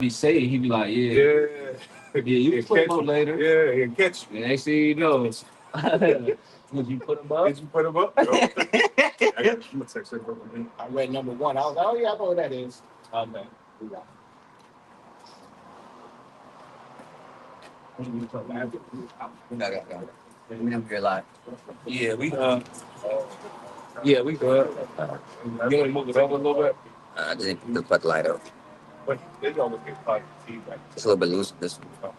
He say it, he be like, yeah, Yeah. yeah, you He'll can put him catch up me. later. Yeah, he'll catch me. And next thing you know, would you put him up? Did you put him up? No. I'm gonna text him. I read number one. I was like, oh yeah, I know what that is. Okay. Yeah. Got. Let me know if you're live. Yeah, yeah, we good. You want to move it over a little bit? I just need to put the light up. But they always get caught feedback. It's a little bit loose. This one.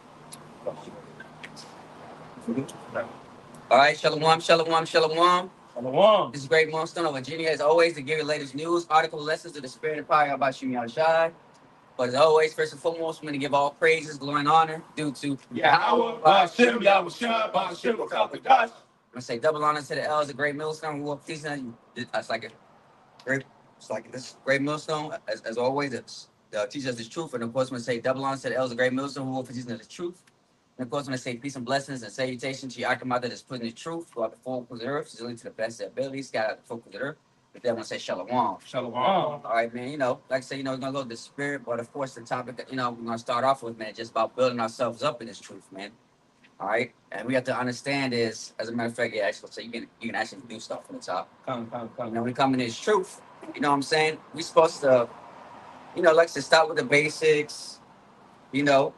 All right, shalom, shalom, shalom. Shalom. This is Great Monstone of Virginia, as always, to give you the latest news, article, lessons of the spirit and power about Shimi Shai. But as always, first and foremost, I'm going to give all praises, glory, and honor due to Yahweh, Ba'ashem, Yahweh Shai, Ba'ashem, Wakabadash. I'm going to say double honor to the elders of Great Millstone. We walk these. That's like a great, it's like this Great Millstone. As always, it's teach us the truth. And of course, I'm going to say double honor to the elders of Great Millstone who walk teaching us the truth. And of course, when I say peace and blessings and salutation to your Akamada that's putting the truth throughout the four corners of the earth, she's linked to the best of their abilities, God out the four corners of the earth. But then when I say shalom. Shalom. All right, man, like I say, we're going to go to the spirit, but of course, the topic that, we're going to start off with, man, just about building ourselves up in this truth, man. All right. And we have to understand is, as a matter of fact, yeah, actually, so you can actually do stuff from the top. Come. When we come in this truth, you know what I'm saying? We're supposed to, like to start with the basics, you know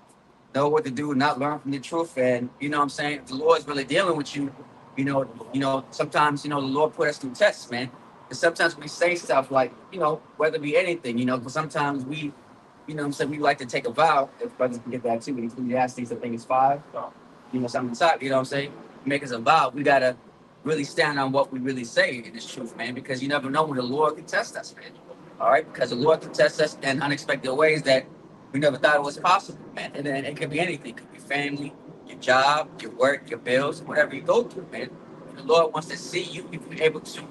what to do, not learn from the truth. And you know what I'm saying? If the Lord's really dealing with you, sometimes, the Lord put us through tests, man. And sometimes we say stuff like, whether it be anything, because sometimes we, what I'm saying, we like to take a vow, if brothers can get that too, in Ecclesiastes, I think it's 5, something top, you know what I'm saying? Make us a vow. We gotta really stand on what we really say in this truth, man, because you never know when the Lord can test us, man. All right, because the Lord can test us in unexpected ways that we never thought it was possible, man. And then it could be anything. It could be family, your job, your work, your bills, whatever you go through, man. And the Lord wants to see you if you're able to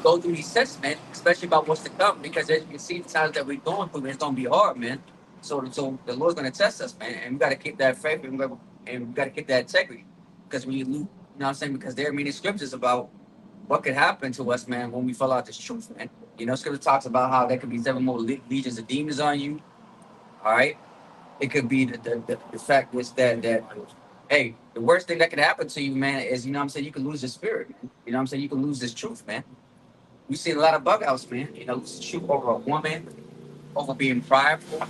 go through these tests, man, especially about what's to come, because as you can see, the times that we're going through, it's gonna be hard, man. So the Lord's gonna test us, man, and we gotta keep that faith, and we gotta keep that integrity, because when you know what I'm saying, because there are many scriptures about what could happen to us, man, when we follow out this truth, man. Scripture talks about how there could be 7 more legions of demons on you. All right, it could be the fact was that hey, the worst thing that could happen to you, man, is what I'm saying, you can lose your spirit, man. You know what I'm saying, you can lose this truth, man. We've seen a lot of bug outs, man. Lose the truth over a woman, over being prideful,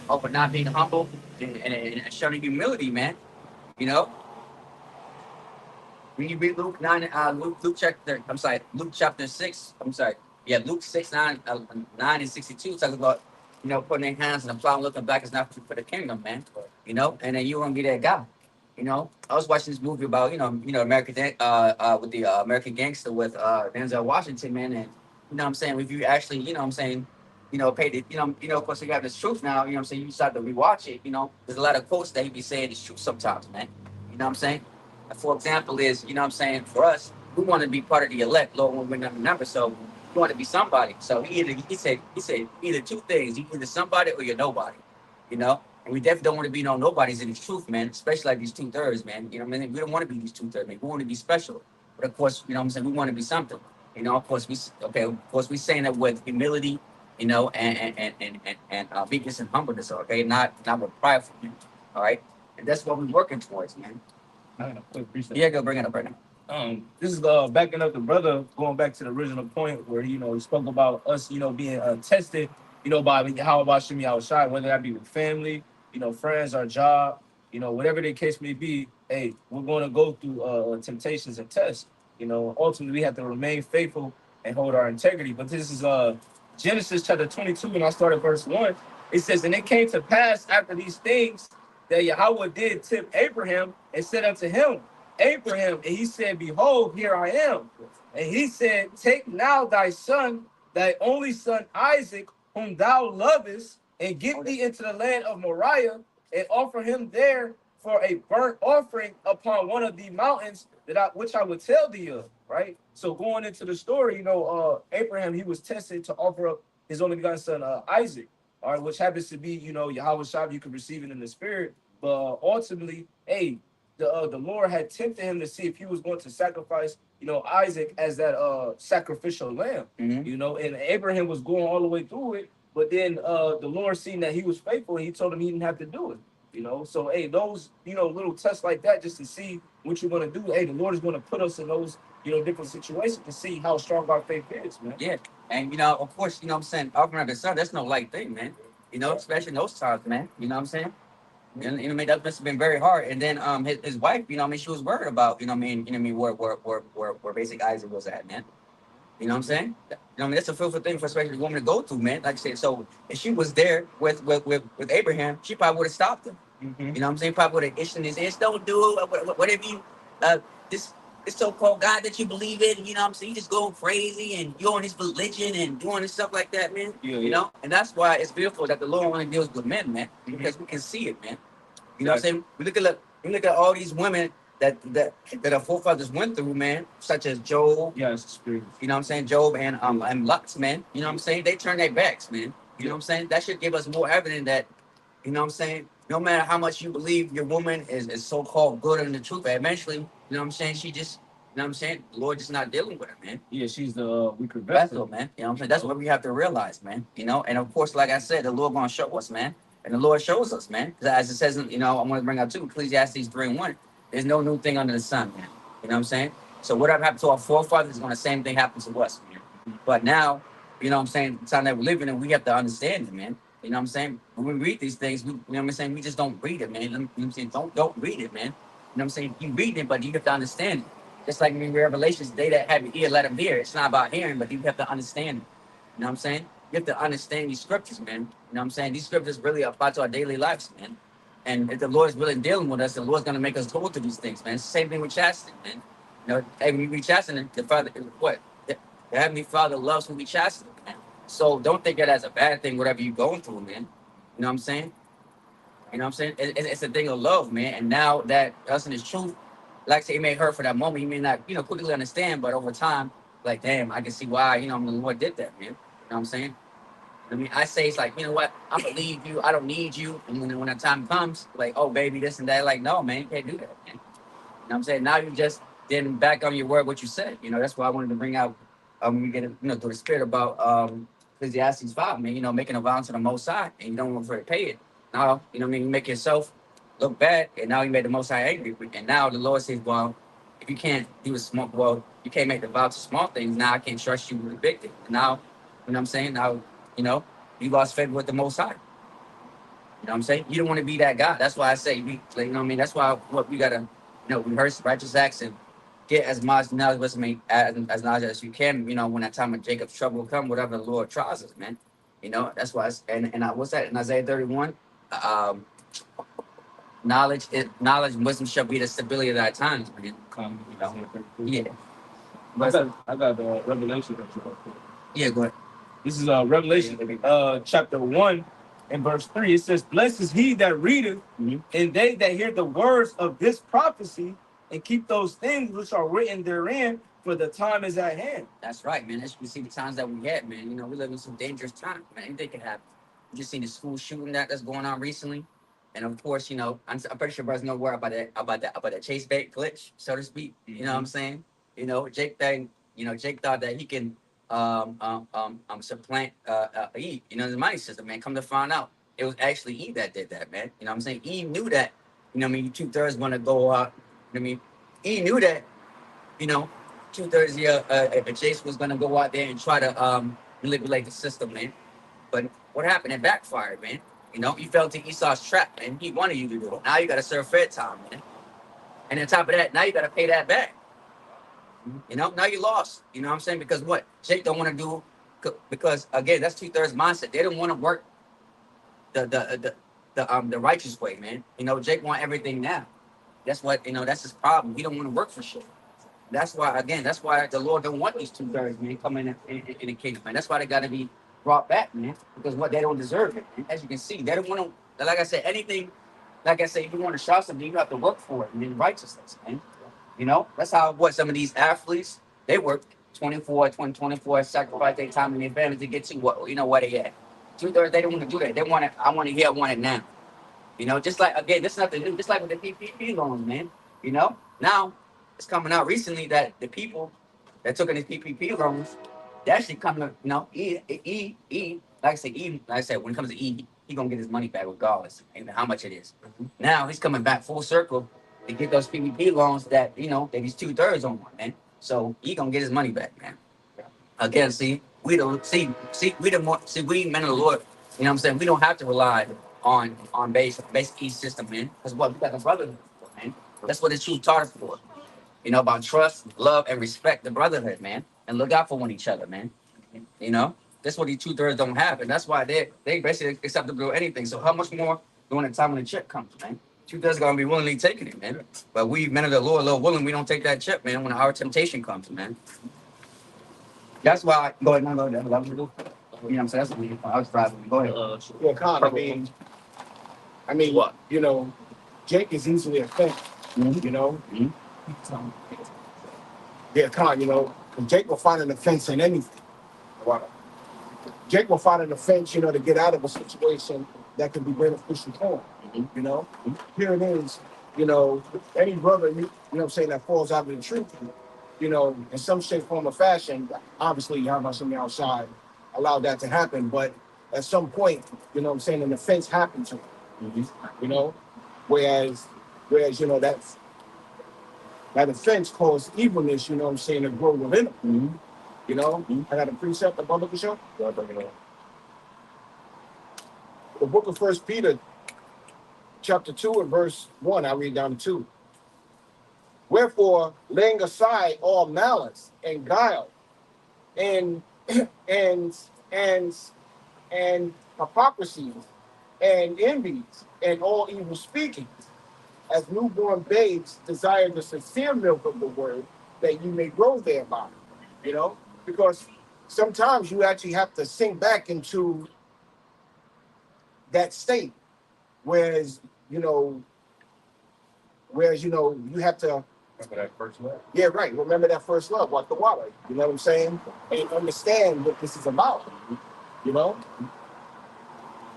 over not being humble, and showing humility, man. You know, when you read Luke 9, Luke chapter 6, Luke 6, 9 and 62, talk about, putting their hands in the plow and looking back is not for the kingdom, man. And then you won't be that guy. I was watching this movie about, with the American Gangster with Denzel Washington, man, and what I'm saying, if you actually, what I'm saying, pay the, of course, you have this truth now, what I'm saying, you start to rewatch it, there's a lot of quotes that he be saying is true sometimes, man. What I'm saying? For example, is, what I'm saying, for us, we want to be part of the elect, Lord, when we're not number, so we want to be somebody. So he said either two things, you either somebody or you're nobody, and we definitely don't want to be no nobodies in the truth, man, especially like these 2/3, man. What I mean? We don't want to be these 2/3, man. We want to be special. But of course, what I'm saying, we want to be something. Of course we saying that with humility, and meekness and humbleness, okay, not with prideful, all right? And that's what we're working towards, man. I got a quick reset. Yeah, go bring it up right now. This is backing up the brother, going back to the original point where he spoke about us, being tested, by how about Shimi Shai, whether that be with family, friends, our job, whatever the case may be. Hey, we're going to go through temptations and tests. Ultimately we have to remain faithful and hold our integrity. But this is Genesis chapter 22, and I started verse 1. It says, and it came to pass after these things that Yahweh did tempt Abraham and said unto him, Abraham, and he said, behold, here I am. And he said, take now thy son, thy only son Isaac, whom thou lovest, and get thee into the land of Moriah, and offer him there for a burnt offering upon one of the mountains which I would tell thee of. Right? So going into the story, Abraham, he was tested to offer up his only begotten son Isaac, all right, which happens to be, Yahweh Shah, you can receive it in the spirit. But ultimately, hey, the Lord had tempted him to see if he was going to sacrifice, Isaac as that sacrificial lamb, Mm-hmm. and Abraham was going all the way through it, But then the Lord seen that he was faithful, and he told him he didn't have to do it. So hey, those little tests like that, just to see what you're gonna do. Hey, the Lord is gonna put us in those different situations to see how strong our faith is, man. Yeah. And of course, what I'm saying, offering up his son, that's no light thing, man. Especially in those times, man. You know what I'm saying? And I mean that must have been very hard. And then his wife, I mean, she was worried about, where basic Isaac was at, man. You know what I'm saying? I mean, that's a fearful thing for especially a woman to go through, man. Like I said, so if she was there with Abraham, she probably would have stopped him. Mm-hmm. You know what I'm saying? Probably would have itched in his ears. Don't do it. Whatever you, this so-called God that you believe in, you know what I'm saying? You just going crazy and you're on his religion and doing this stuff like that, man. Yeah, You know? And that's why it's beautiful that the Lord only deals with men, man. Because we can see it, man. You know what I'm saying? We look at all these women that our forefathers went through, man, such as Job. Yes, spirit. You know what I'm saying? Job and Lux, man. You know what I'm saying? They turned their backs, man. You know what I'm saying? That should give us more evidence that, you know what I'm saying? No matter how much you believe your woman is so-called good in the truth, eventually, you know what I'm saying? She just, you know what I'm saying? The Lord just not dealing with her, man. Yeah, she's the weaker Vessel, vessel. man. You know what I'm saying? That's what we have to realize, man. And of course, like I said, the Lord gonna show us, man. And the Lord shows us, man. 'Cause as it says, I want to bring out too, Ecclesiastes 3:1. There's no new thing under the sun, man. You know what I'm saying? So whatever happened to our forefathers is gonna same thing happen to us, man. But now, you know what I'm saying, the time that we're living in, we have to understand it, man. You know what I'm saying? When we read these things, you know what I'm saying, we just don't read it, man. You know what I'm saying? Don't read it, man. You know what I'm saying? You read it, but you have to understand it. Just like in Revelations, they that have an ear, let them hear. It's not about hearing, but you have to understand it. You know what I'm saying? You have to understand these scriptures, man. You know what I'm saying? These scriptures really apply to our daily lives, man. And if the Lord's really dealing with us, the Lord's gonna make us go through these things, man. It's the same thing with chastening, man. Hey, when you be chastening, the Father, what? The Heavenly Father loves when we chasten, man. So don't think that as a bad thing, whatever you're going through, man. You know what I'm saying? You know what I'm saying? It's a thing of love, man. And now that us in His truth, like I say, it may hurt for that moment. You may not, quickly understand, but over time, like, damn, I can see why, the Lord did that, man. You know what I'm saying? I mean, I say it's like, you know what? I believe you. I don't need you. And when that time comes, like, oh, baby, this and that, like, no, man, you can't do that, man. You know what I'm saying? Now you just didn't back on your word what you said. That's why I wanted to bring out, we get it, through the spirit about Ecclesiastes 5, man, making a vow to the Most High, and you don't want to pay it. Now, you make yourself look bad, and now you made the Most High angry. And now the Lord says, well, if you can't do a small, well, you can't make the vow to small things. Now I can't trust you with the big thing. Now, you know what I'm saying? Now, you lost favor with the Most High. You know what I'm saying? You don't want to be that guy. That's why I say, you know what I mean? That's why what we gotta, rehearse righteous acts and get as much knowledge as knowledge as you can. When that time of Jacob's trouble come, whatever the Lord tries us, man. That's why. What's that in Isaiah 31? Um, knowledge and wisdom shall be the stability of thy times, man. Yeah. I got the Revelation. Yeah, go ahead. This is Revelation chapter 1 and verse 3. It says, blessed is he that readeth, and they that hear the words of this prophecy, and keep those things which are written therein, for the time is at hand. That's right, man. As you can see the times that we had, man. We live in some dangerous times, man. Anything can happen. You just seen the school shooting that's going on recently. And of course, I'm pretty sure brothers know where about that chase bait glitch, so to speak. You know what I'm saying? Jake thought that he can supplant Eve, the money system, man. Come to find out, it was actually Eve that did that, man. You know what I'm saying? Eve knew that, 2/3 want to go up. Eve knew that, 2/3 Chase was gonna go out there and try to manipulate the system, man. But what happened? It backfired, man. You fell into Esau's trap, man. He wanted you to do it. Now you gotta serve fair time, man. And on top of that, now you gotta pay that back. Now you lost. You know what I'm saying? Because what? Jake don't want to do, because again, that's 2/3 mindset. They don't want to work the righteous way, man. Jake want everything now. That's what that's his problem. He don't want to work for shit. That's why the Lord don't want these 2/3, man, coming in the kingdom, man. That's why they got to be brought back, man, because what they don't deserve it. Man. As you can see, they don't want to. Like I said, anything. Like I said, if you want to shout something, you have to work for it, and righteousness, man. That's how some of these athletes, they work 24, sacrifice their time and their family to get to where they at. 2/3, they don't want to do that. They want it. I want to hear. I want it now. Just like, again, this is nothing new. Just like with the PPP loans, man. Now it's coming out recently that the people that took in these PPP loans, they actually come to, like I said, when it comes to E, he gonna get his money back regardless, and how much it is. Now he's coming back full circle to get those PPP loans that that he's 2/3 on, man. So he gonna get his money back, man. Again, we men of the Lord, what I'm saying? We don't have to rely on basic E system, man. Because what we got the brotherhood for, man. That's what the truth taught us for. About trust, love, and respect the brotherhood, man. And look out for one each other, man. You know, that's what these 2/3 don't have, and that's why they basically accept to do anything. So how much more during the time when the chip comes, man? 2/3 gonna be willingly taking it, man. But we men of the Lord, Lord willing, we don't take that chip, man. When our temptation comes, man. That's why. Go ahead, no, go ahead. You know what I'm saying? That's what I was driving. Go ahead. Yeah, Con, What? Jake is easily offended, Mhm. you know. Mhm. Yeah, Con, 'cause Jake will find an offense in anything. Wow. Jake will find an offense, to get out of a situation that could be beneficial for him. Here it is, any brother, that falls out of the truth, in some shape, form, or fashion, obviously, you have something outside allow that to happen, but at some point, an offense happened to him, whereas, that offense caused evilness, to grow within him. I got a precept above the show. The book of First Peter, chapter 2 and verse 1, I read down to 2. Wherefore, laying aside all malice and guile and and and and hypocrisies and envies and all evil speaking, as newborn babes desire the sincere milk of the word, that you may grow thereby. Because sometimes you actually have to sink back into that state, whereas you have to. Remember that first love? Yeah, right. Remember that first love, like the water. You know what I'm saying? And understand what this is about. You know?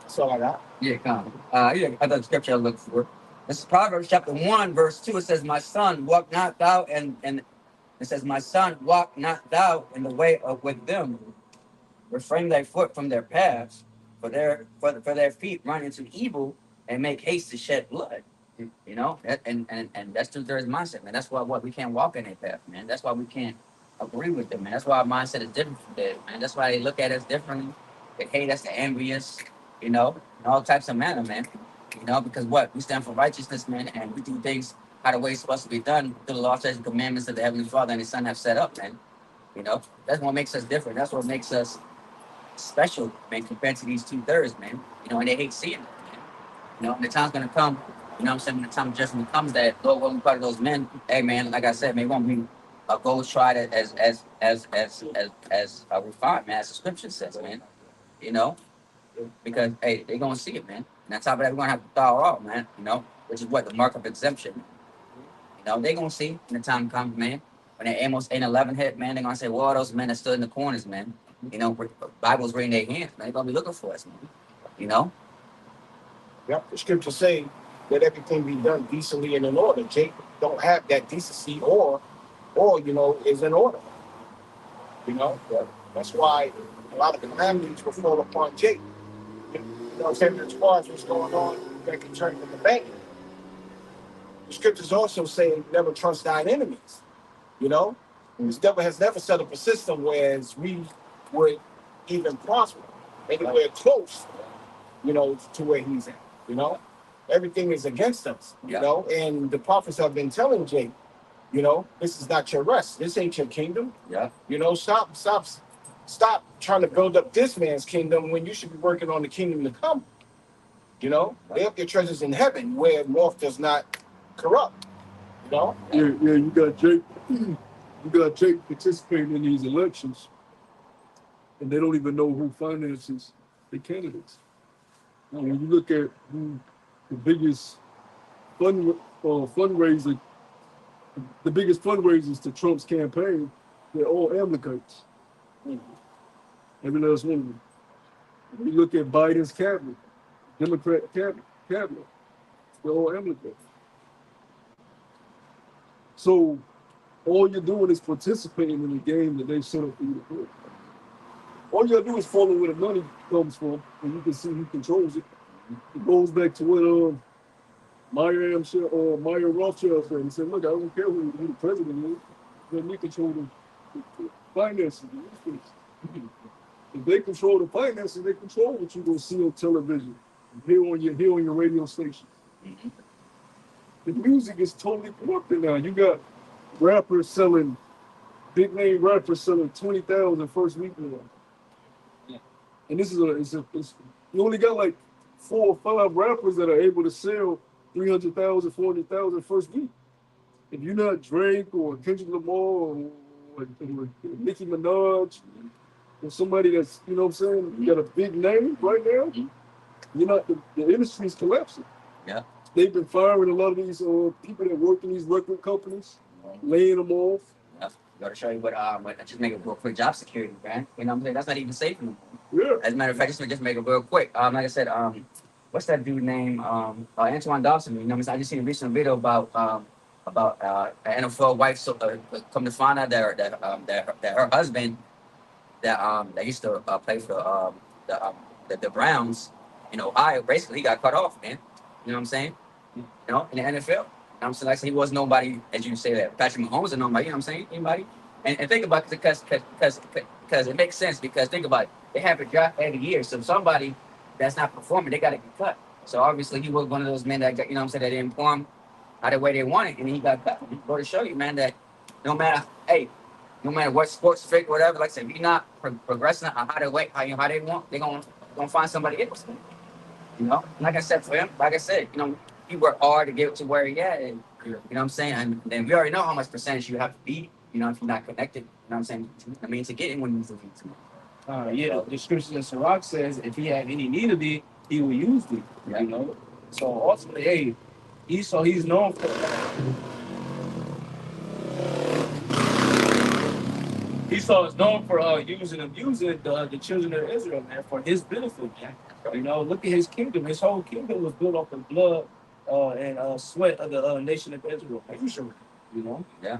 That's all I got. Yeah, come. I thought the scripture I looked for. This is Proverbs chapter 1, verse 2. It says, My son, walk not thou and it says, My son, walk not thou in the way of with them. Refrain thy foot from their paths, for their feet run into evil and make haste to shed blood. And that's 2/3 mindset, man. That's why we can't walk in their path, man. That's why we can't agree with them, man. That's why our mindset is different from theirs, man. That's why they look at us differently. They hate us, they envy us, in all types of manner, man. Because we stand for righteousness, man, and we do things how the way it's supposed to be done through the law, statutes, and commandments that the Heavenly Father and His Son have set up, man. That's what makes us different. That's what makes us special, man, compared to these 2/3, man. And they hate seeing it, man. And the time's gonna come, what I'm saying, when the time of judgment comes, that Lord will be part of those men, hey man, like I said, man, won't be a gold tried as a refined, man, as the scripture says, man. You know, because hey, they're gonna see it, man. And on top of that, we're gonna have to thaw off, man, which is what the mark of exemption. They're gonna see when the time comes, man. When they Amos 8:11 hit, man, they're gonna say, well, those men that stood in the corners, man. Bibles right in their hands, man. They're gonna be looking for us, man. You know? Yep. The scriptures say that everything be done decently and in order. Jake don't have that decency or is in order. That's why a lot of calamities will fall upon Jake. As far as what's going on that can turn to the bank. The scriptures also say never trust thine enemies. This devil has never set up a system where we would even prosper anywhere close, to where he's at. Everything is against us. And the prophets have been telling Jake, this is not your rest. This ain't your kingdom. Yeah. Stop trying to build up this man's kingdom when you should be working on the kingdom to come. They have their treasures in heaven where moth does not corrupt. Yeah, you got Jake. You got Jake participating in these elections, and they don't even know who finances the candidates. Now, when you look at who the biggest fundraiser, the biggest fundraisers to Trump's campaign, they're all Amalekites. Every last one of them. When you look at Biden's cabinet, Democrat cabinet, they're all Amalekites. So all you're doing is participating in a game that they set up for you to play. all you gotta do is follow where the money comes from, and you can see who controls it. It goes back to what Meyer Rothschild said. He said, "Look, I don't care who the president is. Let me control the finances. If they control the finances, they control what you're gonna see on television, hear on your radio station. The music is totally corrupted now. You got rappers selling, big name rappers selling 20,000 first week now. And this is you only got like 4 or 5 rappers that are able to sell 300,000, 400,000 first week. If you're not Drake or Kendrick Lamar or Nicki Minaj or somebody that's, you know what I'm saying, you got a big name right now, you're not, the industry's collapsing. Yeah. They've been firing a lot of these people that work in these record companies, laying them off. Yeah. Got to show you what just make it real quick. Job security, man. You know what I'm saying? That's not even safe anymore. Yeah. As a matter of fact, just make it real quick. Like I said, what's that dude name? Antoine Dawson. You know what I'm saying? I just seen a recent video about an NFL wife. So come to find out that her husband that used to play for the Browns in Ohio, basically he got cut off, man. You know what I'm saying? You know, in the NFL. You know what I'm saying? Like I said, he was nobody, as you say that. Patrick Mahomes is nobody, you know what I'm saying? Anybody? And think about it, because it makes sense, because think about it. They have a draft every year. So somebody that's not performing, they got to get cut. So obviously he was one of those men that got, you know what I'm saying, that didn't perform how the way they wanted, and he got cut. Go to show you, man, that no matter what sports fake, whatever, like I said, if you're not progressing on how they want, they're gonna find somebody else. You know, like I said, for him, like I said, you know, he worked hard to get to where he at, and you know what I'm saying. And then we already know how much percentage you have to be, you know, if you're not connected. You know what I'm saying? I mean, to get in when you need to. Yeah, the scripture in Sirach says if he had any need of thee, he will use thee. Yeah. You know, so ultimately, hey, Esau, he's known for. Esau is known for using and abusing the children of Israel, man, for his benefit, man. You know, look at his kingdom. His whole kingdom was built off the blood and sweat of the nation of Israel. You know, Yeah.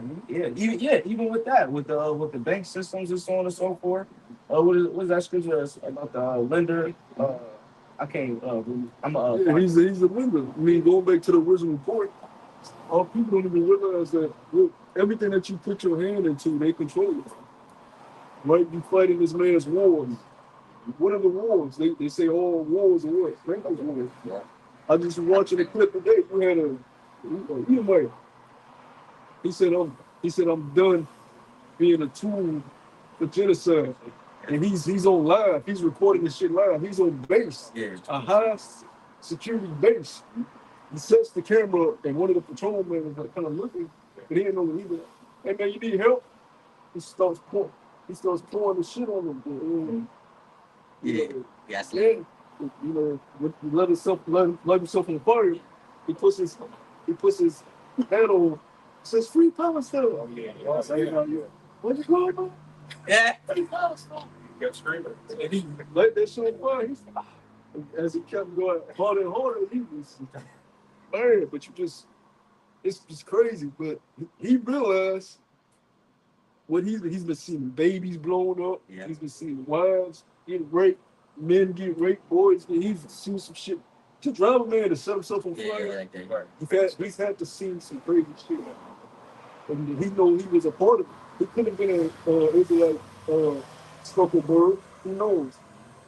Even with that, with the bank systems and so on and so forth. What is that scripture about the lender? I can't. He's a lender. I mean, going back to the original point, all people don't even realize that, look, everything that you put your hand into, they control it. Right? You fighting this man's wars. What are the wars? They say all wars are what? Bankers wars. Yeah. I just was watching a clip today. You had a he said I'm done being a tool for genocide. And he's on live. He's recording this shit live. He's on base. Yeah. A high security base. He sets the camera up, and one of the patrolmen was kind of looking, but he didn't know what he was. Hey man, you need help? He starts pouring the shit on him. Yeah. Yes. Then, you know, let himself on fire. He puts his hand on. Says free Palestine. Oh, yeah. What you call it, man? Yeah. Free Palestine. You got screaming. And he let that shit on fire. As he kept going harder and harder, he was man. But it's just crazy. But he realized what he's been seeing babies blown up. Yeah. He's been seeing wives get raped, men get raped, boys. And he's seen some shit. To drive a man to set himself on fire, Yeah, like that. he's had to see some crazy shit. And he know he was a part of it. He could have been an Israelite Scufflebird. Who knows?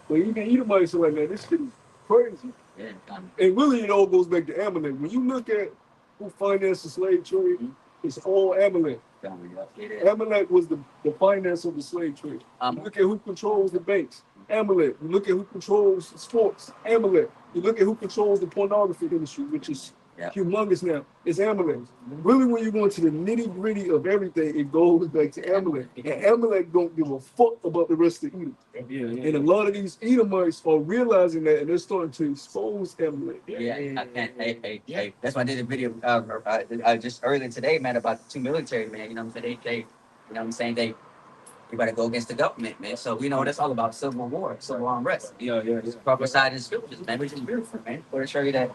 But even Edomites are like, man, this shit is crazy. Yeah. And really, it all goes back to Amalek. When you look at who financed the slave trade, it's all Amalek. Amalek was the finance of the slave trade. You look at who controls the banks, Amalek. You look at who controls sports, Amalek. You look at who controls the pornography industry, which is humongous now. It's Amalek. Really, when you go into the nitty gritty of everything, it goes back to Amalek. And Amalek don't give a fuck about the rest of Edom. And a lot of these Edomites are realizing that, and they're starting to expose Amalek. Hey, that's why I did a video just earlier today, man, about the 2 military, man. You know what I'm saying? They you know what I'm saying? They better go against the government, man. So you know that's all about civil war, civil unrest. It's prophesied in scriptures, man, which is beautiful, man. For to show you that,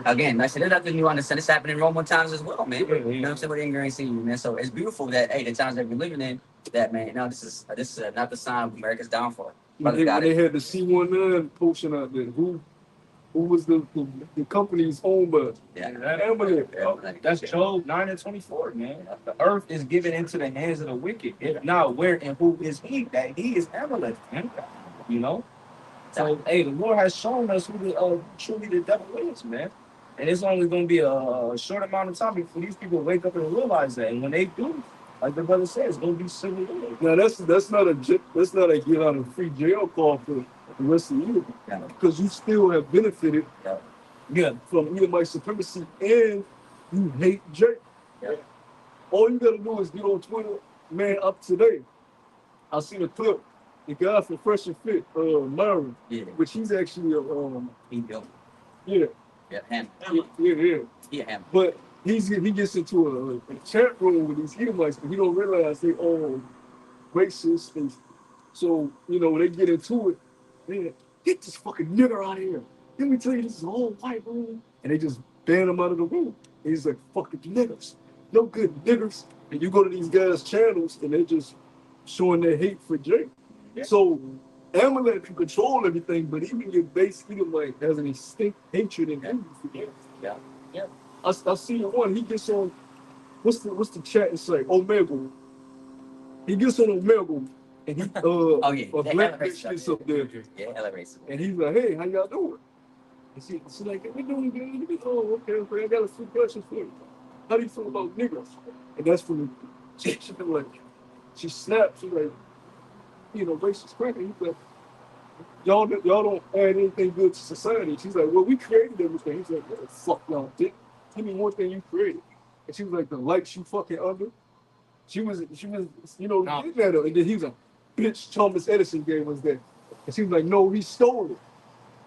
again, I said there's nothing new on the sun. It's happening in Roman times as well, man. You know what I'm saying? With ignorance in you, man. So it's beautiful that the times that we're living in, that man, you know, this is another sign of America's downfall. Brother got when they it. had the C19 potion out there, who was the company's owned by? Yeah. Amalek. That's Job 9:24, man. The earth is given into the hands of the wicked. If not, where and who is he? That he is Amalek, man. You know? So, hey, the Lord has shown us who truly the devil is, man. And it's only going to be a short amount of time before these people wake up and realize that. And when they do, like the brother says, it's going to be civil war. Now that's not a get out of free jail call for the rest of the year, Yeah. because you still have benefited Yeah. from Edomite supremacy and you hate Jake. Yeah. All you gotta do is get on Twitter, man. Up today, I seen a clip. The guy from Fresh and Fit, Myron, Yeah. which he's actually a He built. yeah, Him. yeah. Him. But he gets into a chat room with these Edomites, but he don't realize they all racist. And so, when they get into it, man, get this fucking nigger out of here. Let me tell you, this is all white room. And they just ban him out of the room. And he's like, fucking niggers. No good niggers. And you go to these guys' channels and they just showing their hate for Jake. Yeah. So Amalek can control everything, but even your base Edomite has an instinct hatred and envy for Jake. Yeah. I see one, he gets on, what's the chat and say, Omega. He gets on Omega and he Oh yeah. a That black elevates bitch gets up there Yeah, elevates. and he's like, hey, how y'all doing? And she's like, we doing good. Oh, okay, I got a few questions for you. How do you feel about niggas? And that's when she been like, she snapped, she's like, racist cracker. He's like, y'all don't add anything good to society. She's like, well, we created everything. He's like, what the fuck y'all did? Give me one thing you created. And she was like, the lights you fucking under. She was, getting at her. And then he was like, bitch, Thomas Edison gave us that. And she was like, no, he stole it.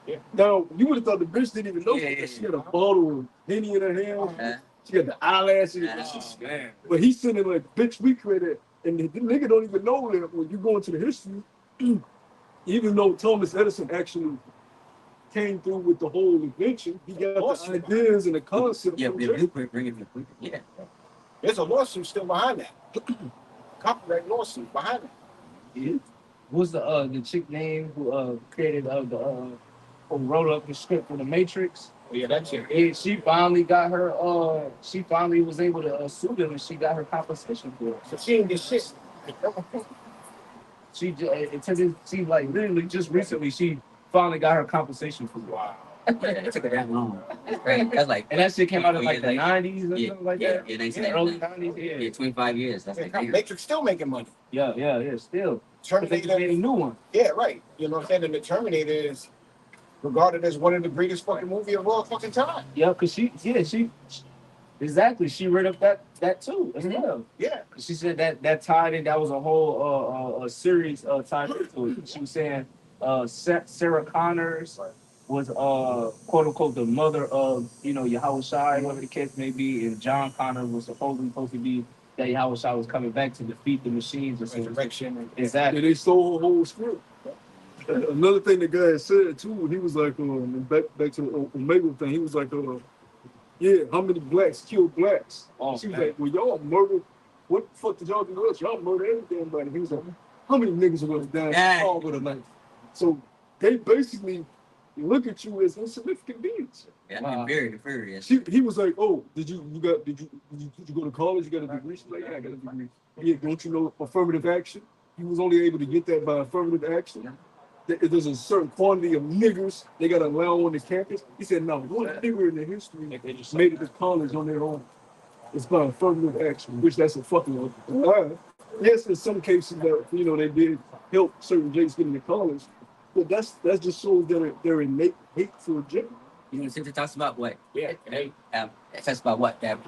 Yeah. Now, you would have thought the bitch didn't even know. Yeah. She had a bottle of Henny in her hand. She had the eyelashes. Man. But he's sitting like, bitch, we created it. And the nigga don't even know that when you go into the history, even though Thomas Edison actually came through with the whole invention, he got the ideas and the concept. Yeah, from the Jake. blueprint, bring it to the blueprint. Yeah. There's a lawsuit still behind that. Copyright lawsuit behind it. Yeah. What's the chick name who created who wrote up the script for the Matrix? Oh, yeah, that's it. Yeah, she finally got her she finally was able to sue them and she got her compensation for it. So she ain't get shit. She she like literally just recently she finally got her compensation for it. Wow. Yeah, it took her that long. That's like, And that shit came out in like the 24 90s or yeah, something like yeah, that. yeah, they said Yeah, early 90s, yeah, 25 years. That's like, damn. Matrix still making money. Yeah, still. But they just made a Terminator. new one. Yeah, right. You know what I'm saying? And the Terminator is regarded as one of the greatest fucking movie of all fucking time. Yeah, cause she exactly. She read up that too as well. Yeah. She said that tied in. That was a whole a series tied into it. She was saying Sarah Connors was quote unquote the mother of Yahweh Shai, whatever the case may be, and John Connor was supposed to be that Yahweh Shai was coming back to defeat the machines or something. Resurrection. Exactly. And they stole her whole script. Another thing the guy said too, he was like, back to the Omega thing, he was like, yeah, how many blacks killed blacks? Oh, She was man. like, well, y'all murdered, what the fuck did y'all do to us? Y'all murdered everything, he was like, how many niggas are gonna die Yeah. all with a knife? So they basically look at you as insignificant beings. Yeah, Wow. very furious. He was like, oh, did you go to college? You got a degree? She's like, yeah, I got a degree. Yeah, don't you know affirmative action? He was only able to get that by affirmative action. There's a certain quantity of niggers they got to allow on the campus. He said, no, one nigger in the history made it to college on their own. It's by affirmative action, which that's a fucking lie. Yes, in some cases that they did help certain Jakes get into college, but that just shows their innate hate for Jake. Since it talks about what? Yeah. It talks about what that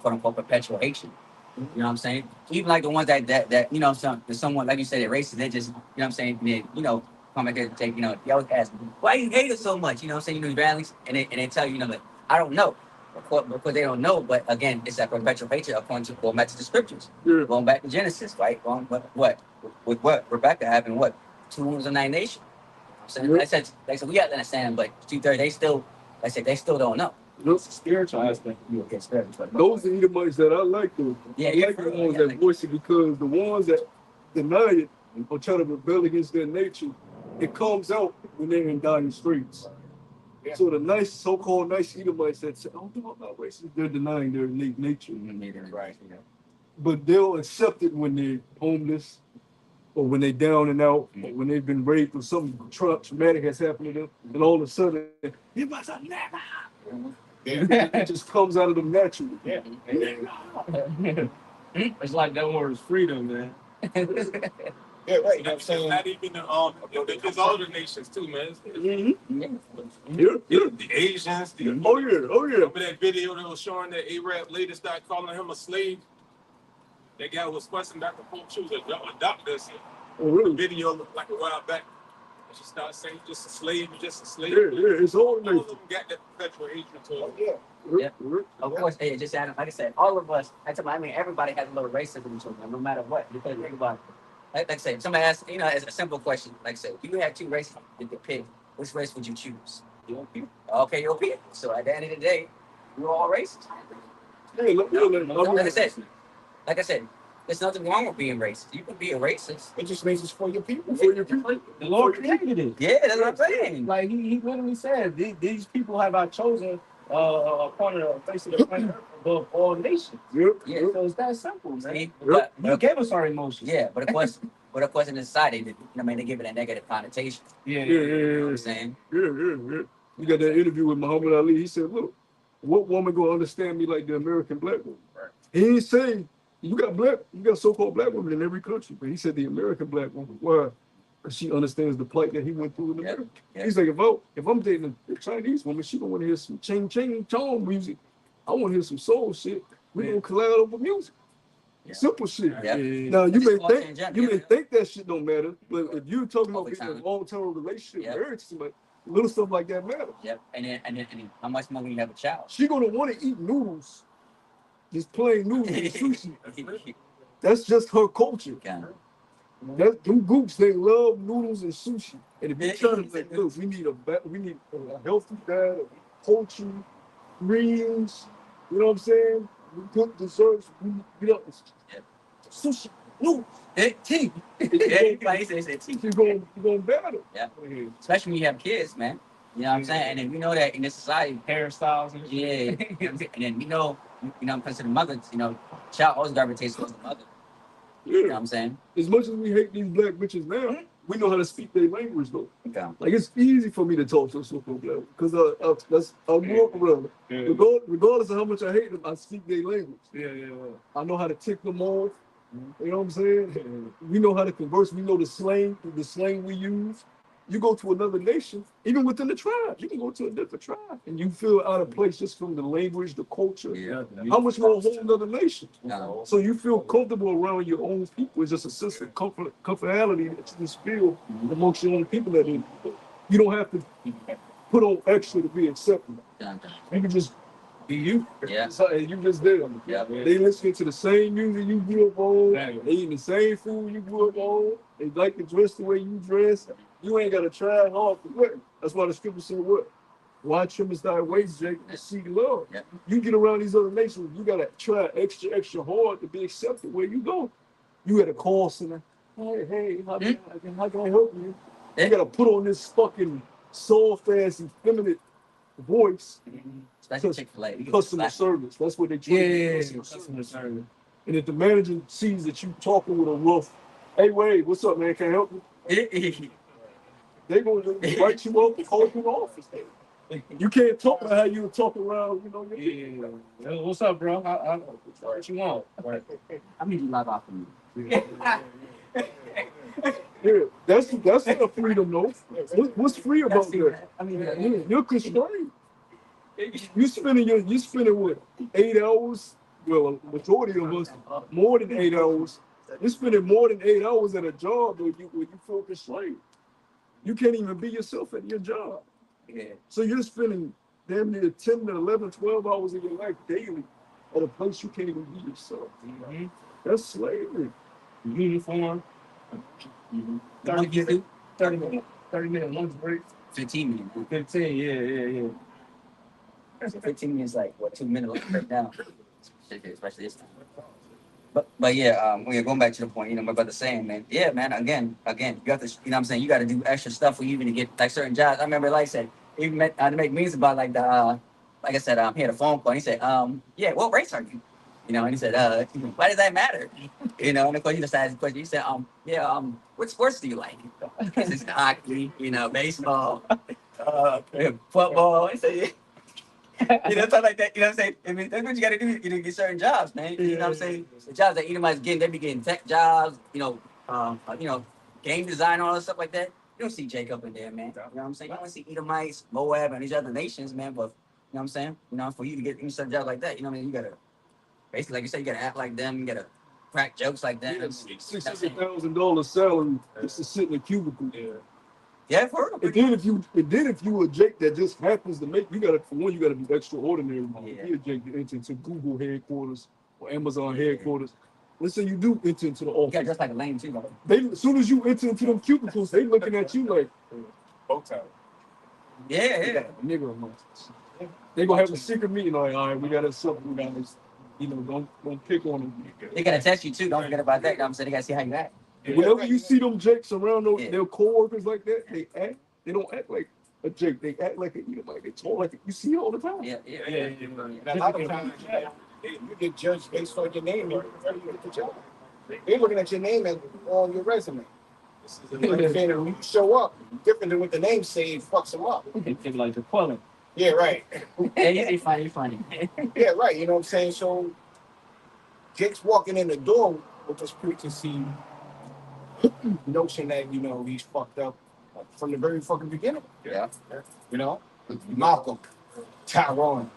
quote unquote perpetual hatred. You know what I'm saying? Even like the ones that someone like you said, they're racist. They just what I'm saying. They, come back there and take they always ask me, why you hate us so much? You know what I'm saying? These rallies and they tell you like I don't know. Because they don't know, but again, it's that perpetual hatred according to going back to the scriptures. Yeah. Going back to Genesis, right? Going what Rebecca having 2 wombs of 9 nations. You know what I'm saying? They said we got to understand, but 2/3 they still don't know. It's a spiritual aspect. You get spiritual. Those are the Edomites that I like though. Yeah, I yeah, like the for real, ones yeah, that like- voice it, because the ones that deny it or try to rebel against their nature, it comes out when they're in dying straits. Yeah. So the nice, so-called nice Edomites that say, "Oh no, I'm not racist," they're denying their innate nature. Right. But they'll accept it when they're homeless, or when they're down and out, or when they've been raped, or something traumatic has happened to them, and all of a sudden, you must have never. Yeah. It just comes out of them naturally. Yeah. It's like that word is freedom, man. Yeah, right. You know what I'm saying? Not even there's all the nations too, man. Mm-hmm. Yeah. The Asians. Oh yeah, oh yeah. Remember that video that was showing that Arab lady started calling him a slave? That guy was fussing Dr. Pope. She was a doctor. Oh The really? video looked like a while back. And she started saying, just a slave, you're just a slave. Yeah, it's all All of nature. them got that perpetual hatred to Oh, them. yeah. Yeah. Of course, hey, just adding, like I said, all of us. I mean, everybody has a little racism to them, no matter what. Because think about it. Like I said, somebody asked, as a simple question, like I said, if you had two races you could pick, which race would you choose? European. Okay, European. So at the end of the day, we're all racist. Yeah, look, Like I said, there's nothing wrong with being racist. You can be a racist. It just makes it for your people. for your people. The Lord created it. Yeah, that's what I'm saying. Like he literally said, these people have I chosen upon the face of the planet above all nations. Yep. Yeah. Yep. So it's that simple, man. See? He gave us our emotions. Yeah, but of course, in the society, they give it a negative connotation. Yeah. Yeah, You know what yeah, I'm saying? yeah. You got that interview with Muhammad Ali. He said, "Look, what woman gonna understand me like the American black woman?" Right. He didn't say you got so-called black women in every country, but he said the American black woman. Why? Because she understands the plight that he went through in Yep, America. yep. He's like, if I'm dating a Chinese woman, she gonna want to hear some ching ching chong music. I want to hear some soul shit. We gonna collide over music. Yeah. Simple shit. Yep. Now you Just may culture in think general. that shit don't matter, but if you're talking about Over being in time. a long-term relationship, Yep. marriage to somebody, little stuff like that matter. Yep. And then how much more when you have a child? She gonna want to eat noodles, just plain noodles and sushi. That's just her culture. Kind That them groups, they love noodles and sushi. And if you're trying to like, look, we need a healthy diet of poultry, greens. You know what I'm saying? Good desserts. Yep. Sushi, noodles, tea. Everybody says that too. You're going battle. Yeah. Especially when you have kids, man. You know what I'm saying? And then we know that in this society, Hairstyles and yeah. And then because of the mothers, child always gravitates towards the mother. You know what Yeah. I'm saying? As much as we hate these black bitches now, we know how to speak their language though. Okay. Like it's easy for me to talk to a so-called black because I grew up around them. Yeah. Regardless of how much I hate them, I speak their language. Yeah. I know how to tick them off. You know what I'm saying? We know how to converse. We know the slang we use. You go to another nation, even within the tribe, you can go to a different tribe and you feel out of place just from the language, the culture. Yeah. How much more a whole other nation? No. So you feel comfortable around your own people. It's just a sense of comfortability that you just feel amongst your own people. That you don't have to put on extra to be accepted. Done. You can just be you. Yeah. And you just there. Yeah. They listen to the same music you grew up on. Exactly. They eating the same food you grew up on. They like to dress the way you dress. You ain't got to try hard for what. That's why the scripture said what? Watch him as thy ways, Jacob, and seek love. Yeah. You get around these other nations, you got to try extra hard to be accepted where you go. You got to call someone, hey, how can I help you? You got to put on this fucking soft-ass, effeminate voice. Especially Chick-fil-A. Customer service. That's what they treat. Customer service. And if the manager sees that you talking with a rough, hey, Wade, what's up, man? Can I help you? They gonna write you up and call you in the office. You can't talk about how you talk around, your people. Yeah. What's up, bro? What you want? I need you live off of me. Yeah, that's not freedom, though. What's free about that? I mean, You're constrained. You spending what 8 hours? Well, a majority of us more than 8 hours. You're spending more than 8 hours at a job where you feel constrained. You can't even be yourself at your job. yeah. So you're spending damn near 10 to 11, 12 hours of your life daily at a place you can't even be yourself. Mm-hmm. That's slavery. Uniform. Mm-hmm. 30 minute lunch break. 15 minutes. 15, yeah. So 15 minutes, like, what, 2 minutes right now? Especially this time. But yeah, we're going back to the point, my brother saying, man, yeah, man, again, you have to, what I'm saying, you got to do extra stuff for you even to get like certain jobs. I remember, like I said, even I had to make memes about like like I said, he had a phone call. And he said, yeah, what race are you? And he said, why does that matter? And of course he just asked the question. He said, yeah, what sports do you like? He says hockey, baseball, football. He said, stuff like that. You know what I'm saying? I mean, that's what you got to do. Get certain jobs, man. You know what I'm saying? The jobs that Edomites getting, they be getting tech jobs. Game design, all that stuff like that. You don't see Jacob in there, man. You know what I'm saying? You don't see Edomites, Moab, and these other nations, man. But you know what I'm saying? For you to get any certain jobs like that, what I mean? You gotta basically, like you said, you gotta act like them. You gotta crack jokes like them. Yeah, $600,000 salary just to sit in a cubicle. Yeah, for real. And then if you a Jake that just happens to make, you gotta be extraordinary. Yeah. If you're a Jake that enter into Google headquarters or Amazon headquarters, let's say you do enter into the You got office. just like a lame too, though. As soon as you enter into them cubicles, they looking at you like, Both times. Yeah. nigga amongst us. They gonna have a secret meeting like, all right, we gotta something, we gotta, don't pick on them. They gotta test you too. Don't forget about that. You know what I'm saying? They gotta see how you act. Whenever you see them Jakes around their coworkers like that, they don't act like a Jake. They act like they talk like you see it all the time. Yeah. And a lot of times, you get judged based on your name and where you get the job. They're looking at your name and on your resume. Like saying when you show up, different than what the name say, fucks them up. They like the quality. Yeah, right. Yeah, you funny. Yeah, right. You know what I'm saying? So Jake's walking in the door with this preconceived notion that, he's fucked up from the very fucking beginning. Yeah. Malcolm, Tyrone,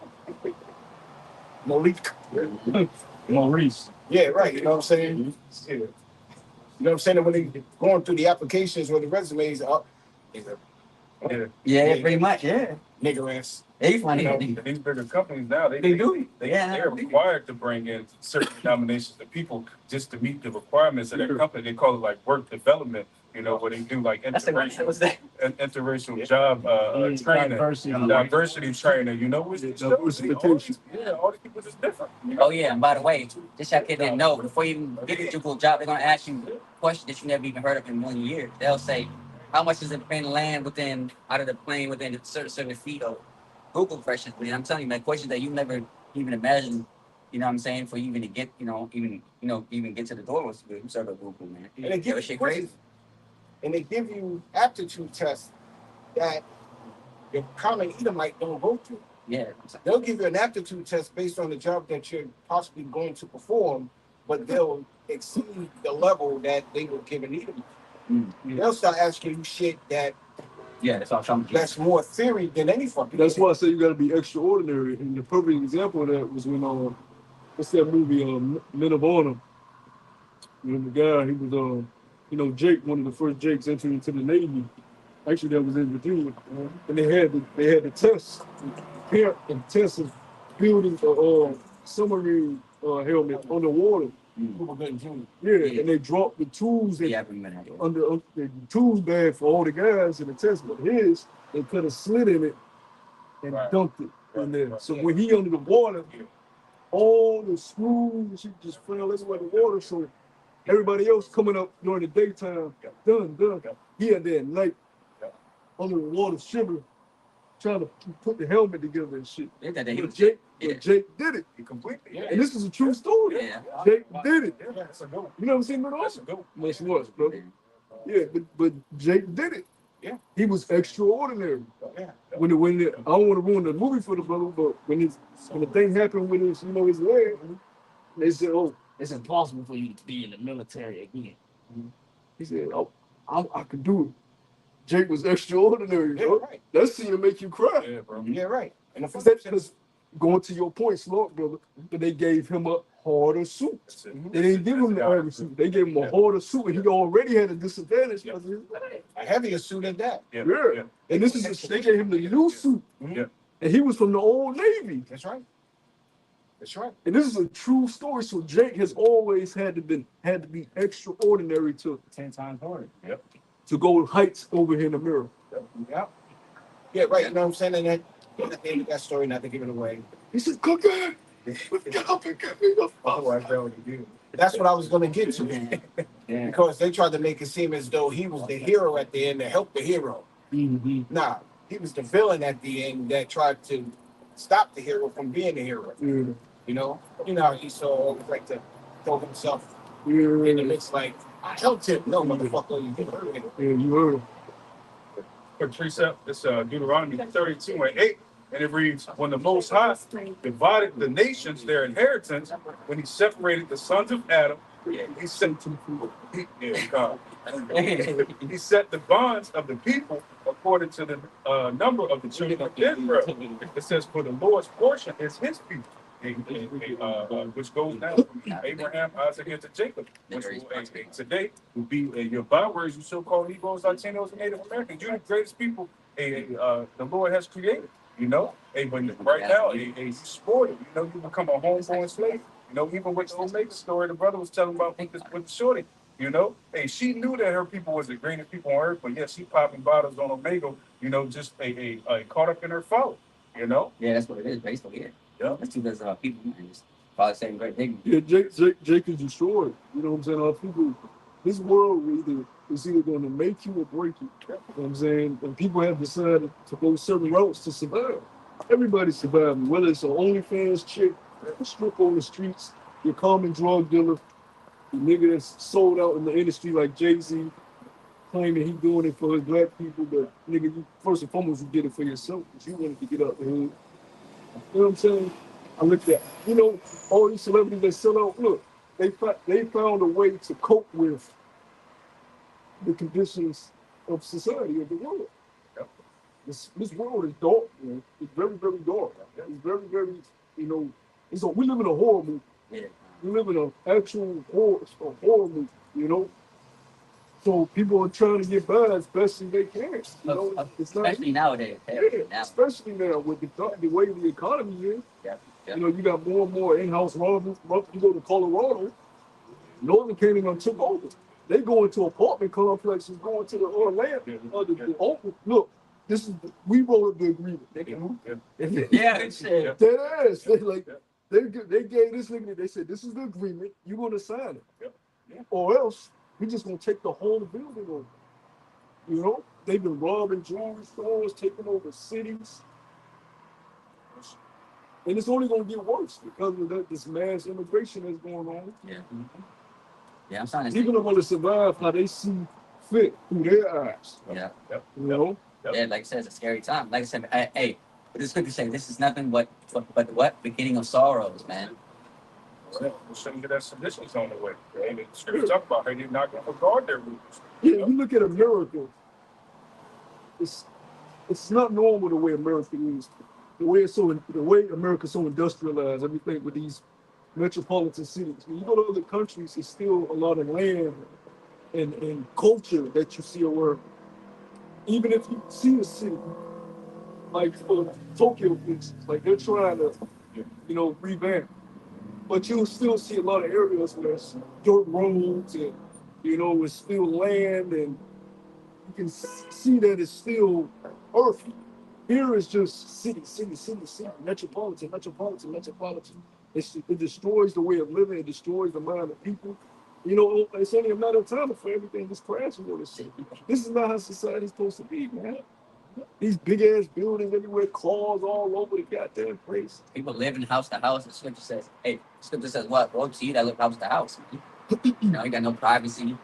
Malik, Maurice. yeah, right. You know what I'm saying? Yeah. You know what I'm saying? And when they going through the applications or the resumes up, Yeah, pretty much. Yeah. nigger ass. They funny. These bigger companies now, They do. they're required to bring in certain denominations of people just to meet the requirements of their company. They call it like work development, where they do like interracial job training, diversity training, which Diversification. all these people just different. Oh yeah, and by the way, just so you didn't know, before you even get into your job, they're gonna ask you a question that you never even heard of in 1 year. They'll say, how much is it paying to land out of the plane within a certain feet of Google questions? But I'm telling you, man, questions that you never even imagined, what I'm saying, for you even to get, even get to the door with some sort of Google, man. And they give you shit quizzes. crazy. And they give you aptitude tests that your common Edomite don't go through. Yeah. They'll give you an aptitude test based on the job that you're possibly going to perform, but they'll exceed the level that they would give an Edomite. They'll start asking you shit that's more theory than any fucking. That's why I say you gotta be extraordinary. And the perfect example of that was when what's that movie, Men of Honor? When the guy, he was Jake, one of the first Jakes entering into the Navy. Actually, that was in Virginia, and they had the test. The test of building a submarine helmet underwater. Yeah, and they dropped the tools under the tools bag for all the guys in the test, but they cut a slit in it and dumped it in there. So when he under the water, all the screws and shit just fell everywhere in the water. So everybody else coming up during the daytime, done. He had that night under the water shivering, trying to put the helmet together and shit. But Jake did it completely. Yeah. And this is a true story. Yeah. Jake did it. Yeah, that's a good one. You know what I'm saying? That's a good one. Much worse, brother. Yeah, but Jake did it. Yeah. He was extraordinary. Yeah. I don't want to ruin the movie for the brother, but when the thing happened with his leg, they said, "Oh, It's impossible for you to be in the military again." He said, "Oh, I could do it." Jake was extraordinary, bro. Yeah, right. That scene to make you cry. Yeah, bro. Yeah, right. And the Because going to your point, Slot, brother, but they gave him a harder suit. They didn't give him the iron suit. They gave him a harder suit, and he already had a disadvantage because of his leg. a heavier suit at that. Yeah. And they gave him the new suit. Yeah. And he was from the old Navy. That's right. That's right. And this is a true story. So Jake has always had to be extraordinary 10 times harder. Yep. to go heights over here in the mirror. Yeah. Yeah, right. You know what I'm saying? And then at the end of that story, not to give it away. He said, "Cookie, Get up and get me the fuck out. That's what I was gonna get to. Because they tried to make it seem as though he was the hero at the end to help the hero. Nah, he was the villain at the end that tried to stop the hero from being the hero. You know how Esau always like to throw himself in the mix like, I helped him. No, motherfucker, you didn't hurt him. You heard him. Quick precept, it's Deuteronomy 32:8, and it reads, when the Most High divided the nations their inheritance, when he separated the sons of Adam, he set he set the bonds of the people according to the number of the children of Israel. It says, for the Lord's portion is his people. Which goes down from Abraham, Isaac, and to Jacob, which will, today will be your bywords, you so-called Negroes, Latinos, and Native Americans. You're the greatest people the Lord has created. But right now, you spoiled. You become a homeborn slave. Even with the Omega story, the brother was telling about with the shorty. She knew that her people was the greatest people on earth, but yes, she popping bottles on Omega. Just caught up in her folly. Yeah, that's what it is, basically. Yeah. That's two dozen people, man. Just probably saying great thing. Yeah, Jake is destroyed. You know what I'm saying? Our people, this world is either going to make you or break you. You know what I'm saying? And people have decided to go certain routes to survive. Everybody's surviving, whether it's an OnlyFans chick, a strip on the streets, your common drug dealer, the nigga that's sold out in the industry like Jay-Z, claiming he doing it for his black people, but nigga, you first and foremost, you did it for yourself, because you wanted to get out the hood. You know what I'm saying? I looked at, all these celebrities that sell out, look, they found a way to cope with the conditions of society, of the world. This world is dark, man. It's very, very dark. It's very, very, we live in a horror movie. Yeah. We live in an actual horror movie, So people are trying to get by as best as they can. It's especially nowadays. Especially now with the way the economy is. Yeah. You got more and more in-house robbers. You go to Colorado, Northern Kingdom took over. They go into apartment complexes, going to the Orlando. Look, we wrote up the agreement. Yeah, shit. That ass. They gave this nigga. They said, this is the agreement. You're gonna sign it, or else we just gonna take the whole building over. They've been robbing jewelry stores, taking over cities. And it's only going to get worse because of this mass immigration that's going on. Yeah. Yeah, I'm starting to People are going to survive how they see fit through their eyes. Yeah. Yeah, like I said, it's a scary time. Like I said, hey, this scripture say this is nothing but what? Beginning of sorrows, man. We shouldn't get that seditions on the way. The scripture talk about how they're not going to regard their rulers. Yeah, you look at America, it's not normal the way America is. The way America's so industrialized, everything with these metropolitan cities. When you go to other countries, there's still a lot of land and culture that you see around. Even if you see a city, like Tokyo, like they're trying to, revamp. But you'll still see a lot of areas where it's dirt roads and, it's still land, and you can see that it's still earthy. Here is just city, metropolitan. It destroys the way of living. It destroys the mind of people. It's only a matter of time before everything just crashes on this city. This is not how society's supposed to be, man. These big ass buildings everywhere, cars all over the goddamn place. People living house to house. The scripture says what? Woe to you that live house to house. You got no privacy.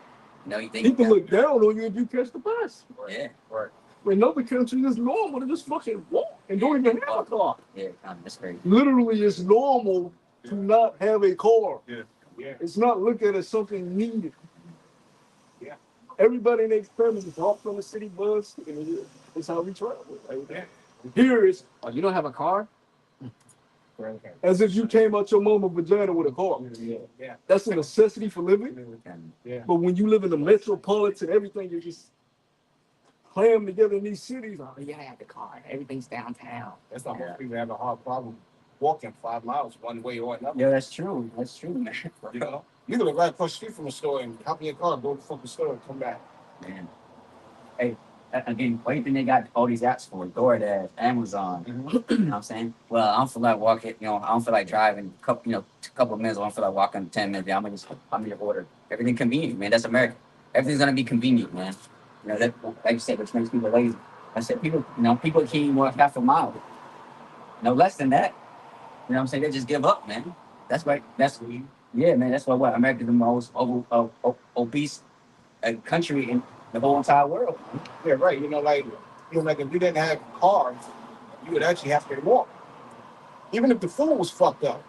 You think people look down on you if you catch the bus. Yeah. Right. In other countries, it's normal to just fucking walk and don't even have a car. Yeah, that's crazy. Literally, it's normal to not have a car. Yeah. It's not looked at as something needed. Yeah. Everybody in their family walks on the city bus, and it's how we travel. Here is, you don't have a car? as if you came out your mama's vagina with a car. Yeah. That's a necessity for living. Yeah. But when you live in the metropolitan, everything you just clam together in these cities. Oh, you gotta have the car. Everything's downtown. That's why most people have a hard problem walking 5 miles one way or another. Yeah, that's true, man. You can live right across the street from a store and hop in your car, go to the fucking store and come back. Man. Hey, again, what do you think they got all these apps for? DoorDash, Amazon. Mhm. You know what I'm saying? Well, I don't feel like walking. You know, I don't feel like driving. A couple of minutes. I don't feel like walking 10 minutes. I'm gonna order. Everything convenient, man. That's America. Everything's gonna be convenient, man. You know that, like you said, which makes people lazy. I said people can't even walk half a mile. No less than that. You know what I'm saying? They just give up, man. That's right. Yeah, man. That's why what America's the most obese country in the whole entire world. Yeah, right. Like if you didn't have cars, you would actually have to walk. Even if the food was fucked up,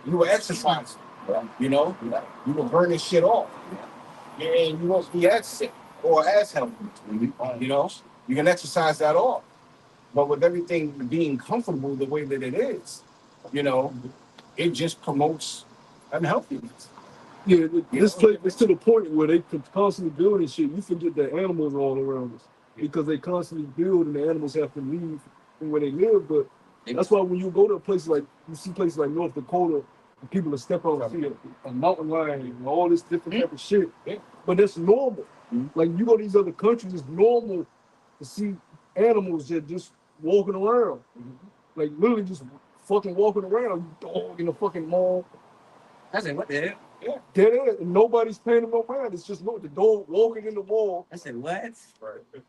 you were exercising. Yeah. You were burning shit off, and you won't be as sick or as healthy. You can exercise that off. But with everything being comfortable the way that it is, it just promotes unhealthiness. Yeah, this place is to the point where they could constantly building shit. You forget that animals are all around us because they constantly build and the animals have to leave from where they live. But that's why when you go to places like you see places like North Dakota, and people are stepping on see a mountain lion and all this different type of shit. But that's normal. Like you go to these other countries, it's normal to see animals that just walking around, like literally just fucking walking around, dog in a fucking mall. I said, what the hell? Yeah. Dead end, and nobody's paying them no mind. It's just look the dog walking in the wall. I said, what?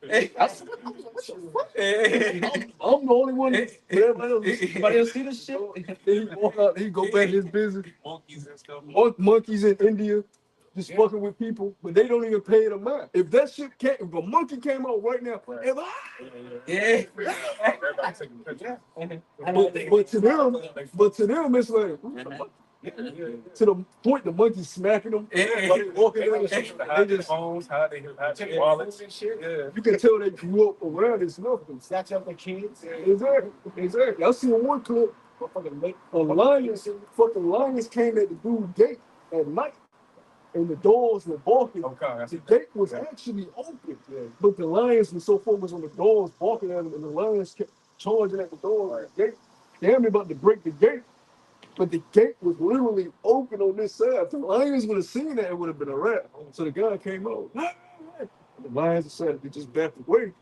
Hey, I'm the only one. Everybody else see this shit? He walk out, he go back to his business. Monkeys and stuff. Monkeys in India, just fucking with people, but they don't even pay them mind. If that shit came, if a monkey came out right now, Yeah. Everybody taking pictures. but to them, it's like. To the point the monkey's smacking them, while they walking down the street, Hide their phones, hide their wallets. And shit. Yeah. you can tell they grew up around this nothing. Snatch up the kids. Exactly. I seen one clip. Fucking lions came at the dude's gate at night, and the doors were barking. Okay. The gate was actually open, but the lions were so focused on the doors barking at them, and the lions kept charging at the door. The gate, damn near about to break the gate. But the gate was literally open on this side. If the lions would have seen that, it would have been a wrap. So the guy came out. The lions decided to just back away.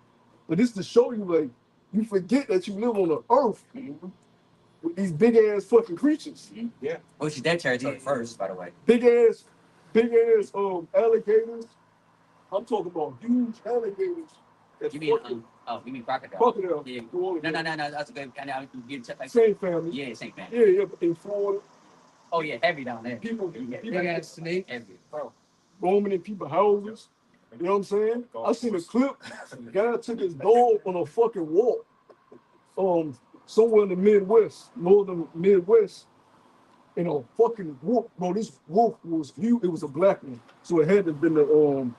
But this to show you, like, you forget that you live on the earth with these big ass fucking creatures. Yeah. Which is their territory first, by the way. Big ass alligators. I'm talking about huge alligators. That's You mean crocodile? crocodile. Yeah. No. That's a good. I get like Same family. yeah, same thing. Yeah, but in Florida, Oh yeah, heavy down there. people got snake. Heavy. roaming in people's houses. You know what I'm saying? I seen a clip. The guy took his dog on a fucking walk. Somewhere in the Midwest, northern Midwest, and a fucking wolf. Bro, this wolf was huge. It was a black one, so it had to have been bro,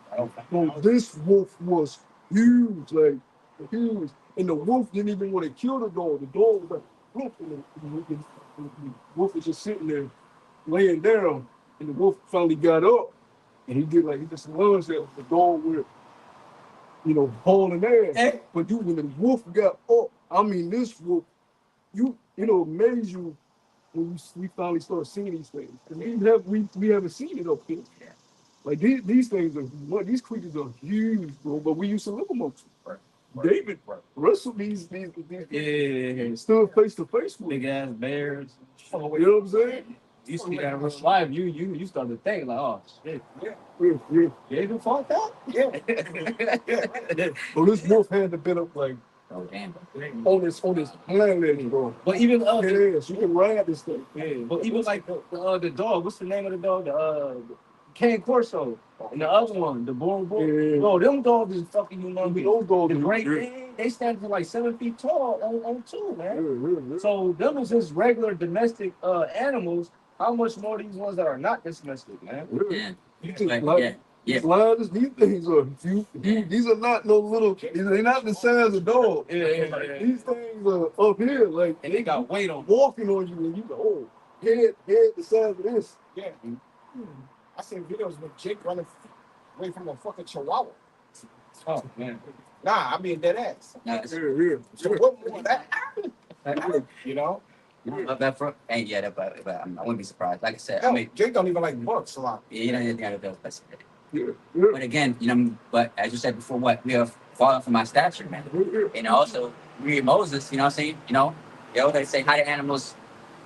this wolf was huge, like huge. And the wolf didn't even want to kill the dog. The dog was like, wolf, and the wolf was just sitting there, laying down. And the wolf finally got up, and he just lunged at the dog with, hauling ass. But when the wolf got up, I mean, this wolf, amaze you when we finally start seeing these things. Because we haven't seen it up here. Like these things these creatures are huge, bro. But we used to live amongst them. David wrestled these stood face to face with Big ass bears. you know what I'm saying? You see that in real life, you start to think like, oh shit, Yeah. they even fought that? Yeah. So this wolf had to been up like Oh damn. on this planet, bro. But even Yes, you can ride this thing. but even like the dog, what's the name of the dog? The Cane Corso. And the other one, the Boer Bull. Yeah. Bro, them dogs is fucking humongous. Those dogs The are Great great. Dane, they stand for like 7 feet tall on two, man. Yeah. So them is just regular domestic animals. How much more these ones that are not domestic, man? Yeah. You just Like, like yeah. Yeah. these lions, these things are these are not no little. They're not the size of dogs. Yeah. These things are up here, like And they got weight on. walking on you, and you go, oh, head the size of this. Yeah. I seen videos with Jake running away from a fucking chihuahua. Oh man. Nah, I mean dead ass. No, So what more of that? You know? but for and yeah, but I wouldn't be surprised. Like I said, Hell, Jake don't even like bugs a lot. yeah, you know, that's it. Yeah. But again, but as you said before, we have falling from my stature, man. And also read Moses, you know what I'm saying? They say how the animals.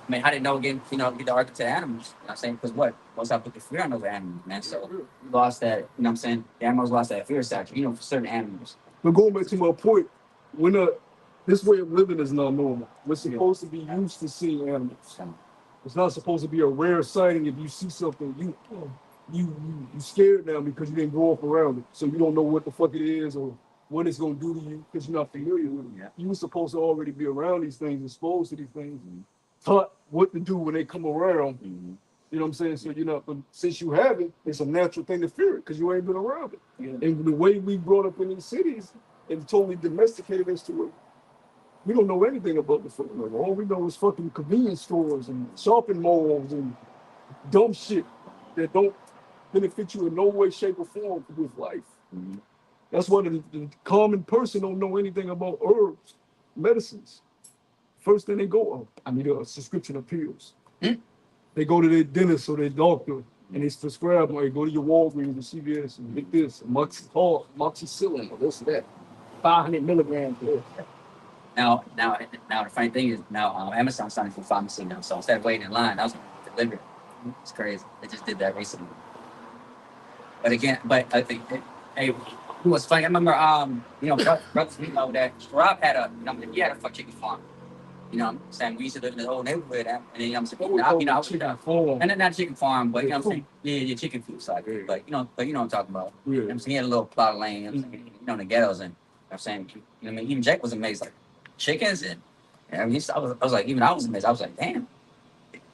I mean, how did Noah get the ark to the animals? You know what I'm saying? Because what? Most I put the fear on those animals, man. So we lost that, you know what I'm saying? The animals lost that fear factor, for certain animals. But going back to my point, we're not, this way of living is not normal. We're supposed to be used to seeing animals. It's not supposed to be a rare sighting. If you see something, you scared now because you didn't grow up around it. So you don't know what the fuck it is or what it's gonna do to you because you're not familiar with it. Yeah. You were supposed to already be around these things, exposed to these things, taught what to do when they come around. You know what I'm saying? So but since you haven't, it's a natural thing to fear it because you ain't been around it. Yeah. And the way we brought up in these cities and totally domesticated us to it, we don't know anything about the fucking river. All we know is fucking convenience stores and shopping malls and dumb shit that don't benefit you in no way, shape, or form with life. That's why the common person don't know anything about herbs, medicines. First thing they go, I need a subscription of pills. They go to their dentist or their doctor and they prescribe them. Or go to your Walgreens or CVS and get this, moxicillin or this or that. 500 milligrams. Now, the funny thing is Amazon's starting to pharmacy now. So instead of waiting in line, I was going to deliver. It's crazy. They just did that recently. But again, I think, hey, it was funny. I remember, brothers we know that Rob had he had a fuck chicken farm. You know what I'm saying? We used to live in the whole neighborhood, and then I'm saying, chicken farm. And then not chicken farm, but you know what I'm saying? Yeah, chicken food side. But you know what I'm talking about. Yeah. You know what I'm saying? He had a little plot of land, in the ghettos, and I'm saying, even Jake was amazed, like chickens, and I was like, even I was amazed. I was like, damn. You know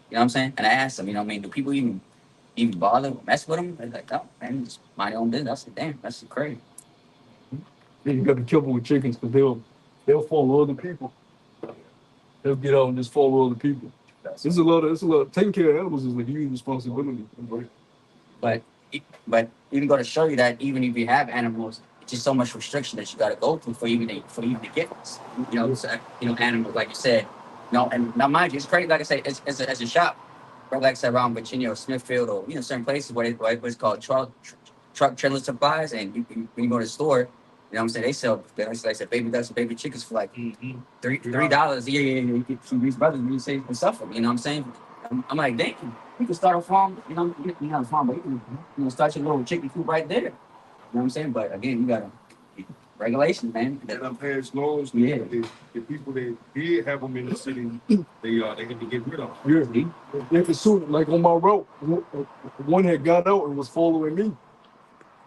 what I'm saying? And I asked him, do people even bother mess with them? They're like, no, man, just mind your own business. I said, damn, that's crazy. Then you got to be careful with chickens because they'll follow other people. They'll get out and just follow other people. It's a lot. Taking care of animals is a huge responsibility. But even going to show you that even if you have animals, it's just so much restriction that you got to go through for even to get this. Animals like you said. And now mind you, it's crazy. Like I say, as a shop, like I said, around Virginia or Smithfield or certain places where it's called truck trailer supplies, and when you go to the store. You know what I'm saying? They sell, like I said, baby ducks and baby chickens for like $3. Yeah. You get some of these brothers and you say and suffer. You know what I'm saying? I'm like, dang, you can start a farm. You not a farm, but you can start your little chicken coop right there. You know what I'm saying? But again, you gotta regulations, man. And I'm past laws. Yeah. The people that did have them in the city, they had to get rid of them. Yeah. They pursued like on my road. One had got out and was following me.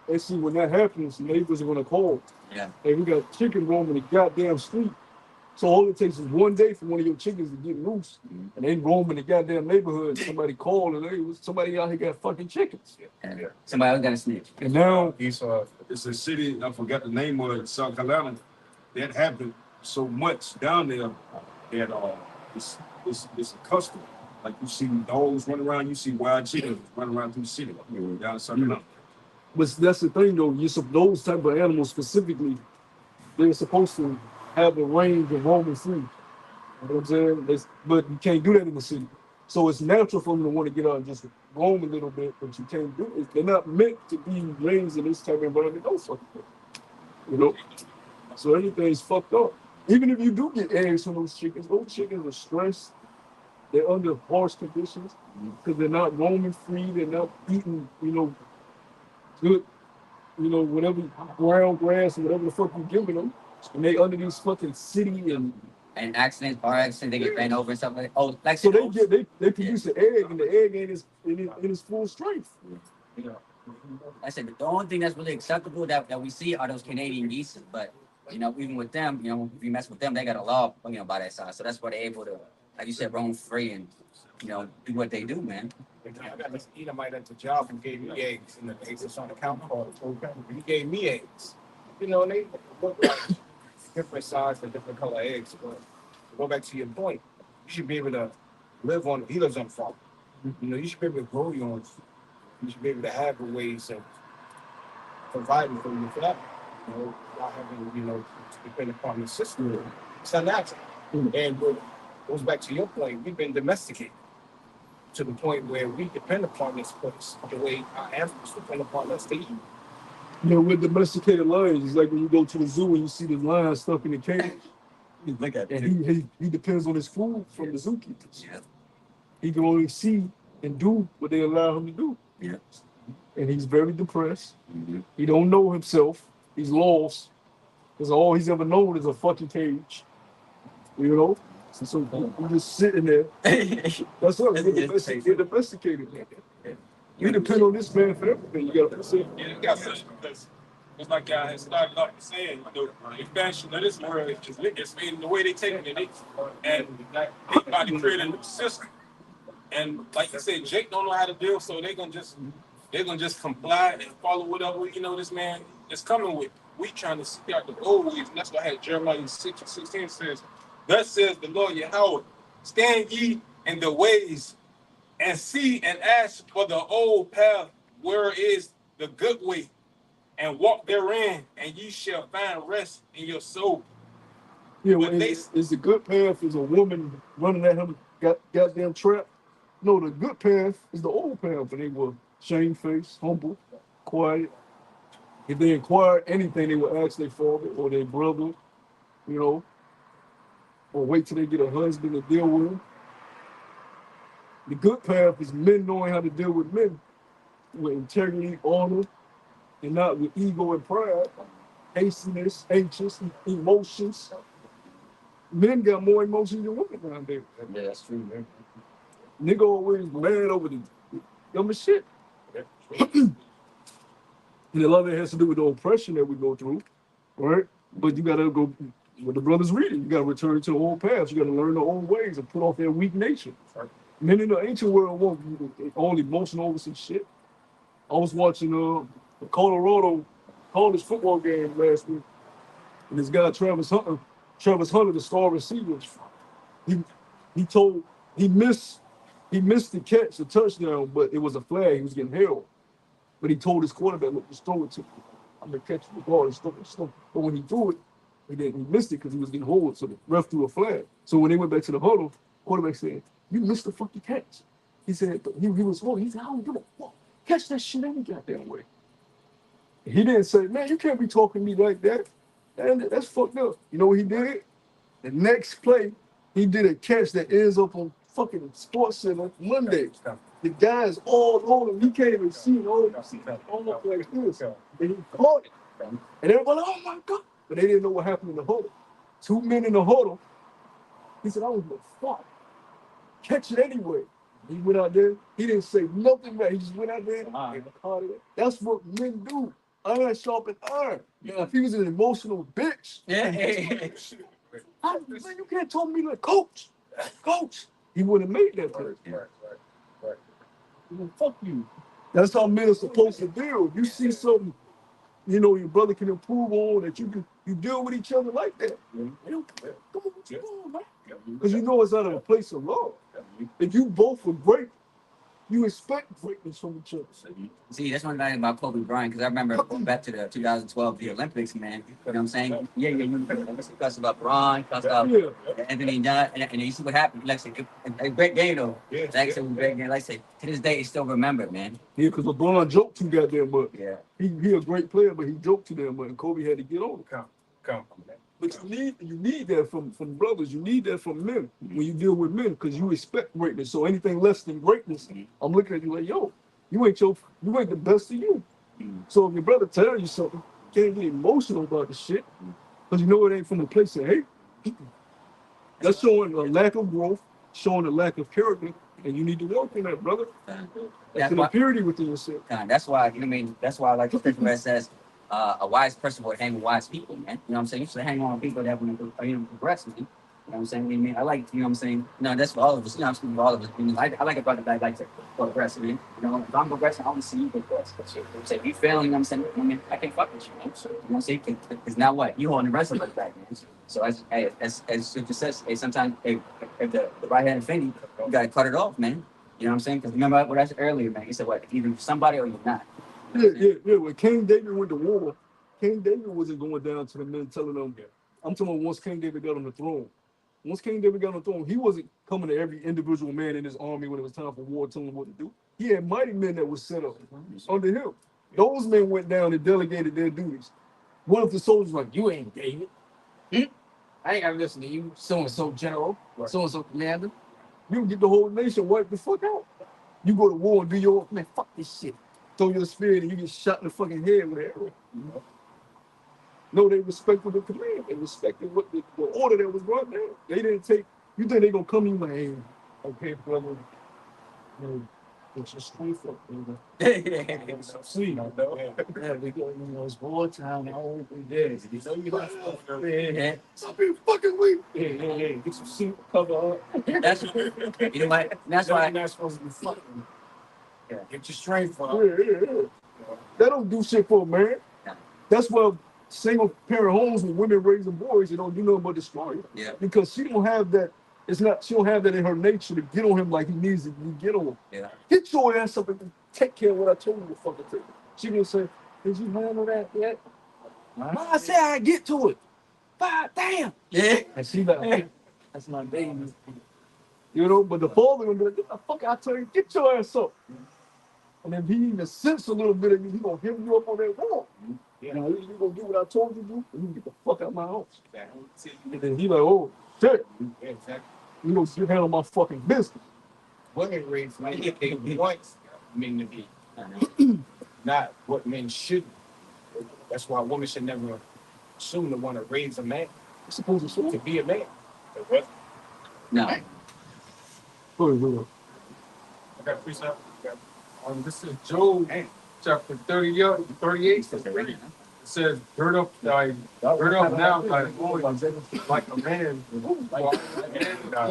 And see, when that happens, neighbors are gonna call. Yeah. Hey, we got chicken roaming the goddamn street. So all it takes is one day for one of your chickens to get loose, and they roaming the goddamn neighborhood. Somebody called and somebody out here got fucking chickens. Yeah. Somebody else got a snitch. And now It's a city, I forgot the name of it, South Carolina. That happened so much down there that it's a custom. Like you see dogs running around, you see wild chickens running around through the city down in South Carolina. But that's the thing, though. Those type of animals specifically, they're supposed to have the range of roaming free. You know what I'm saying? But you can't do that in the city. So it's natural for them to want to get out and just roam a little bit, but you can't do it. They're not meant to be raised in this type of environment. No fucking thing. So everything's fucked up. Even if you do get eggs from those chickens are stressed. They're under harsh conditions because they're not roaming free. They're not eating, good, whatever ground grass or whatever the fuck you giving them, and they under these fucking city and car accidents, they get ran over and stuff like that. Oh, like so they produce an egg and the egg ain't in its full strength. Like I said, the only thing that's really acceptable that we see are those Canadian geese, but even with them, if you mess with them, they got a law, by that side. So that's why they're able to, like you said, roam free and do what they do, man. I got this Edomite at the job who gave me eggs, and the eggs that's on the counter card. He gave me eggs. And they look like different size and different color eggs. But to go back to your point, you should be able to he lives on the farm. You should be able to grow your own food. You should be able to have ways of providing for your family. Not having, to depend upon the system. It's unnatural. And what goes back to your point, we've been domesticated to the point where we depend upon this place the way our animals depend upon us to eat. You know, with domesticated lions, it's like when you go to the zoo and you see the lion stuck in the cage. Look at And he depends on his food from the zookeepers. Yeah. He can only see and do what they allow him to do. Yeah. And he's very depressed. He don't know himself. He's lost. Because all he's ever known is a fucking cage. You know? So he's just sitting there. That's what they're domesticated. You depend on this man for everything. You gotta say. Yeah, you got such because it's like I had started off saying, the expansion of this world is it's in the way they taking it, and they about to create a new system. And like you said, Jake don't know how to deal, so they're gonna just comply and follow whatever this man is coming with. We trying to see out the old ways, and that's why I had Jeremiah 6:16 says, "Thus says the Lord Yahweh, stand ye in the ways and see and ask for the old path where is the good way, and walk therein, and ye shall find rest in your soul." Yeah, But well, is the good path is a woman running at him, goddamn trapped. No, the good path is the old path, and they were shamefaced, humble, quiet. If they inquired anything, they would ask their father or their brother, you know, or wait till they get a husband to deal with them. The good path is men knowing how to deal with men with integrity, honor, and not with ego and pride, hastiness, anxious, emotions. Men got more emotions than women nowadays. Yeah, that's true, man. Nigga always mad over the dumbest shit. And a lot of it has to do with the oppression that we go through, right? But you gotta go what the brothers reading. You gotta return to the old paths. You gotta learn the old ways and put off their weak nature. Men in the ancient world weren't all emotional over some shit. I was watching the Colorado college football game last week, and this guy Travis Hunter, the star receiver, he he told he missed the catch, the touchdown, but it was a flag. He was getting held. But he told his quarterback, look, just throw it to me. I'm gonna catch the ball and stuff. But when he threw it, he missed it because he was getting hold. So the ref threw a flag. So when they went back to the huddle, quarterback said, "You missed the fucking catch." He said he was holding. He said, "How you do that? Catch that shit any goddamn way." He didn't say, "Man, you can't be talking to me like that. That's fucked up." You know what he did? The next play, he did a catch that ends up on fucking Sports Center Monday. The guy's all on him. He can't even see it. Almost like this. And he caught it. And everybody, oh my God. But they didn't know what happened in the huddle. Two men in the huddle. He said, I was like, fuck. Catch it anyway. He went out there. He didn't say nothing back. He just went out there and caught it. That's what men do. Iron sharpened iron. Now, if he was an emotional bitch, man, you can't talk to me like coach. Coach. He wouldn't have made that play. Right. Well, fuck you. That's how men are supposed to deal. You see something, your brother can improve on that you deal with each other like that. Come on, what you doing, man? Because you know it's out of a place of love. If you both were great, you expect greatness from each other. See, that's one thing about Kobe Bryant, because I remember going back to the 2012 the Olympics, man. You know what I'm saying? Yeah, you cussed about Bron, cussed out Anthony Dunn, and you see what happened. Like I said, a great game, though. Like I said, it was a great game. Like I said, to this day, it's still remembered, man. Yeah, because LeBron joked too goddamn much. Yeah. He a great player, but he joked too damn much, and Kobe had to get on the count. But you need that from brothers. You need that from men when you deal with men because you expect greatness. So anything less than greatness, I'm looking at you like, yo, you ain't the best of you. So if your brother tells you something, you can't get emotional about the shit because you know it ain't from a place of hate. That's showing a lack of growth, showing a lack of character, and you need to work on that, brother. That's an impurity within yourself. That's why I like the scripture where it says, a wise person would hang with wise people, man. You know what I'm saying? You should hang on with people that want to progress, man. You know what I'm saying? I mean, I like, you know what I'm saying? No, that's for all of us. You know, I'm speaking for all of us. I mean, I like a brother that like to progress, man. You know, if I'm progressing, I want to see you progress. You know what I'm saying? If you failing, you know what I'm saying? I mean, I can't fuck with you, man. You know what I'm saying? Because now what? You holding the rest of us back, man. So as Scripture says, sometimes if the right hand offend you, you got to cut it off, man. You know what I'm saying? Because remember what I said earlier, man. He said, what? Either somebody or you're not. Yeah. When King David went to war, King David wasn't going down to the men telling them, I'm talking about once King David got on the throne. Once King David got on the throne, he wasn't coming to every individual man in his army when it was time for war, telling him what to do. He had mighty men that was set up under him. Those men went down and delegated their duties. What if the soldiers were like, you ain't David? I ain't gotta listen to you, so-and-so general, so-and-so commander. You get the whole nation wiped the fuck out. You go to war and do your, man, fuck this shit. Throw your spear and you get shot in the fucking head with an arrow. No, they respected the command. They respected what the order that was brought down. They didn't take, you think they gonna come in like, hey, okay, brother, it's your strength up, brother. So sweet, you know. Yeah, we go, it's wartime, I hope we did. You know you got stuff, man. Stop being fucking weak. Hey, get some suit, cover up. That's you know what? That's why. You're not supposed to be fucking. Yeah. Get your strength up. They don't do shit for a man. Yeah. That's why single parent homes with women raising boys, they don't do nothing but destroy it. Yeah. Because she don't have that. It's not. She don't have that in her nature to get on him like he needs to get on him. Yeah. Get your ass up and take care of what I told you to fucking take. She gonna say, "Did you handle that yet?" I said I get to it. God damn. Yeah. And she like, that's my baby. You know, but the father gonna be like, "Get the fuck out there, get your ass up." And if he even sense a little bit of you, he gonna hit you up on that wall. You know, you gonna do what I told you to do, and you get the fuck out of my house. And then he like, oh shit, Exactly. you gonna get handle my fucking business. Women raise men if they want men to be, not what men should be. That's why women should never assume to want to raise a man, You're supposed to be a man. What? No. Go ahead. I got freestyle. This is Job chapter 38. It says, gird up now thy loins like a man. Answer thou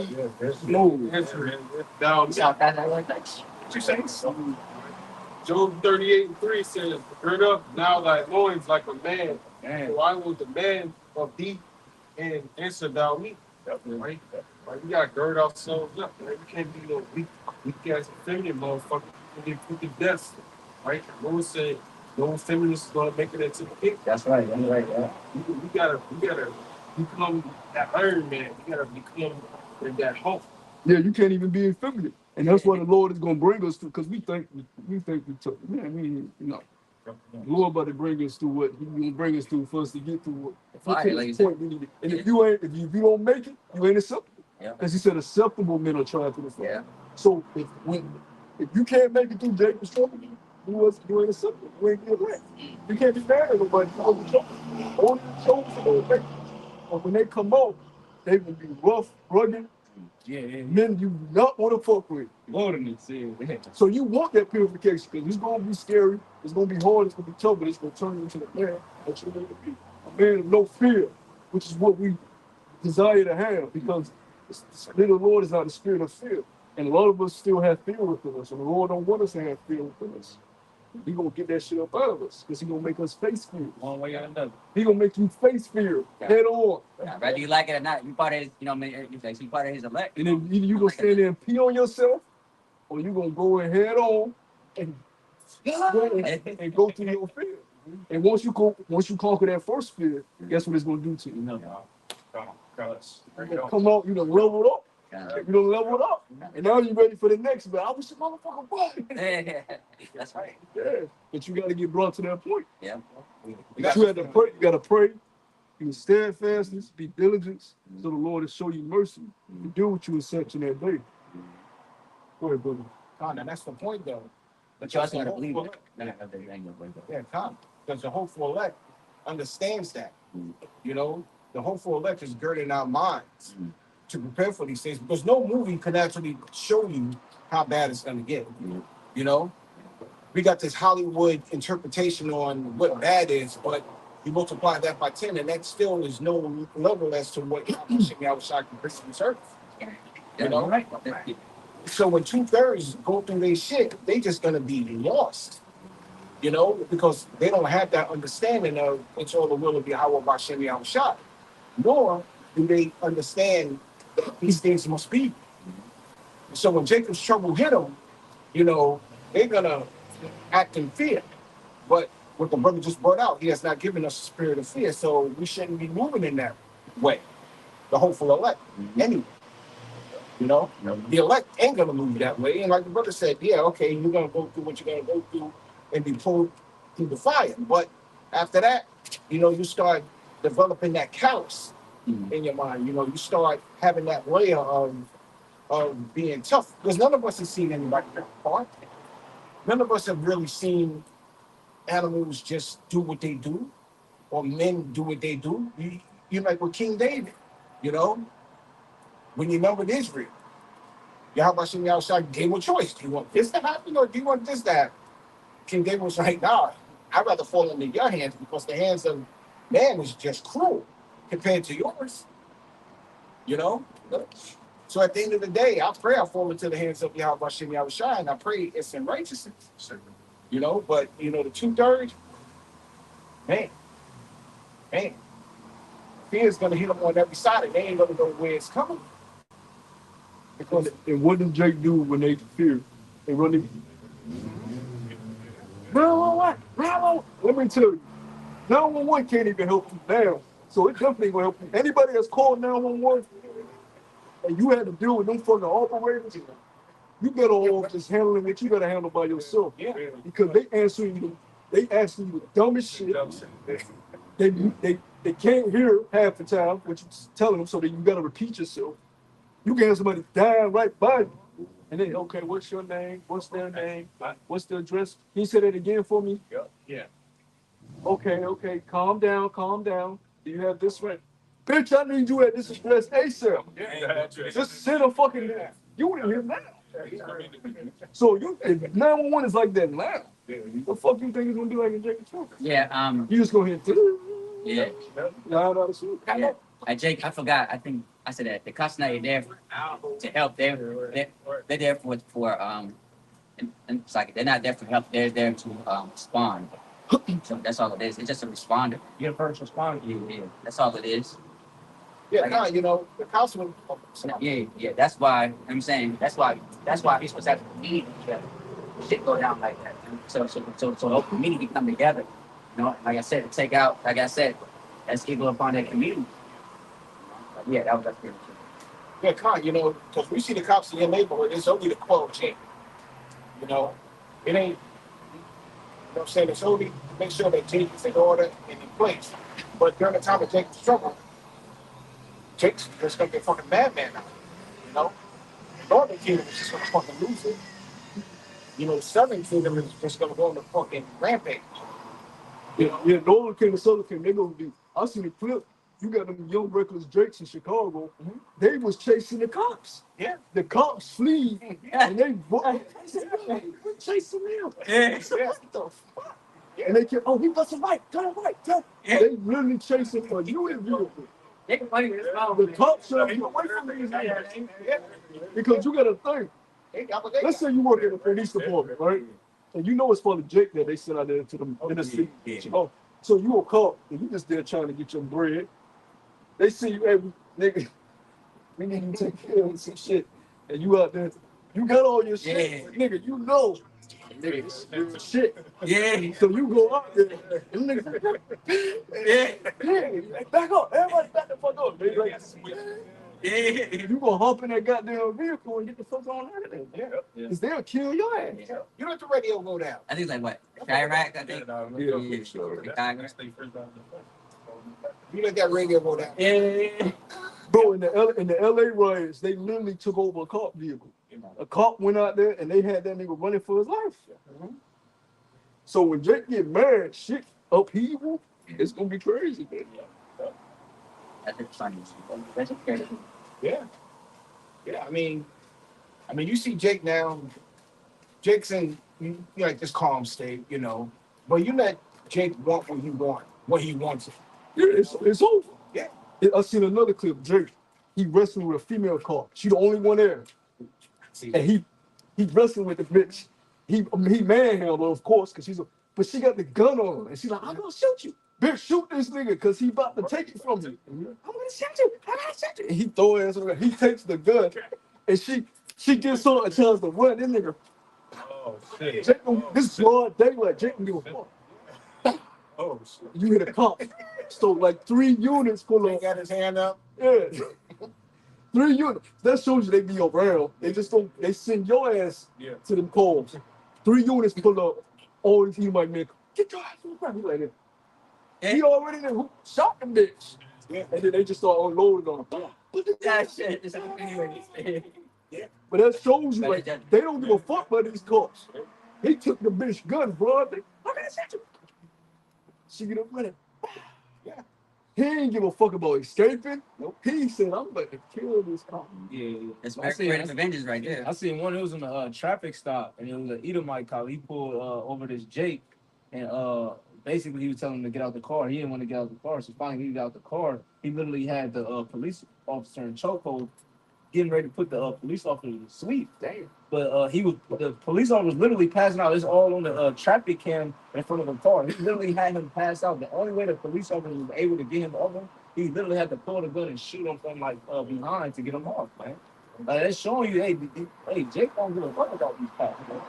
What you saying? Job 38:3 says, gird up now thy loins like a man. So I will demand of thee and answer thou me. Right? Like we gotta gird ourselves up. Right? We can't be no weak ass feminine motherfucker. We get put to death. Right? Lord said, no feminist is gonna make it into the kingdom. That's right. That's right. Yeah. We gotta become that Iron Man. We gotta become that Hulk. Yeah, you can't even be effeminate. And that's what the Lord is gonna bring us to, because we think we took, man, the Lord about to bring us to what He gonna bring us to for us to get to what Fire, like you said. point we need it. And if you don't make it, you ain't acceptable. Yeah. Because He said acceptable men are tried to the Father. Yeah. So if you can't make it through Jacob's trouble, you ain't acceptable. You ain't get right. You can't be mad at nobody. Only the chosen will make it. But when they come out, they will be rough, rugged. Yeah. Men you not want to fuck with. Wilderness, yeah. So you want that purification because it's gonna be scary, it's gonna be hard, it's gonna be tough, but it's gonna turn you into the man that you need to be. A man of no fear, which is what we desire to have, because the spirit of the Lord is not a spirit of fear. And a lot of us still have fear within us, and the Lord don't want us to have fear within us. He gonna get that shit up out of us because He gonna make us face fear. One way or another. He gonna make you face fear head on. Yeah, whether you like it or not, you part of his, you part of his elect. And then either you gonna stand there and pee on yourself, or you gonna go in head on and go through your fear. And once you conquer that first fear, guess what it's gonna do to you? Come out, you done leveled up. You done leveled up. And now you're ready for the next, but I wish the motherfucker would. That's right. Yeah. But you gotta get brought to that point. Yeah. But you have to pray, you gotta pray. You steadfastness, be diligence, so the Lord will show you mercy to do what you accept in that day. Go ahead, brother. Now that's the point, though. But you also gotta believe it. Yeah, Tom. Because the hopeful elect understands that. You know, the hopeful elect is girding our minds to prepare for these things, because no movie can actually show you how bad it's going to get. You know, we got this Hollywood interpretation on what bad is, but you multiply that by 10, and that still is no level as to what outside can bring to this earth. You know, right? So when 2/3 go through their shit, they just gonna be lost. You know, because they don't have that understanding of it's all the will of Yahweh Bashem Yahushua. Nor do they understand that these things must be. So when Jacob's trouble hit them, you know, they're gonna act in fear. But what the brother just brought out, he has not given us a spirit of fear, so we shouldn't be moving in that way. The hopeful elect, anyway. You know, the elect ain't gonna move that way. And like the brother said, yeah, okay, you're gonna go through what you're gonna go through and be pulled through the fire. But after that, you start developing that callous in your mind. You start having that layer of being tough. Because none of us have seen anybody get apart. None of us have really seen animals just do what they do, or men do what they do. You like with King David, you know, when you numbered Israel, Yahweh Shem Yahushua gave him a choice. Do you want this to happen or do you want this to happen? King David was like, nah, I'd rather fall into your hands because the hands of man is just cruel compared to yours, you know? So at the end of the day, I pray I fall into the hands of Yahweh Shem Yahushua, and I pray it's in righteousness, but, the 2/3, man, fear is going to hit them on every side, and they ain't going to know where it's coming. Because And what did Jake do when they fear? They run in. 911. Let me tell you, 911 can't even help you now. So it definitely will help you. Anybody that's called 911 and you had to deal with them fucking operators, you better off just handling what you gotta handle by yourself. Yeah. Because they asking you the dumbest shit. They can't hear half the time what you're telling them, so that you gotta repeat yourself. You can have somebody dying right by you. And then, okay, what's your name? What's their name? What's the address? Can you say that again for me? Yeah. Okay, calm down. Do you have this right? Bitch, I need you at this address ASAP. Just send a fucking, you didn't hear now. So if 911 is like that now, the fuck you think it's gonna be like in Jake Trump? Yeah. You just gonna hit. Yeah. Nah, Yeah. Jake, I forgot. I think I said that the cops not there to help. They're there and it's like they're not there for help. They're there to respond. So that's all it is. It's just a responder. You're a first responder. Yeah. That's all it is. Yeah, the councilman. Yeah. That's why I'm saying that's why he's supposed to have to meet each other. Shit go down like that. So the whole community can come together. Like I said, to take out. Like I said, that's evil upon that community. Yeah, that's pretty true. Yeah, because we see the cops in your neighborhood, it's only the quote chain. It ain't, what I'm saying, it's only to make sure that Jake is in order and in place. But during the time of Jake's struggle, Jake's just gonna be a fucking madman now. Northern Kingdom is just gonna fucking lose it. The Southern Kingdom is just gonna go on the fucking rampage. Yeah, Norfolk and the Southern Kingdom, they gonna be. I seen the clip. You got them young reckless Drakes in Chicago. Mhm. They was chasing the cops. Yeah. The cops flee, and they said, "Yo, we're chasing them." Yeah. What the fuck? And they kept, oh, he busted right, turn right, turn. Yeah. They really chasing for you and you. They can money this mouth. The cops are away from these niggas. Because you gotta think. Let's say you work in the police department, right? And you know it's for the Jake that they sent out there to the interstate. Oh, so you a cop and you just there trying to get your bread. They see you, hey, nigga, we need you to take care of some shit. And you out there, you got all your shit, nigga, you know. Nigga, it's shit. Yeah. So you go out there, and niggas, yeah, back up, everybody back the fuck up. They like, you gonna hop in that goddamn vehicle and get the fuck on out of there. Yeah. Cause they'll kill your ass. You let the radio go down. I think it's like what? Chirac, I think. You let that radio go down. Yeah. Bro, in the LA riots, they literally took over a cop vehicle. A cop went out there and they had that nigga running for his life. Mm-hmm. So when Jake get mad, shit upheaval, it's gonna be crazy, man. That's funny. That's okay. Yeah. I mean, you see Jake now. Jake's in like this calm state, but you let Jake want what he wants. Yeah, it's over. Yeah. I seen another clip. Jake, he wrestling with a female cop. She the only one there. And he wrestling with the bitch. He manhandled her, of course, because but she got the gun on her. And she's like, I'm gonna shoot you. Bitch, shoot this nigga because he about to take it from you. I'm gonna shoot you. And he throw her ass on her. He takes the gun. And she gets on and tells to run. This nigga. Oh, shit. Jake, this is broad daylight. Jake can give a fuck. Oh, shit. You hit a cop. So like 3 units pull He up. got his hand up. Yeah. 3 units. That shows you they be around. They just they send your ass to them calls. 3 units pull up. All these might make Get your ass on the ground. He like that. Yeah. He already there. Who shot the bitch? Yeah. And then they just start unloading on him. That shit. It's anyway. Yeah. But that shows you, like, they don't give a fuck about these cops. He took the bitch gun, bro. She get up running. Yeah. He ain't give a fuck about escaping. Nope. He said, I'm about to kill this cop. Yeah, It's I see. creative Avengers right there. I seen one. It was on a traffic stop, and it was an Edomite cop. He pulled over this Jake, and basically he was telling him to get out the car. He didn't want to get out the car, so finally he got out the car. He literally had the police officer in chokehold, getting ready to put the police officer to sleep. Damn. But the police officer was literally passing out. It's all on the traffic cam in front of the car. He literally had him pass out. The only way the police officer was able to get him over, he literally had to pull the gun and shoot him from like behind to get him off, man. It's showing you, hey, Jake don't give a fuck about these cops, man.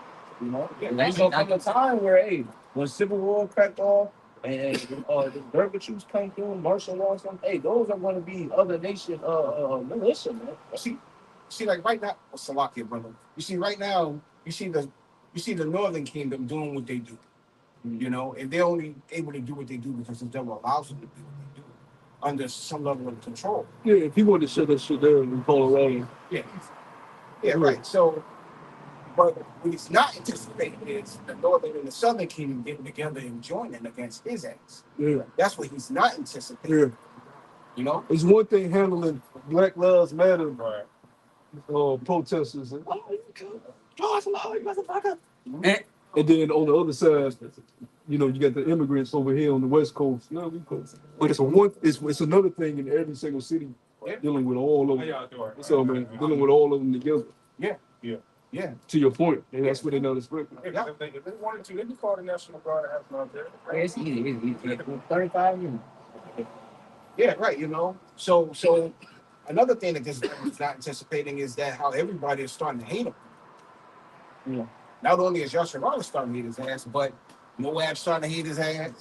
You know, there's gonna come a time where, hey, when Civil War cracked off and the Derby troops come through, martial law, something, hey, those are going to be other nation militia, man. See, like right now, Salakia, brother. You see, right now, you see the Northern Kingdom doing what they do. You know, and they're only able to do what they do because the devil allows them to do what they do under some level of control. Yeah, if he wanted to shut that shit down in Colorado. Yeah, right. So, but what he's not anticipating is the Northern and the Southern Kingdom getting together and joining against his ass. Yeah. That's what he's not anticipating. Yeah. You know? It's one thing handling Black Lives Matter protesters. And, oh, you cool. George Floyd, motherfucker. And then on the other side, you know, you got the immigrants over here on the West Coast. No, but it's another thing in every single city dealing with all of them. So, man, dealing with all of them together. Yeah. To your point, and that's what they know this break. If they wanted to, they could call the National Guard and have them out there. It's easy. 35 minutes. Yeah, right, you know. So another thing that this is not anticipating is that how everybody is starting to hate him. Yeah. Not only is Yasharal starting to hate his ass, but Moab's starting to hate his ass.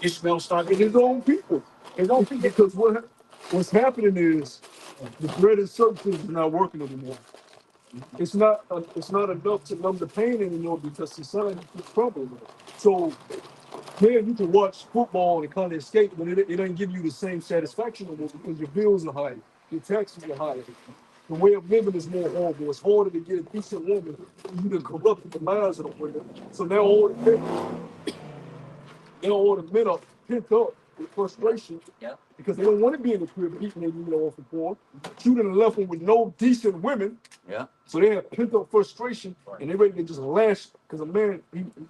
Ishmael starting His own people. Because what's happening is the bread and substance is not working anymore. It's not enough to numb the pain anymore because society keeps crumbling. So, man, you can watch football and kind of escape, but it doesn't give you the same satisfaction anymore because your bills are higher, your taxes are higher. The way of living is more horrible. It's harder to get a decent woman. You done corrupted the minds of the women. So now all the men are pent up with frustration because they don't want to be in the crib beating their women off the porn. You done left them with no decent women. Yeah. So they have pent up frustration and they're ready to just lash because a man,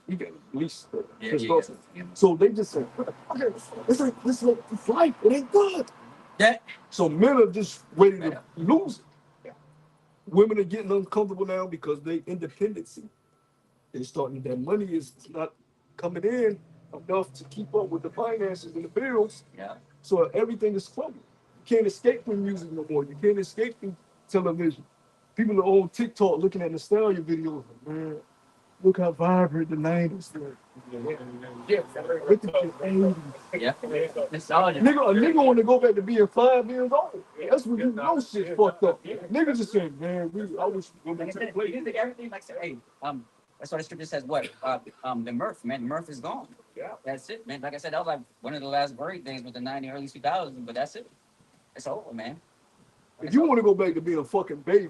he got at least pissed off. So they just say, okay, this is life. It ain't good. Yeah. So men are just ready to lose it. Women are getting uncomfortable now because they independency. They're starting, that money is not coming in enough to keep up with the finances and the bills. Yeah. So everything is crumbling. You can't escape from music no more. You can't escape from television. People are on TikTok looking at nostalgia videos. Man, look how vibrant the 90s were. Look at the 80s. Yeah. Nostalgia. A nigga want to go back to being 5 years old. That's when you know shit's fucked up. Niggas just saying, man, I wish we go back to the place. You think everything like hey, that's why the scripture says what? The mirth, man. Mirth is gone. Yeah. That's it, man. Like I said, that was like one of the last great things with the 90s, early 2000s, but that's it. It's over, man. If you want to go back to being a fucking baby,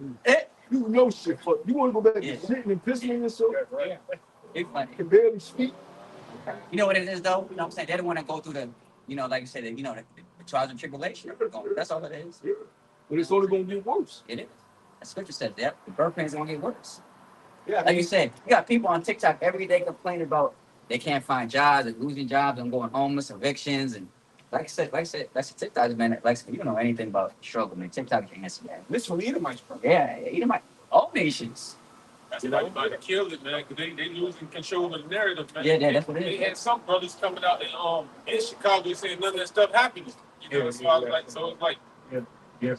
you know shit. Fuck. You want to go back to shitting and pissing in yourself? You can barely speak. You know what it is, though? You know what I'm saying? They don't want to go through the, like you said, the trials and tribulation. That's all it is. Yeah. But it's only going to get worse. It is. The scripture said that. The birth pains are going to get worse. Yeah. Like you said, you got people on TikTok every day complaining about they can't find jobs and losing jobs and going homeless, evictions, and like I said, that's a TikTok, man. Like you don't know anything about struggle, man. TikTok can answer that. Literally Edomites, bro. Yeah, Edomite. All nations. That's why you to kill it, man, because they losing control of the narrative, man. Yeah, that's what it is. They had some brothers coming out in Chicago saying none of that stuff happened. You know, so I was like, so it's like, yeah. You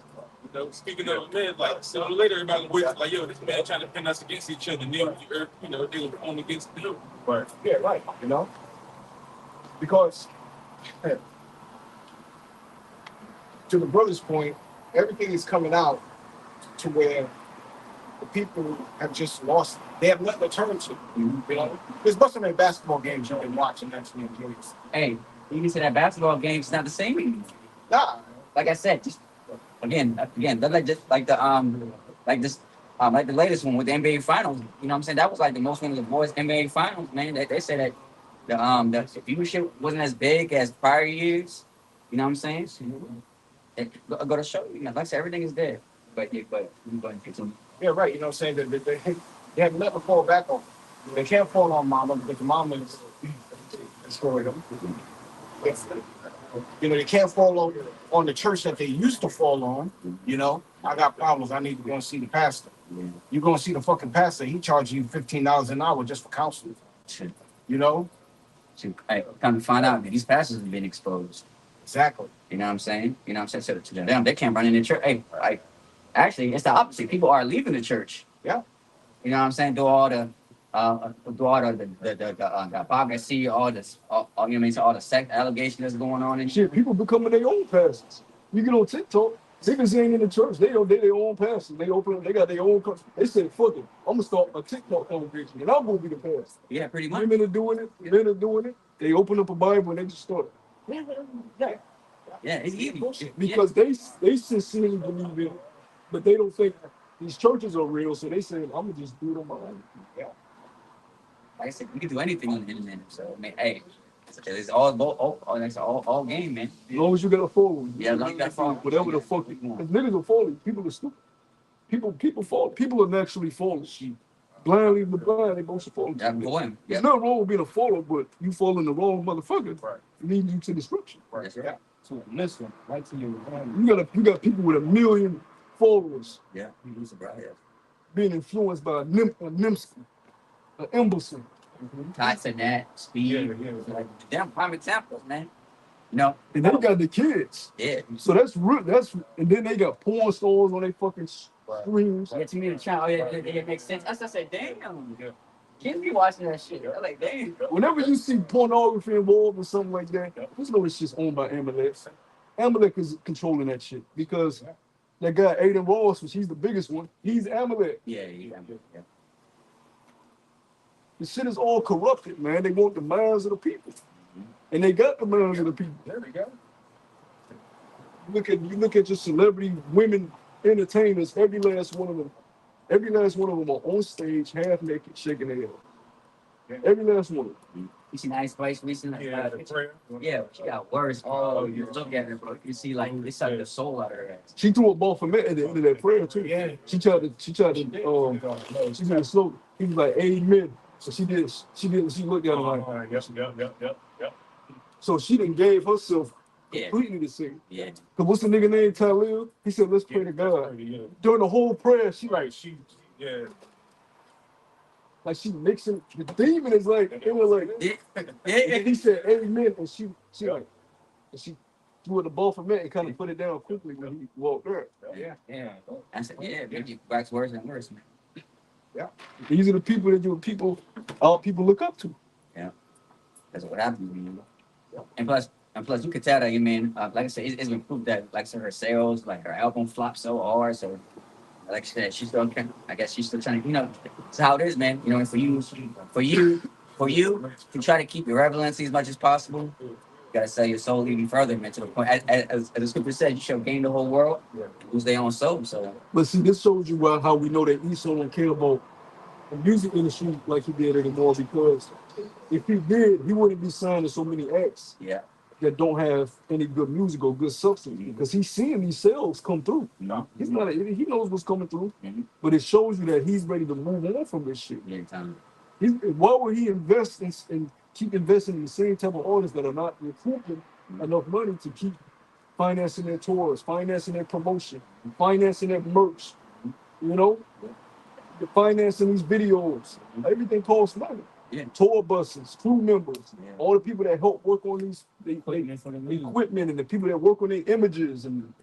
know, speaking of a man, like so later everybody was like, yo, this man trying to pin us against each other. They were, they were on against them. Right. Yeah, right. You know, because to the brother's point, everything is coming out to where the people have just lost. They have nothing to turn to. You know, there's must have been basketball games you've been watching actually enjoy. Hey, you can say that basketball game's not the same anymore. Nah, Like I said, just again, they're like just like this, like the latest one with the NBA Finals. You know what I'm saying? That was like the most one of the boys NBA Finals, man. They said that the viewership wasn't as big as prior years. You know what I'm saying? Go to show you, like I said, everything is there. But you go and continue. yeah, right. You know what I'm saying? They have nothing to fall back on. They can't fall on mama because the mama is destroyed them. You know, they can't fall on the church that they used to fall on. You know, I got problems. I need to go and see the pastor. You go and see the fucking pastor, he charges you $15 an hour just for counseling. Shit. You know? Hey, come to find out that these pastors have been exposed. Exactly. You know what I'm saying? You know what I'm saying? So to them, they can't run in the church. Hey, like, actually, it's the opposite. People are leaving the church. Yeah. You know what I'm saying? Do all the hypocrisy, all this, all, you know what I mean? So all the sex allegations that's going on and Shit, people becoming their own pastors. You get on TikTok, niggas ain't in the church. They their own pastors. They got their own. They said, fuck it, I'm gonna start a TikTok congregation and I'm gonna be the pastor. Yeah, pretty much. Women are doing it. Men are doing it. They open up a Bible and they just start. Yeah, it's easy. Because they sincerely believe in it, but they don't think these churches are real. So they say, I'm gonna just do it on my own. Yeah. Like I said, you can do anything on the internet. So, I mean, hey, it's all game, man. As long as you got a phone, Yeah, as long as you got a phone. whatever the fuck. Because niggas are falling. People are stupid. People fall. People are naturally falling. Blindly the blind, they both fall. Yeah, boy. There's nothing wrong with being a follower, but you fall in the wrong motherfucker. Right. Lead you to destruction. Right. That's right. Yeah. So listen, right to you. You got people with 1 million followers Yeah, you lose a brother. being influenced by a Nimsky, an imbecile. Tied to that, speed. Yeah. Like, damn prime examples, man. No. And they got the kids. Yeah. So that's real. And then they got porn stars on their fucking screens. Yeah, to me, the channel, it makes sense. I said, damn. Kids be watching that shit. I'm like, damn. Whenever you see pornography involved or something like that, just know this shit's owned by Amalek. Amalek is controlling that shit because that guy Aiden Ross, which he's the biggest one, he's Amalek. Yeah. The shit is all corrupted, man. They want the minds of the people, and they got the minds of the people. There we go. You look at your celebrity women entertainers. Every last one of them are on stage, half naked, shaking their head. Every last one of them. You seen Ice Spice recently? Yeah, the prayer. Yeah, she got worse. Oh, you look at her, bro. You see, like, they suck the soul out of her ass. She threw a ball for me at the end of that prayer too. Yeah. She tried to she did a slogan. He was like, amen. So she looked at him like, Yep. so she done gave herself Yeah. completely to sing. Yeah. Cause what's the nigga name, Talil? He said, let's pray to God. During the whole prayer, she Right, yeah. like she mixing the demon is like, it was like, and he said amen, and she like, and she threw it the ball for me and kind of put it down quickly when he walked there. Yeah. I said, yeah, it wax worse and worse, man. These are the people that all people look up to. That's what happens, you know. And plus, you could tell that, you mean, like I said, it's been proved that, like, so her sales, like her album flopped so hard. So, like I said, she's still, I guess she's still trying to, you know, it's how it is, man. You know, and for you to try to keep your relevancy as much as possible, you gotta sell your soul even further, man. To the point, as the scripture said, you shall gain the whole world, lose their own soul. So, But see, this shows you how we know that Esau don't care about the music industry like he did anymore, because if he did, he wouldn't be signing so many acts that don't have any good music or good substance, because he's seeing these sales come through. no, He's not an idiot. He knows what's coming through, Mhm. but it shows you that he's ready to move on from this shit. yeah, time. Why would he invest and keep investing in the same type of artists that are not recouping enough money to keep financing their tours, financing their promotion, financing their merch, you know? Financing these videos. Everything costs money. Yeah. Tour buses, crew members, Yeah. all the people that help work on these equipment, and the people that work on their images, and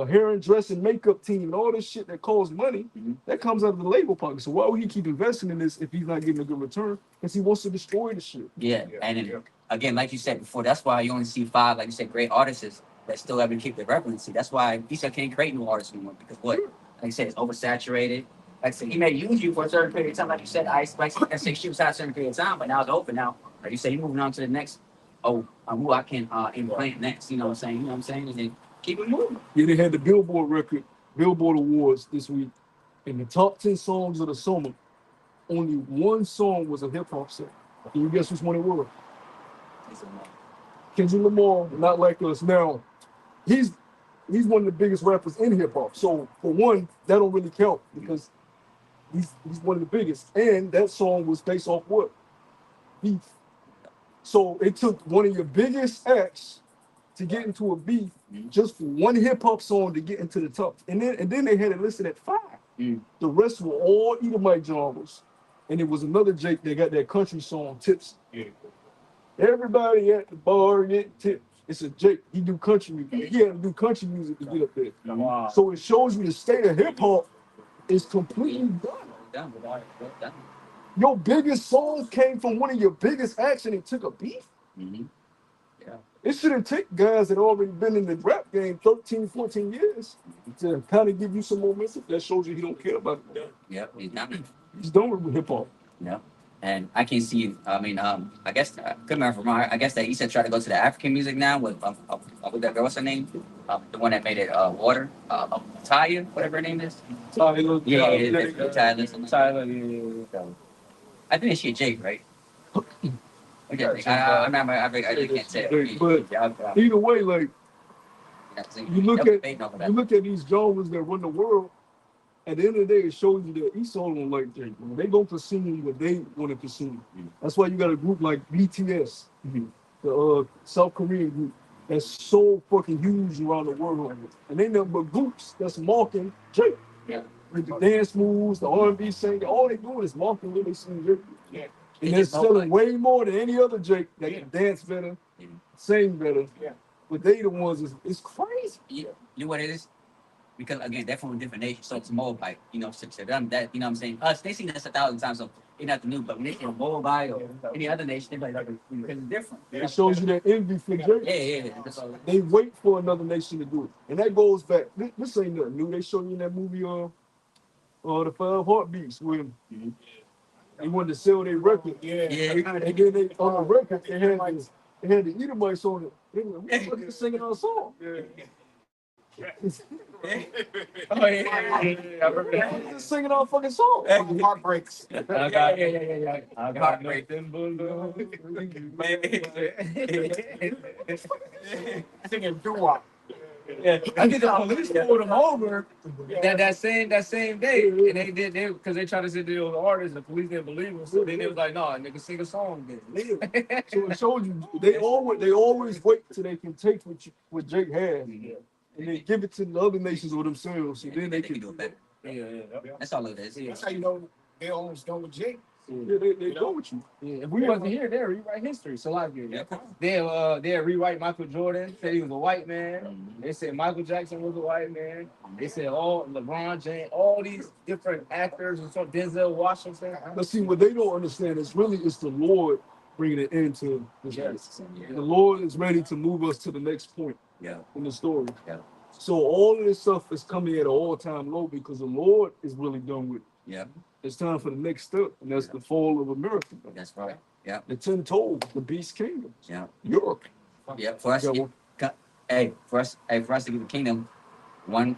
hair and dress and makeup team, and all this shit that costs money, that comes out of the label pocket. So why would he keep investing in this if he's not getting a good return? Because he wants to destroy the shit. Yeah, and then, again, like you said before, that's why you only see 5, like you said, great artists that still have to keep their relevancy. That's why Lisa can't create new artists anymore, because what? Like I said, it's oversaturated. Like I said, he may use you for a certain period of time. Like you said, Ice Spice and 6 shoots out a certain period of time, but now it's open now. Like you say, you're moving on to the next. Oh, who I can implant next. You know what I'm saying? You know what I'm saying? And then keep it moving. Yeah, they had the Billboard Awards this week. In the top 10 songs of the summer, only one song was a hip hop song. Can you guess which one it was? Kendrick Lamar, Not Like Us. Now, he's one of the biggest rappers in hip hop. So for one, that don't really count because he's one of the biggest. And that song was based off what? Beef. So it took one of your biggest acts to get into a beef just for one hip hop song to get into the top. And then they had it listed at 5. The rest were all Edomite genres. And it was another Jake that got that country song, Tips. Yeah. Everybody at the bar get tips. It's a Jake. He do country music. He had to do country music to get up there. Wow. So it shows you the state of hip hop is completely done. Your biggest song came from one of your biggest acts and it took a beef. Mm-hmm. Yeah. It shouldn't take guys that already been in the rap game 13, 14 years to kind of give you some momentum. That shows you he don't care about it. Yep, he's done. He's done with hip hop. Yep. And I can see. I mean, I guess I couldn't remember from I guess that he said try to go to the African music now with that girl. What's her name? The one that made it Water. Taya, whatever her name is. Tyler. Tyler. Yeah. I think she a Jake, right? Okay, I remember. I really can't say. But either way, like you look at these genres that run the world. At the end of the day, it shows you that Esau don't like Jake. They gonna consume what they want to consume. That's why you got a group like BTS, the South Korean group, that's so fucking huge around the world, and they nothing but groups that's marking Jake. Yeah. With the dance moves, the R&B singing, all they doing is marking when they sing Jake. Yeah. And they're selling way more than any other Jake that can dance better, sing better. Yeah. But they the ones it's crazy. Yeah. You know what it is? Because again, they're from a different nation, so it's Moabite, to them that, you know what I'm saying? Us, they seen this 1,000 times, so it's nothing new, but when they see a Moabite or any other nation, they're like, because it's different. It shows you that envy for Jake. Yeah. They wait for another nation to do it. And that goes back, this ain't nothing new. They showed you in that movie, The 5 Heartbeats, where they wanted to sell their record. Yeah. And then they, on the record, they had the Edomites on it. They were like, we fucking singing our song. I remember that. Just singing our fucking song. Heartbreaks. I got nothing Singing doo-wop. Yeah, I think the police pulled them over that same day, and they because they tried to say they were artists. The police didn't believe them, so then they was like, "Nah, nigga, sing a song then." So it shows you they always wait till they can take what Jake has, and they give it to the other nations or themselves, so then they can do it better. Yeah. That's all it is. That's how you know they almost done with Jake. Yeah, they go with you. Yeah, if we wasn't here, they'll rewrite history. So like, they'll rewrite Michael Jordan. Said he was a white man. They said Michael Jackson was a white man. They said all LeBron James, all these different actors and so Denzel Washington. But see, what they don't understand is really it's the Lord bringing it into this place. The Lord is ready to move us to the next point in the story. Yeah. So all of this stuff is coming at an all-time low because the Lord is really done with it. Yeah. It's time for the next step, and that's the fall of America. That's right. Yeah. The 10 toes, the beast kingdom. Yeah. Europe. Yeah. For us, for us to get the kingdom, one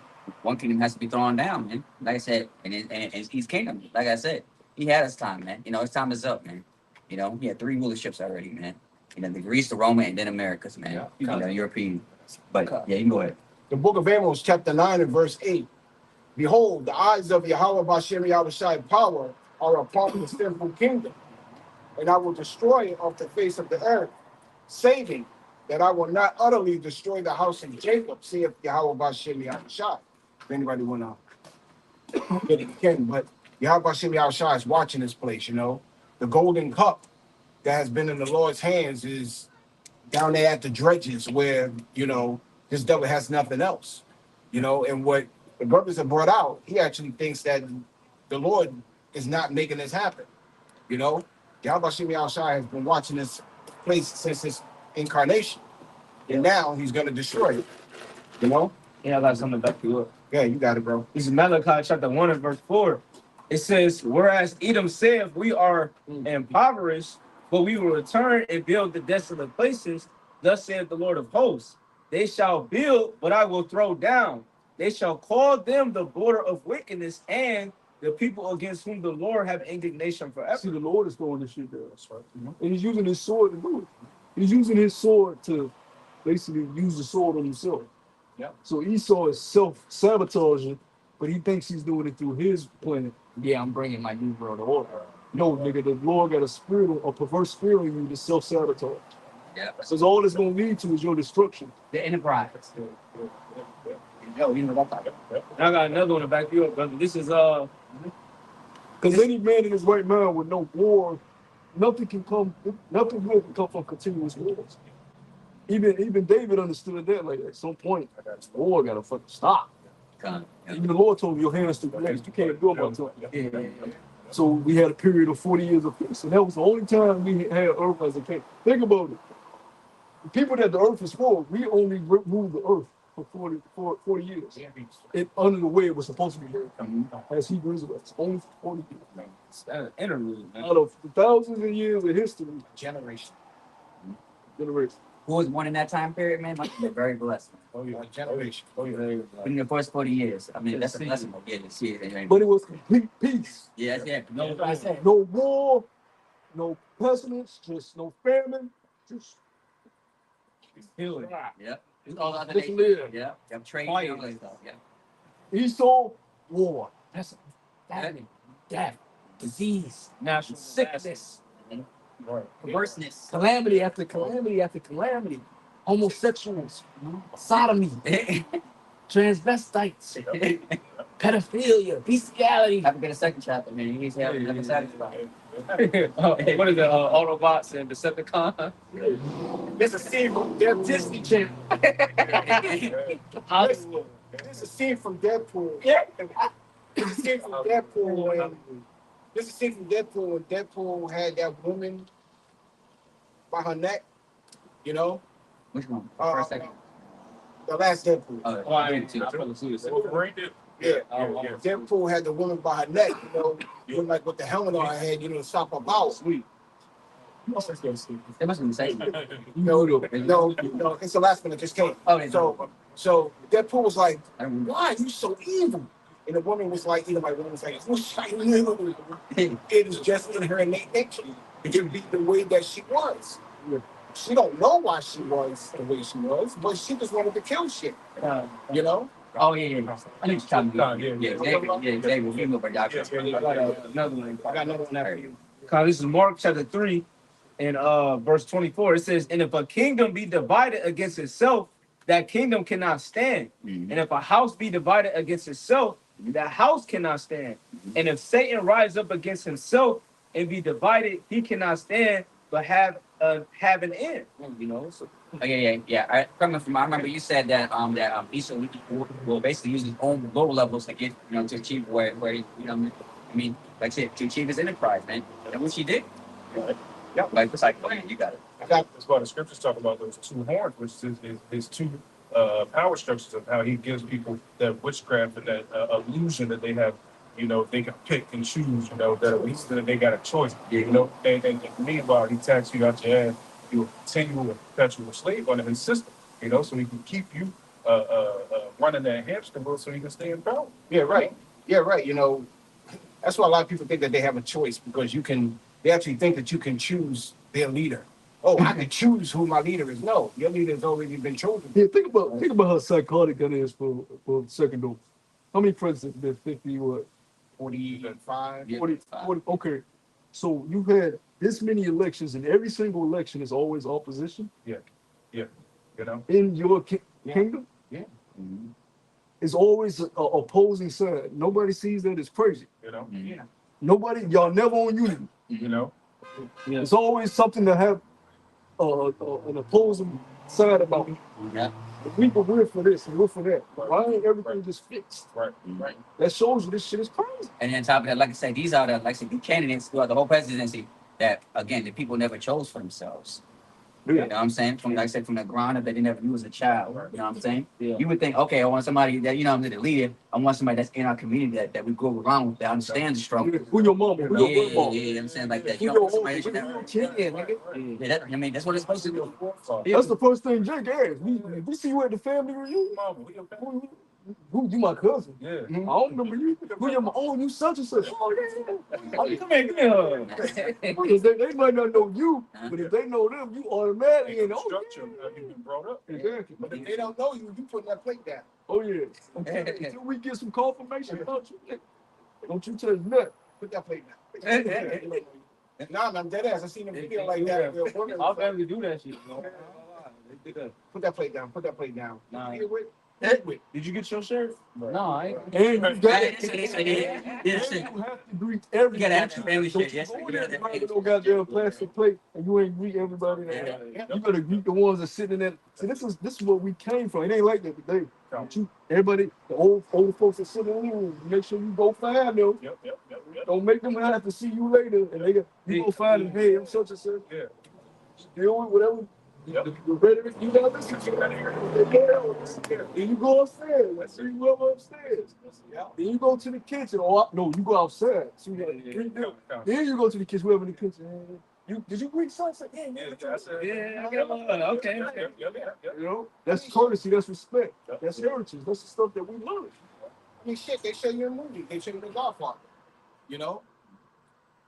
kingdom has to be thrown down, man. Like I said, and it's East Kingdom. Like I said, he had his time, man. His time is up, man. He had 3 rulerships already, man. The Greece, the Roman, and then Americas, man. European. But yeah, you can go ahead. The book of Amos, chapter 9 and verse 8. Behold, the eyes of Yahweh Bashem Yahushai power are upon the sinful kingdom, and I will destroy it off the face of the earth, saving that I will not utterly destroy the house of Jacob, saith Yahweh Bashem Yahushai. If anybody want to get it, you can, but Yahweh Bashem Yahushai is watching this place, The golden cup that has been in the Lord's hands is down there at the dredges where, this devil has nothing else, and what the brothers have brought out, he actually thinks that the Lord is not making this happen. Yahweh Shemi Al-Shai has been watching this place since its incarnation. And now he's going to destroy it. Yeah, I got something to back you up. Yeah, you got it, bro. This is Malachi chapter 1 and verse 4. It says, whereas Edom saith, we are impoverished, but we will return and build the desolate places. Thus saith the Lord of hosts, they shall build, but I will throw down. They shall call them the border of wickedness and the people against whom the Lord have indignation forever. See, the Lord is throwing this shit down. And he's using his sword to do it. He's using his sword to basically use the sword on himself. Yeah. So Esau is self-sabotaging, but he thinks he's doing it through his plan. Yeah, I'm bringing my new world order. No, nigga, the Lord got a perverse spirit in you to self-sabotage. Yeah. So all it's going to lead to is your destruction. The enterprise. Yo, you know that. I got another one to back you up, brother. This is Because any man in his right mind with no war, nothing good can come from continuous wars. Even David understood that. Like at some point, war gotta fucking stop. Even the Lord told me your hands too blessed. You can't do about it. So we had a period of 40 years of peace, and that was the only time we had earth as a king. Think about it. The people that the earth is for, we only ruled the earth for 40 years. It under the way it was supposed to be as Hebrew Israelites. Only for 40 years. that's interlude, man. Out of the thousands of years of history, Generation. Who was born in that time period, man? Must be very blessed. Oh, yeah. Generation. Oh, yeah. In the first 40 years. I mean, that's a blessing. Yeah, to see it. but it was complete peace. Yeah, yeah. No, I said, No war, no pestilence, just no famine, just healing. Yeah. All the other just nations. live. Yeah. You have trade Quiet. and all that stuff. Yeah. Esau, war. That's Death, disease, national sickness, Right. perverseness. Calamity after calamity after calamity. Homosexuals, sodomy, transvestites, pedophilia, bestiality. Have to get a second chapter, man. He's never satisfied. What is it? Autobots and Decepticons. There's a scene from their Disney Channel. There's a scene from Deadpool. Yeah. There's a scene from Deadpool when Deadpool had that woman by her neck. You know, Which one? For a second. the last Deadpool. Oh, I fell asleep. Yeah. Deadpool had the woman by her neck. You know, looked like with the helmet on her head. You know, to stop her bowels. Sweet. It must be the same. No, it's the last one that just came. Oh, So Deadpool was like, "Why are you so evil?" And the woman was like, "Wish I knew." It is just in her innate nature to be the way that she was. She don't know why she was the way she was, but she just wanted to kill shit. You know? Oh, yeah. I know what you're talking about. Yeah, Xavier. We know about Doctor. I got another one after you. This is Mark chapter 3 and verse 24. It says, and if a kingdom be divided against itself, that kingdom cannot stand. And if a house be divided against itself, that house cannot stand. And if Satan rise up against himself and be divided, he cannot stand, but have an end. You know. So. Oh, yeah. I remember you said that Esau will basically use his own lower levels to get to achieve where like I said, to achieve his enterprise, man. And which he did. Right. Yep. Like it's like, oh, yeah, you got it. That's why the scriptures talk about those two horns, which is his two power structures of how he gives people that witchcraft and that illusion that they have. They can pick and choose. That at least that they got a choice. And meanwhile, he tax you out your ass. He will continue a perpetual slave under his system. So he can keep you running that hamster wheel, so he can stay in power. Yeah, right. You know, that's why a lot of people think that they have a choice because they actually think that you can choose their leader. Oh, I can choose who my leader is. No, your leader has already been chosen. Yeah, think about how psychotic that is for a second though. How many presidents been 50 what? 45. 40, okay. So you've had this many elections, and every single election is always opposition. Yeah. In your kingdom. Yeah. Mm-hmm. It's always an opposing side. Nobody sees that as crazy. Yeah. Nobody, y'all never on unity. Yeah. It's always something to have an opposing side about. Yeah. We're for this and we're for that. Why ain't everything just fixed? Right. That shows you this shit is crazy. And then on top of that, like I said, these are the candidates throughout the whole presidency that again the people never chose for themselves. You know what I'm saying? From like I said, from the ground up that they never knew as a child. You know what I'm saying? Yeah. You would think, okay, I want somebody that you know I'm the leader. I want somebody that's in our community that we go around with that understands the struggle. Who your mama? Who your grandma? Yeah, I'm saying like that. Who You your know, somebody that you uncle? never. Who your kid, nigga? Yeah, that, I mean, that's what it's supposed to do. That's the first thing Jake asked. We see you at the family reunion. Who you my cousin? Yeah. I don't remember you. Who your oh you such and such. Oh yeah. Oh, come here. Because they might not know you, but if they know them, you automatically And and oh structure how you've been brought up. yeah. Exactly. But if they don't know you, you putting that plate down. Oh yeah. Until we get some confirmation, don't you touch nothing. Put that plate down. Nah, man, I'm dead ass. I seen a video like that. Our family do that shit, you know. Put that plate down. Put that plate down. Nah. Did you get your shirt? No, I ain't. And you got Yeah, you have to greet You everybody. gotta have the family Don't shit. you Yes, go you in there gotta with have no goddamn plastic plate and you ain't greet everybody. You better greet the ones that sitting in there. See, this is what we came from. It ain't like that today. Everybody, the old folks that sit in the room, make sure you go find them. Yep. Don't make them have to see you later. And you go find them. Hey, I'm such and such. Yeah. Deal with whatever. The rhetoric you gotta listen to. Then you go upstairs. Let's see you go upstairs. Then you go to the kitchen. Or no, you go outside. So you gotta greet them. Then you go to the kitchen. Whoever in the kitchen. Did you greet sunset? Yeah, I got one. Okay. You know, that's courtesy. That's respect. That's heritage. That's the stuff that we learn. I mean, shit, they show you a movie. They show you The Godfather. You know?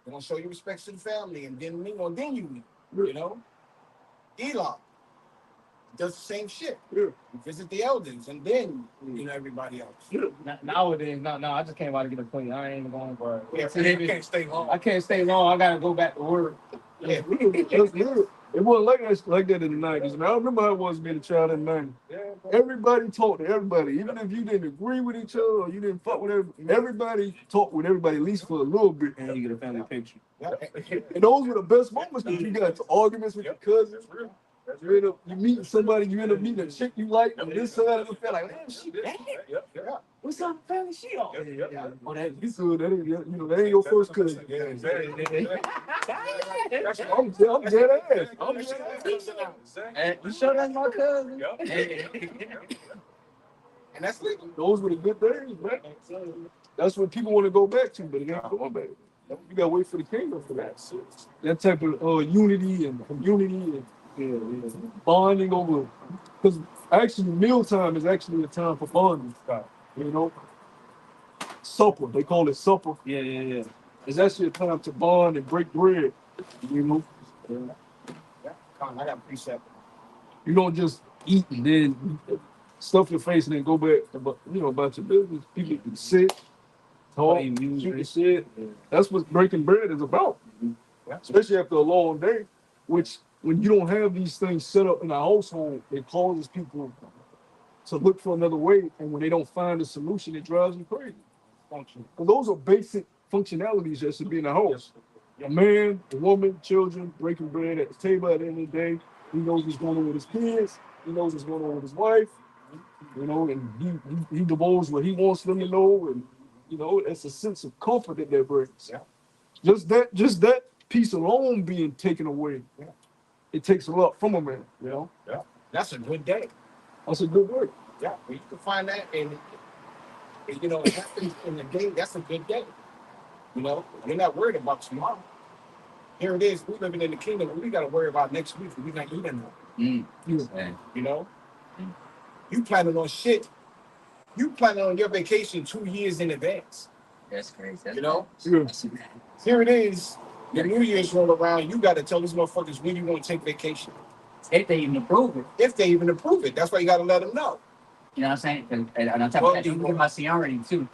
They're going to show you respect to the family, and then then you leave. You know? Elon does the same shit. Yeah. You visit the elders, and then, everybody else. Nowadays, no, I just came out to get a plate. I ain't even going for it. Yeah, You can't stay long. I can't stay long. I gotta go back to work. Yeah. It wasn't like that in the 90s. And I remember how it was being a child in the 90s. Everybody talked to everybody. Even if you didn't agree with each other or you didn't fuck with everybody talked with everybody at least for a little bit. And you get a family picture. And those were the best moments because you got to arguments with your cousins. You meet somebody, you end up meeting a chick you like on this side of the family. Like, man, she bad. What's up, family? She on? Oh, that's good. That ain't, that ain't your first cousin. I'm dead ass. Hey, you sure that's my cousin? And that's legal. Those were the good days, man. That's what people want to go back to, but it ain't going back. You gotta wait for the kingdom for that. That type of unity and community and bonding over. Because actually, mealtime is actually a time for bonding. You know, supper. They call it supper. Yeah. It's actually a time to bond and break bread. You know, I got precept. you don't just eat and then stuff your face and then go back about your business. People can sit, talk, shoot the shit. That's what breaking bread is about. Especially after a long day, which when you don't have these things set up in a household, it causes people to look for another way. And when they don't find a solution, it drives them crazy. Because those are basic functionalities that should be in the house. A man, a woman, children, breaking bread at the table at the end of the day. He knows what's going on with his kids. He knows what's going on with his wife. And he divulges what he wants them to know. And, it's a sense of comfort that brings. Just that piece alone being taken away, it takes a lot from a man, That's a good day. That's a good word. Yeah, you can find that, and it happens in the day. That's a good day. You're not worried about tomorrow. Here it is. We living in the kingdom. We got to worry about next week. We're not eating nothing. You planning on shit. You planning on your vacation 2 years in advance. That's crazy. Here it is. The New Year's roll around. You got to tell these motherfuckers when you want to take vacation. If they even approve it. That's why you got to let them know. You know what I'm saying? And on top of that, you look at my seniority too.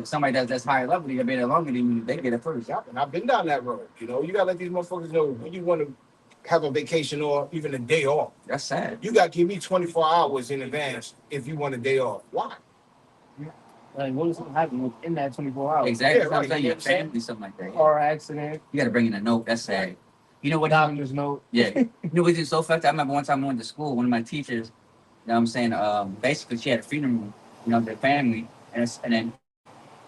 Somebody that's higher level, they've been there longer than you, they get it first. Yeah, and I've been down that road. You gotta let these motherfuckers know when you want to have a vacation or even a day off. That's sad. You gotta give me 24 hours in advance if you want a day off. Why? Like, what is going to happen within that 24 hours? Exactly. Yeah, right. I'm saying your family, something like that. Car accident. You got to bring in a note. That's sad. You know what? Doctor's note. Yeah. You know what's so fucked? I remember one time I went to school. One of my teachers, basically she had a funeral, their family, and then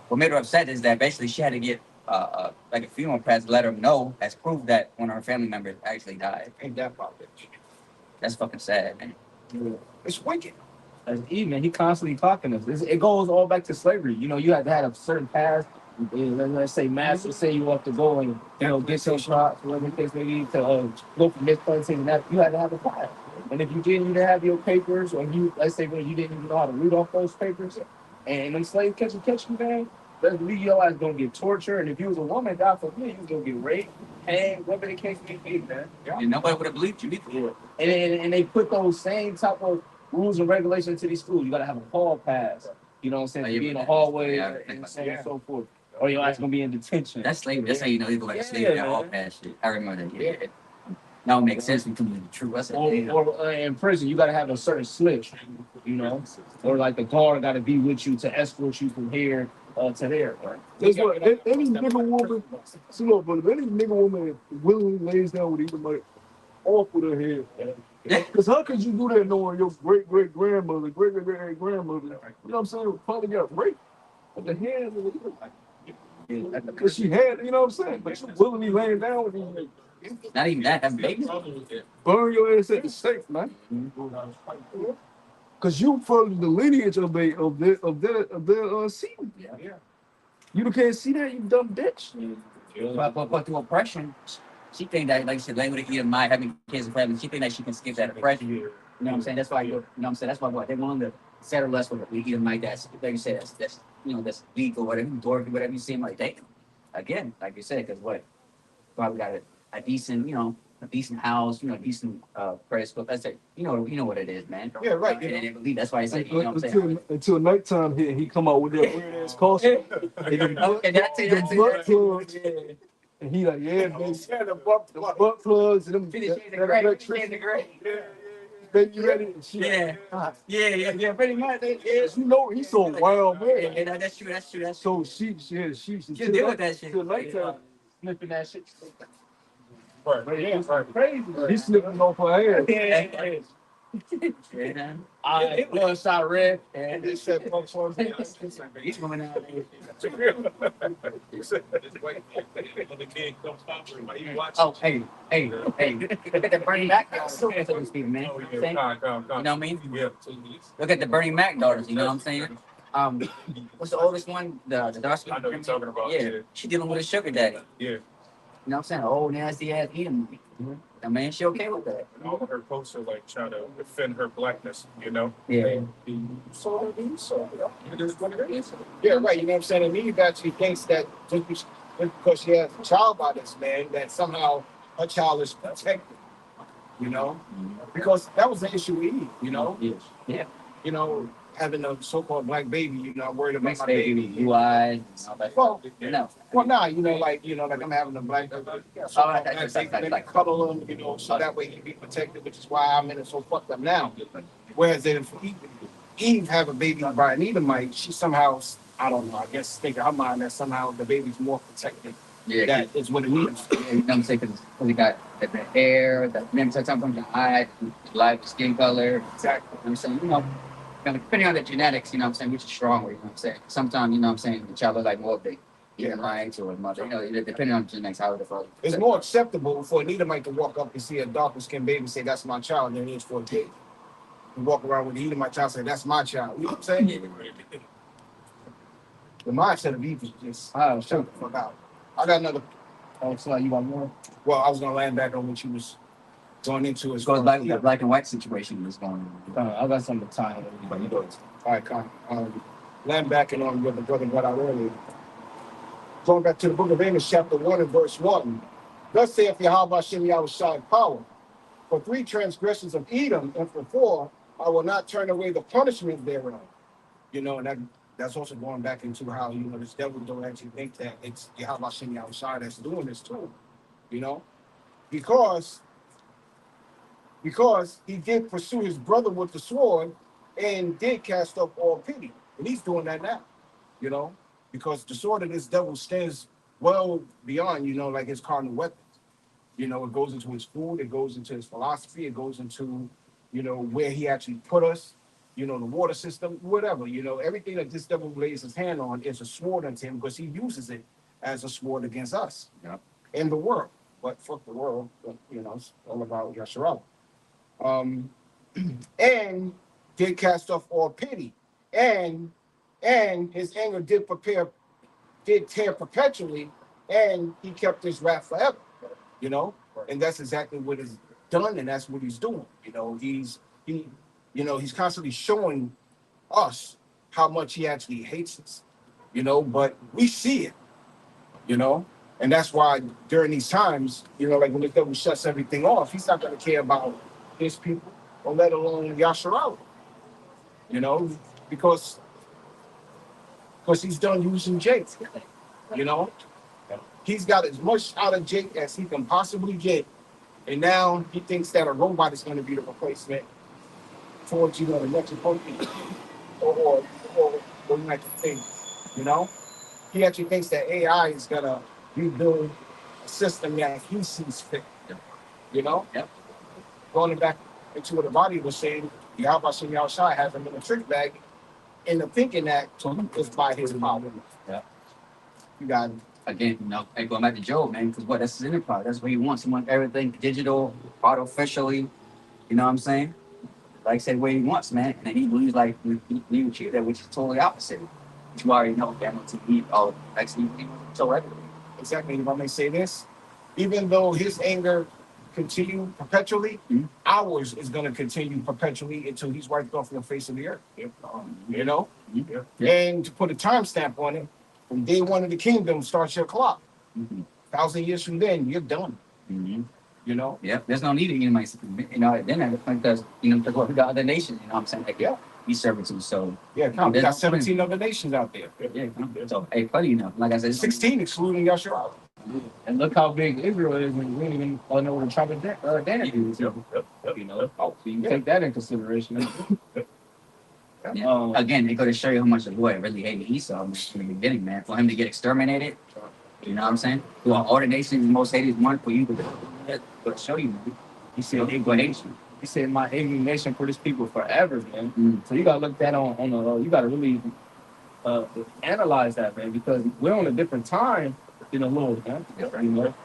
what made her upset is that basically she had to get like a funeral pass, let her know as proof that one of her family members actually died. Ain't that about bitch? That's fucking sad, man. It's wicked. That's even. He constantly clocking us. It goes all back to slavery. You know, you had to have a certain past. Let's say master say you have to go and get your shots, whatever the case may be, to go from this plantation and that. You had to have a past. And if you didn't even have your papers, or you let's say when you didn't even know how to read off those papers, and them slaves catch you, man, let's believe your ass gonna get tortured. And if you was a woman, God forbid, you was gonna get raped, and whatever the case may be, man. And nobody would have believed you either. Yeah. And they put those same type of rules and regulations to these schools. You gotta have a hall pass. You know what I'm saying? To be in the hallway and so on and so forth. Or your ass gonna be in detention. That's slavery. That's how you know you go back to slavery. That all past shit. I remember that. Yeah. Now it makes sense when you the truth. I said, or in prison, you gotta have a certain slip, or like the guard gotta be with you to escort you from here to there. Right? That's what any nigga woman. See, look, but if any nigga woman willingly lays down with either like off with her head, because how could you do that knowing your great great grandmother, great great great grandmother, you know what I'm saying, probably got raped with the hands of the because she had, you know what I'm saying, but you willingly laying down with these niggas. not even that. Have babies. Burn your ass at the stake, man. Cause you follow the lineage of their seed. Yeah. You can't see that, you dumb bitch. But through oppression, she think that, like you said, language eat mind, having kids and family, she think that she can skip that oppression. You know what I'm saying? That's why that's why what they want to settle us with a eat mind that's like you said, that's that's weak or whatever, dorky, whatever you seem like they again, like you said, because what probably got a decent, a decent house, decent credit score. That's it. You know what it is, man. Yeah, right. And they believe that's why I said, you know what I'm saying? Until nighttime hit, he come out with that weird ass costume. Okay, that's it. Butt plugs. And he like, yeah, baby. Yeah, the butt Plugs and them. Finish the gray. Baby, you ready? And she Yeah, pretty much. you know, he's so wild, man. Yeah, that's true. So she You deal with that shit. Till nighttime. Sniffing that shit. Right. But yeah, it's crazy. He's slipping off her ass. Yeah. Yeah. I bloodshot red. and they said folks on Each woman out there. Oh, hey. Look at the Bernie Mac daughters, man. Oh, You know what I mean? Yeah. Look at the Bernie Mac daughters, you know what I'm saying? What's the oldest one? The dark skin. I know what you're talking about. Yeah, she dealing with a sugar daddy. Yeah. You know what I'm saying? Oh, nasty ass eating. I mean, she okay with that? And all of her posts are like trying to defend her blackness, Yeah. So it is what it is. Yeah, right. You know what I'm saying? And Eve actually thinks that just because she has a child by this man, that somehow her child is protected. Because that was the issue with Eve. Yeah. Having a so-called black baby. I'm worried about Mixed my baby, baby. blue eyes. Well, No. like I'm having a black baby. Like cuddle him, so that way he be protected, which is why I'm in it so fucked up now. Whereas if Eve have a baby by an Edomite, she somehow, I don't know, I guess think in her mind that somehow the baby's more protected. Yeah. That is what it means. You know what I'm saying? Because he got the hair, the eye, light skin color. Exactly. You know what I'm saying? Depending on the genetics, which is stronger, you know what I'm saying? Sometimes, the child is like more big. Yeah, lying to her mother. Depending on genetics, how the father. It's more acceptable for an Edomite to walk up and see a darker skinned baby and say, that's my child, than it is for a kid. And walk around with the Edomite child and say, that's my child. You know what I'm saying? Yeah. The mindset of Eve is just, shut the fuck out. I got another. Oh, so you want more? Well, I was going to land back on what you was going into. Goes back with the black and white situation that's going on. I got something to tie in. All right, Con. Land back on what the brother brought out earlier. Going back to the book of Amos, chapter 1 and verse 1. Thus saith Yahweh Hashem Yahushai power. For 3 transgressions of Edom, and for 4, I will not turn away the punishment thereof. And that's also going back into how, this devil don't actually think that it's Yahweh Hashem Yahushai that's doing this to him. Because he did pursue his brother with the sword and did cast up all pity. And he's doing that now, because the sword of this devil stands well beyond, like his carnal weapons. It goes into his food, it goes into his philosophy, it goes into, where he actually put us, the water system, whatever, everything that this devil lays his hand on is a sword unto him because he uses it as a sword against us. Yep. In the world. But fuck the world. But, it's all about Yasharal. And did cast off all pity. And his anger did tear perpetually, and he kept his wrath forever. And that's exactly what is done, and that's what he's doing. He's constantly showing us how much he actually hates us. But we see it, and that's why during these times, like when the devil shuts everything off, he's not gonna care about his people, or let alone Yasharal, because he's done using Jake. He's got as much out of Jake as he can possibly get, and now he thinks that a robot is going to be the replacement for the next appropriate or the next thing. He actually thinks that AI is going to rebuild a system that he sees fit. Yep. Going back into what the body was saying, Yahweh Shem Shai has him in a trick bag, and the thinking that is by his power. Yeah. You got it. Again, and going back to Job, man, because that's his enterprise. That's what he wants. He wants everything digital, artificially. You know what I'm saying? Like I said, what he wants, man. And then he believes like we achieve that, which is totally opposite. Which you already know, family TV, all actually so everything. Exactly. If I may say this, even though his anger continue perpetually, ours is going to continue perpetually until he's wiped off the face of the earth. And to put a timestamp on it, from day one of the kingdom starts your clock. 1,000 years from then, you're done. Yeah, there's no need of then because because we got other nations, you know what I'm saying? Like, yeah, we servitude. So we got 17 other nations out there. Yeah. So hey, funny enough, like I said, 16 excluding Yasharal. And look how big Israel is when we don't even know what the tribe of Dan is. So you can take that in consideration. Yeah. Again, it go to show you how much the Lord really hated Esau in the beginning, man. For him to get exterminated, you know what I'm saying? Through all the nations, the most hated one for you to show you, man. He said, he said, my indignation for this people forever, man. So you gotta look that on you gotta really analyze that, man, because we're on a different time than the Lord, man.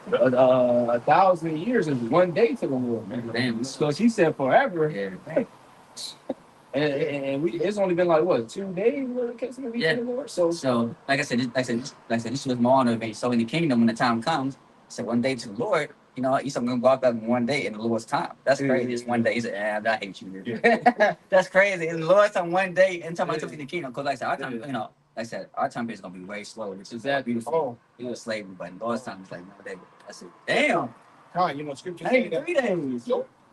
1,000 years is one day to the Lord, man. Damn. Because he said forever. Yeah. And it's only been like what 2 days where it came to the Lord. So like I said, this was more on so in the kingdom when the time comes, so one day to the Lord, Esau gonna go out there in one day in the Lord's time. That's crazy. It's one day. He said, I hate you. That's crazy. In the Lord's time, one day, and time I took in the kingdom. Because like I said, our time is gonna be way slower, which is that beautiful. Slavery, but in the Lord's time it's like 1 day. I said, damn. Scripture say that 3 days.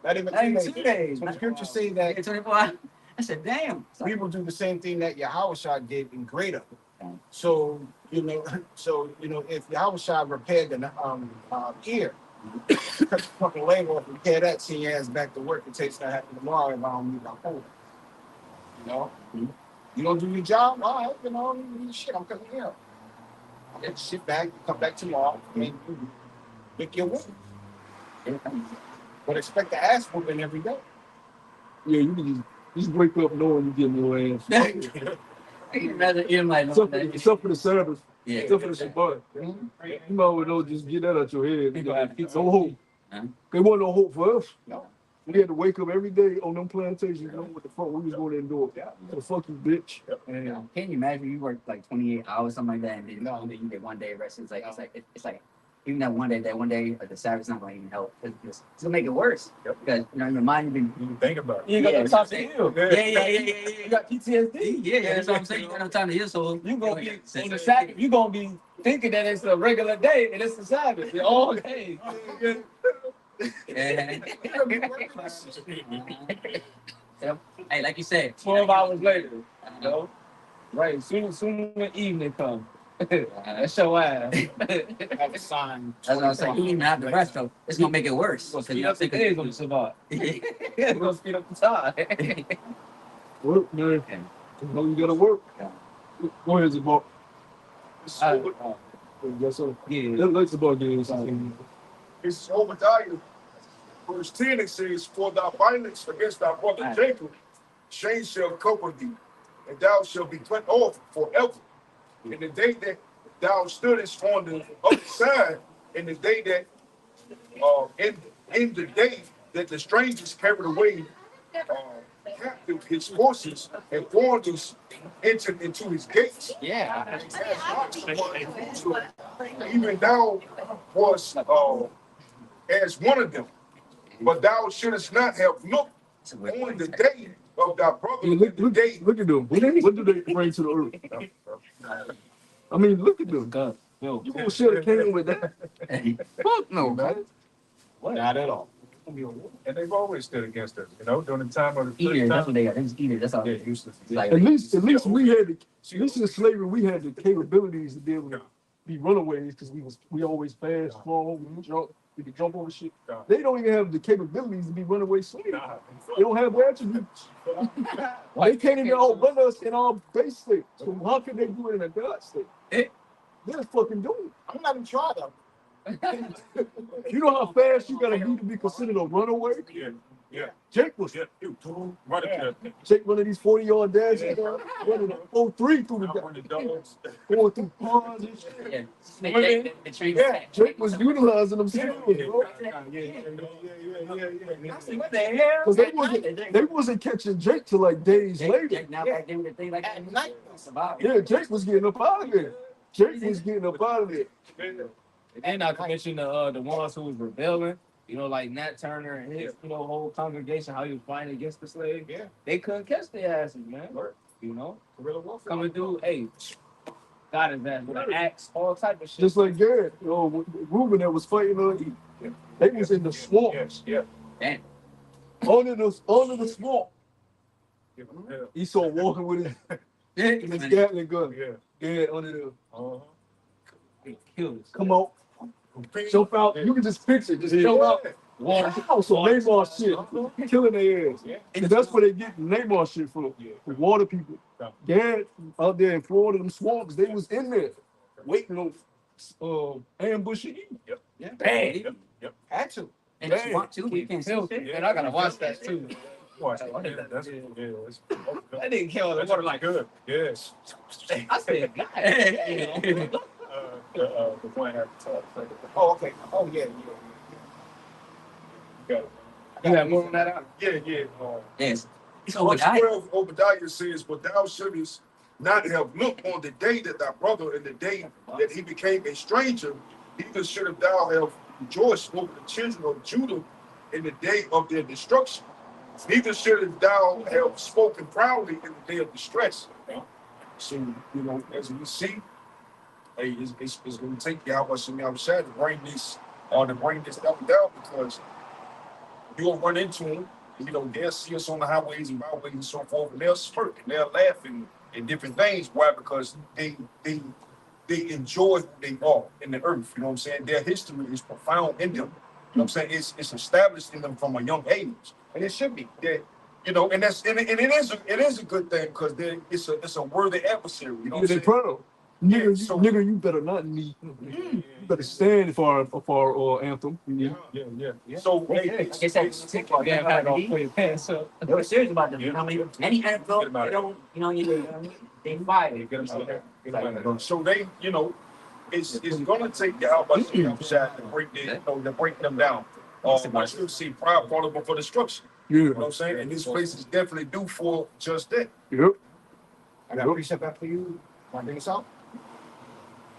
Not even 2 days. So the scripture say that 24 hours. I said, damn. We will do the same thing that Yahweh did in greater. So, if Yahweh repaired the ear, cut the fucking leg off, repair that, send your ass back to work. It takes not happen tomorrow if I don't meet my phone. You don't do your job? All right, shit, I'm coming here. I'll get shit back, come back tomorrow, and you make your work. But expect the ass whooping every day. Yeah, you can just wake up knowing you getting your ass. You'd rather eat them like except for the service. Yeah. Except for the Shabbat. You know, just get that out your head. No hope. They want no hope for us. No. We had to wake up every day on them plantations, what the fuck we was going to endure. The fuck you, bitch. Can you imagine you work like 28 hours, something like that, and then you get 1 day rest? It's like even that one day, the Sabbath's not going to even help. It's gonna make it worse. Because in your mind, you think about it. You got no time to heal. Yeah. You got PTSD. Yeah, that's what I'm saying. You got no time to heal, so you gonna be on the Sabbath. You gonna be thinking that it's a regular day and it's the Sabbath. All day. Hey, like you said, 12 hours later, right? Soon when evening comes. That's your ass. Have a sign. That's what I'm saying. You don't even have the rest though. It's gonna make it worse. Gonna speed up the days on the Shabbat. It's gonna speed up the time. Work, man. You gotta work. Go ahead, Zabot. Yes, sir. Yeah. That likes about games. It's Obadiah. Verse 10, it says, for thy violence against thy brother Jacob, shame shall cover thee, and thou shalt be cut off forever. In the day that thou stoodest on the other side in the day that in the day that the strangers carried away captive his forces and foreigners entered into his gates. Yeah. And cast lots upon Jerusalem. Even thou was as one of them, but thou shouldest not have looked on the day of thy brother. Yeah, look at them. What do they bring to the earth? I mean, look at them. God, Bill. You gonna share the kingdom with that? Fuck no, man. Not at all. And they've always stood against us, during the time of the Eaters, first that's time. what they are. They just eaters. That's all. Yeah, useless. Like, At least we had at least in slavery we had the capabilities to be able to be runaways because we always fast, strong, we could jump over shit. They don't even have the capabilities to be runaway slaves. They don't have the attributes. They can't even outrun us in our base state. So how can they do it in a God state? They're fucking doing I'm not even trying though. it. You know how fast you gotta be to be considered a runaway? Yeah. Jake was Running to Jake one of these 40-yard dashes, running a 4-3 through the dogs. going through ponds and shit. yeah. The train. Yeah, Jake was utilizing them skills, bro. What the hell? Because they wasn't catching Jake till like days later. Now back then, the thing like At night. Yeah, Jake was getting up out of there. Jake was getting up out of there. And then not to mention the ones who was rebelling, like Nat Turner and his, whole congregation, how he was fighting against the slaves. Yeah. They couldn't catch their asses, man. Guerrilla warfare. Coming through, hey, got his ass with an axe, all type of shit. Just like Garrett, Ruben that was fighting, they was in the swamp. Yeah. Damn. Under the swamp. He saw walking with his Gatling gun. Yeah, under the. They killed us. Come on. Jump out. You can just picture. Just jump out. Water. So Neymar shit. Killing their ass. And that's where they get Neymar shit from. The water people. Garrett out there in Florida, them swamps, they was in there waiting on ambushing you. Yeah. Bang. Had to. And it's want to, we can't see shit. And I gotta watch that too. Watch it. That's I didn't kill the water like good. Yes. I said, God. The one had to talk. Oh, okay. Oh, yeah. You have more on that out? Yeah. Yes. It's Verse Obadiah. 12, Obadiah says, but thou shouldest not have looked on the day that thy brother and the day that he became a stranger, neither should thou have rejoiced over the children of Judah in the day of their destruction. Neither should thou have spoken proudly in the day of distress. So, as we see, hey, it's going to take Yahweh Shem Yahushua to bring this stuff down, because you'll run into them. They'll see us on the highways and byways and so forth, and they'll smirk and they'll laugh and different things. Why? Because they enjoy who they are in the earth. You know what I'm saying? Their history is profound in them. You know what I'm saying? It's established in them from a young age, and it should be that. And it is a good thing, because it's a worthy adversary. You know what I'm saying? Proud. Nigga, you better not need. You better stand for our anthem. Yeah. So Like I said, take your Yeah, I don't put your pants up. They were serious about them. Any NFL, they don't, they fire. Get them out there. So they, it's gonna take the Yahweh Shem Yahushua to break them down. I still see pride falling before destruction. Yeah. You know what I'm saying? And this place is definitely due for just that. Yep. I got a precept back for you. Want to bring this out?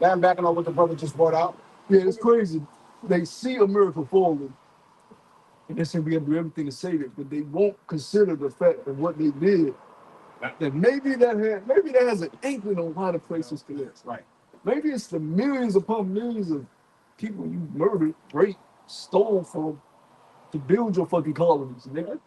Now I'm backing on what the brother just brought out. Yeah, it's crazy. They see America falling, and they say we have to do everything to save it, but they won't consider the fact of what they did. That maybe that has an inkling on how the place is collapsed. Right. Maybe it's the millions upon millions of people you murdered, raped, stole from to build your fucking colonies, nigga.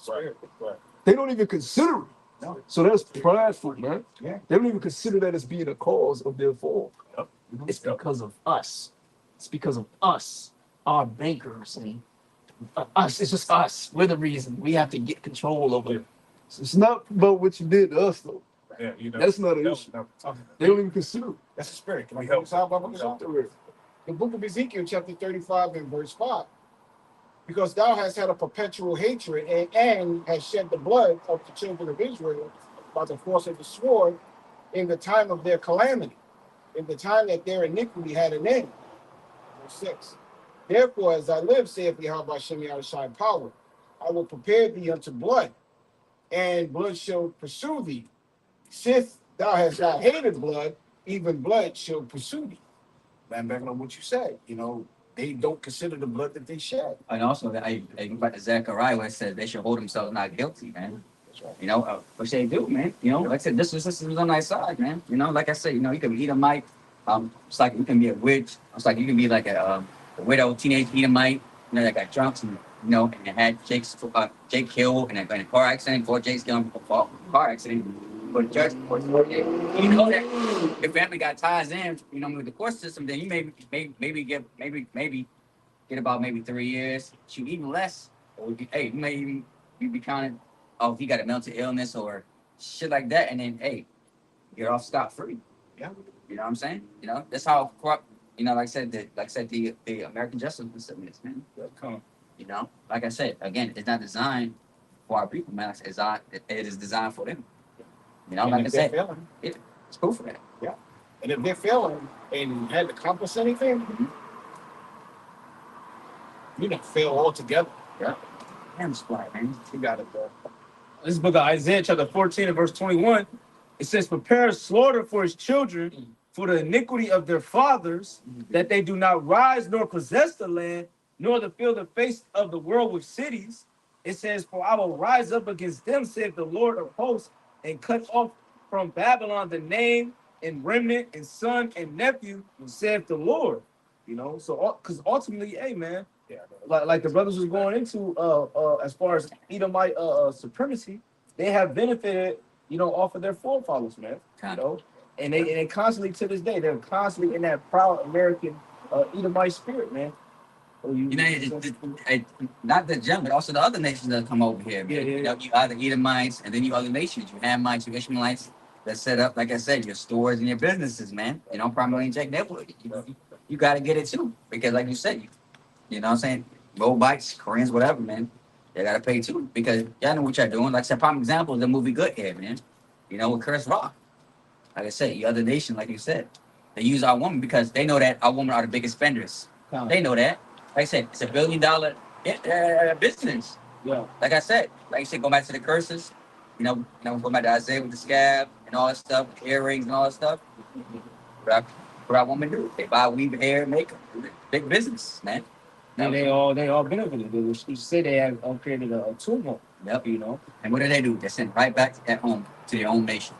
Right. They don't even consider it. No. So that's prideful, man. Yeah. They don't even consider that as being a cause of their fall. Yep. It's because of us. It's because of us, our bankers, and us. It's just us. We're the reason. We have to get control over it. So it's not about what you did to us, though. Yeah, That's not an issue. They don't even consider it. That's the spirit. Can I We help help. this out, Baba? The book of Ezekiel, chapter 35 and verse 5. Because thou hast had a perpetual hatred and hast shed the blood of the children of Israel by the force of the sword in the time of their calamity. in the time that their iniquity had an end. Verse 6. Therefore, as I live, saith Yahweh Shem Yahushai power, I will prepare thee unto blood, and blood shall pursue thee. Since thou hast not hated blood, even blood shall pursue thee. Man, back on what you said, they don't consider the blood that they shed. And also, I go back to Zechariah where it said they should hold themselves not guilty, man. That's right. Which they do, man. Like I said, this is on my side, man. Like I said, you can be Edomite. It's like you can be a witch. It's like you can be like a widow, teenage Edomite. That got drunk and had Jake killed in a car accident before Jake's killed in a car accident. But the church, that your family got ties in, with the court system, then you maybe get about maybe 3 years. Shoot, even less. Or you may even be counted. Oh, if he got a mental illness or shit like that, and then you're off scot free. Yeah. You know what I'm saying? That's how corrupt. Like I said, the American justice system is, man. Like I said, again, it's not designed for our people, man. It is designed for them. Like I said, it's proof of that. Yeah. And if they're failing and hadn't accomplished anything, you don't fail altogether. Yeah. Damn splat, man. You got it, bro. This book of Isaiah, chapter 14 and verse 21, it says, prepare slaughter for his children for the iniquity of their fathers, that they do not rise nor possess the land, nor to fill the face of the world with cities. It says, for I will rise up against them, saith the Lord of hosts, and cut off from Babylon the name and remnant and son and nephew, saith the Lord. So because ultimately, hey man, like the brothers was going into as far as Edomite supremacy, they have benefited, off of their forefathers, man. And they constantly to this day, they're constantly in that proud American Edomite spirit, man. Not the gem, but also the other nations that come over here. Man. Yeah. You other Edomites, and then you other nations. You Hamites, you Ishmaelites that set up, like I said, your stores and your businesses, man. Primarily in Jack Network. You got to get it too, because like you said, you know what I'm saying, Moabites, Koreans, whatever, man. They got to pay too, because y'all know what y'all doing. Like I said, prime example is the movie Good Hair, man. With Chris Rock. Like I said, the other nation, like you said, they use our women because they know that our women are the biggest spenders. They know that. Like I said, it's $1 billion business. Yeah. Like I said, go back to the curses. Go back to Isaiah with the scab and all that stuff, earrings and all that stuff. What our women do? They buy weave, hair, makeup. Big business, man. And they all benefited. You say they have created a tumult. Yep. And what do? They send right back at home to their own nation.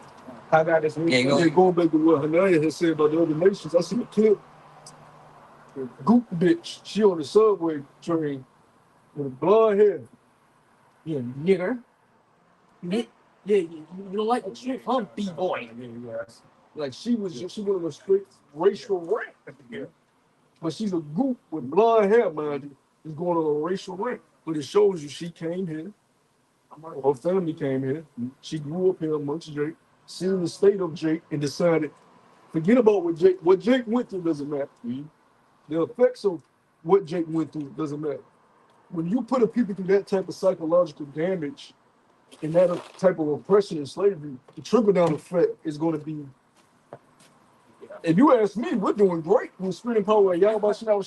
I got this. Going back to what Hanaya had said about the other nations, I see a clip. Goop bitch, she on the subway train with blonde hair. Yeah, nigger. Yeah, you don't like the shit, huh, B-boy? Like she went on a straight racial rant. But she's a goop with blonde hair, mind you. Is going on a racial rant. But it shows you she came here. Her family came here. She grew up here amongst Jake, seen the state of Jake, and decided, forget about what Jake went through doesn't matter. The effects of what Jake went through doesn't matter. When you put a people through that type of psychological damage and that type of oppression and slavery, the trickle-down effect is going to be, if you ask me, we're doing great with Spirit and Power at Yahweh Shem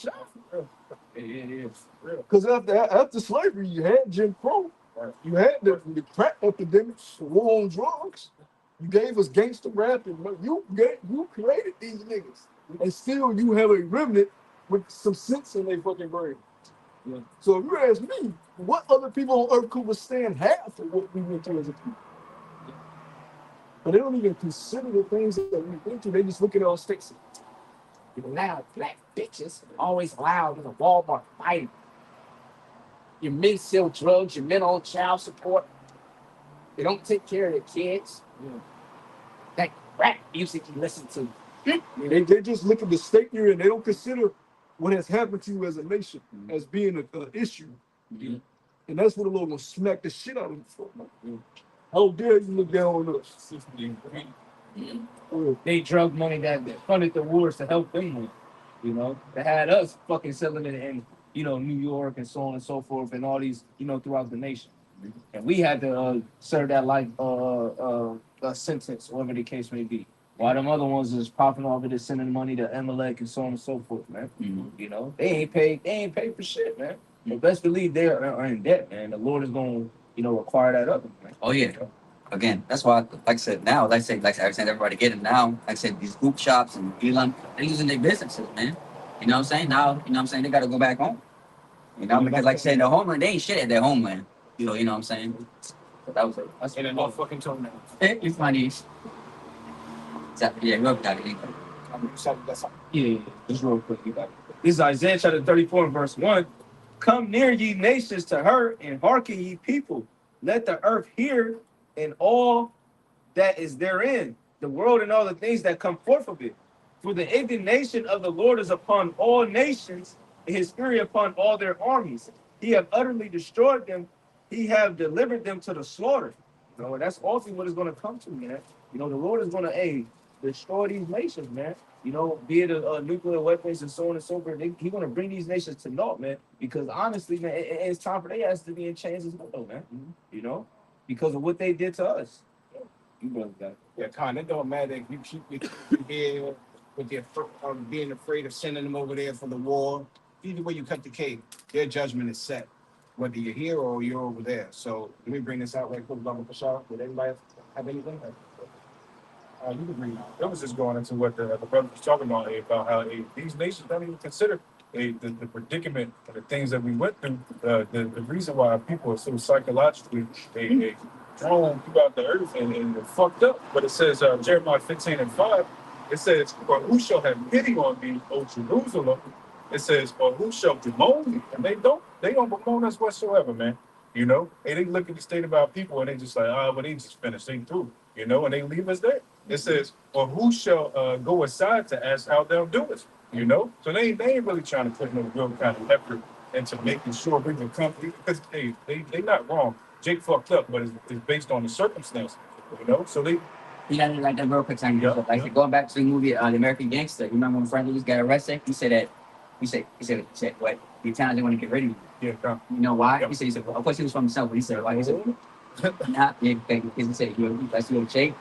Yeah. Because after slavery, you had Jim Crow, you had the crack epidemics, the war on drugs, you gave us gangster rap, and you created these niggas. And still you have a remnant with some sense in their fucking brain. Yeah. So if you ask me, what other people on earth could withstand half of what we went through as a people? But they don't even consider the things that we went through. They just look at our sticks. You loud black bitches, always loud in the Walmart fighting. Your men sell drugs, your men on child support. They don't take care of their kids. That rap music you listen to. They just look at the state you're in. They don't consider what has happened to you as a nation as being an issue. And that's what the Lord will smack the shit out of you for. How dare you look down on us? They drug money that funded the wars to help them with. They had us fucking selling it in, New York and so on and so forth and all these, throughout the nation. And we had to serve that life sentence, whatever the case may be. While them other ones is popping off of this sending money to Amalek and so on and so forth, man. You know, they ain't paid for shit, man. But best believe they are in debt, man. The Lord is gonna, require that of them, man. Oh yeah. Again, that's why, like I said, now, like I said, everybody getting now. Like I said, these group shops and Elon, they're losing their businesses, man. You know what I'm saying? Now, you know what I'm saying? They got to go back home. You know, because like I said, the homeland, they ain't shit at their homeland. So, you know what I'm saying? So that was it. That's in a Norfolk toenail. It's funny. Yeah, go got it. Yeah, just real quick, you got it. This is Isaiah chapter 34 and verse 1. Come near, ye nations, to her, and hearken, ye people. Let the earth hear, and all that is therein, the world and all the things that come forth of it. For the indignation of the Lord is upon all nations, and his fury upon all their armies. He have utterly destroyed them. He have delivered them to the slaughter. And that's also what is going to come to, man. The Lord is going to, destroy these nations, man. Be it a nuclear weapons and so on and so forth. He's going to bring these nations to naught, man. Because honestly, man, it's time for their ass to be in chains as well, man. Because of what they did to us. You brothers got it. Yeah, Con, it don't matter if you keep your children here with their being afraid of sending them over there for the war. Either way you cut the cake, their judgment is set, whether you're here or you're over there. So let me bring this out right quick, Baba Bashar. Would anybody have anything? You can bring it out. That was just going into what the brother was talking about how these nations don't even consider the predicament and the things that we went through. The reason why people are so psychologically thrown throughout the earth and fucked up. But it says Jeremiah 15 and 5. It says, "For who shall have pity on thee, O Jerusalem?" It says, "For who shall bemoan thee?" And they don't bemoan us whatsoever, man. They look at the state of our people and they just like, well, they just finished, they through, and they leave us there. It says, "Or who shall go aside to ask how they'll do it?" So they ain't really trying to put no real kind of effort into making sure we can come, because they not wrong. Jake fucked up, but it's based on the circumstance, So they You got to like that real quick time. Going back to the movie, The American Gangster. You remember when Frank Lucas got arrested? He said that. He said what? The Italians want to get rid of you. yeah, come. You know why? Yep. He said, well, of course he was from himself, but he said, why? He said, nah, yeah, because he said, that's your Jake.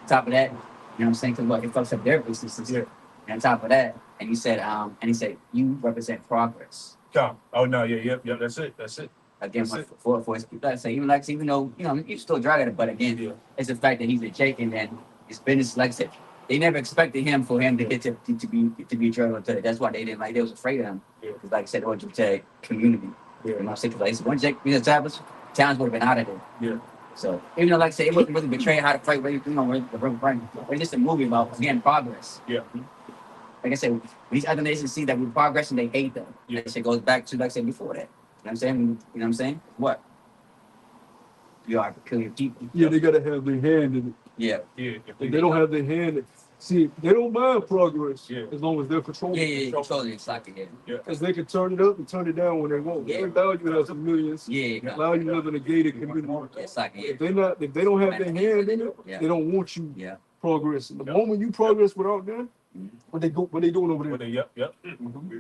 On top of that, you know what I'm saying? Because what, it fucks up their businesses. Yeah. And on top of that, and he said, you represent progress. Come. Oh no, yeah, that's it. Again, That's for his people, I say, even though you still drag it, but again, Yeah. it's the fact that he's a Jake, and then his business, like I said, they never expected him to get to be drug to it. That's why they didn't like. They was afraid of him. Yeah. Because, like I said, it was a community. Yeah. You know what I'm saying? Because like, once Jake was established, towns would have been out of there. Yeah. So even though, like I said, it wasn't really betraying how to fight. It's just a movie about again progress. Yeah. Like I said, when these other nations see that we're progressing, they hate them. Yeah. That shit goes back to like I said before that. You know what I'm saying? You know what I'm saying? What? You are peculiar people. Yeah, they gotta have their hand in it. Yeah. Yeah. If they don't have their hand in it, see, they don't mind progress Yeah. as long as they're controlling it. Yeah. Controlling it, like it. Yeah. Because they can turn it up and turn it down when they want. Yeah. They allow you to have some millions. Yeah. Allow you to live in a gated community. It's like If they don't have their hand in it, Yeah. they don't want you Yeah. progressing. The Yeah. moment you progress without them, what they doing over there? Yep. Some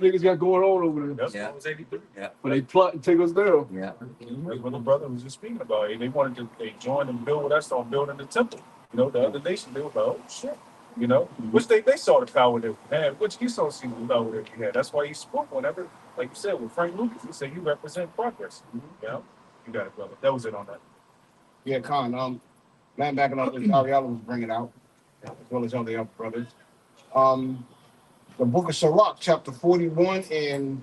niggas got going on over there. Yep. Yeah. It was 83. Yeah. But they plot and take us down. Yeah. That's what the brother was just speaking about. They wanted to join and build with us on building the temple. The other nation, they were like, oh shit. Which they saw the power that we had, which he saw the power that we had. That's why he spoke whenever, like you said, with Frank Lucas, he said, you represent progress. You got it, brother. That was it on that. Yeah, Con. Man, backing up what Ariella was bringing out, as well as all the other brothers. The book of Sirach, chapter 41, and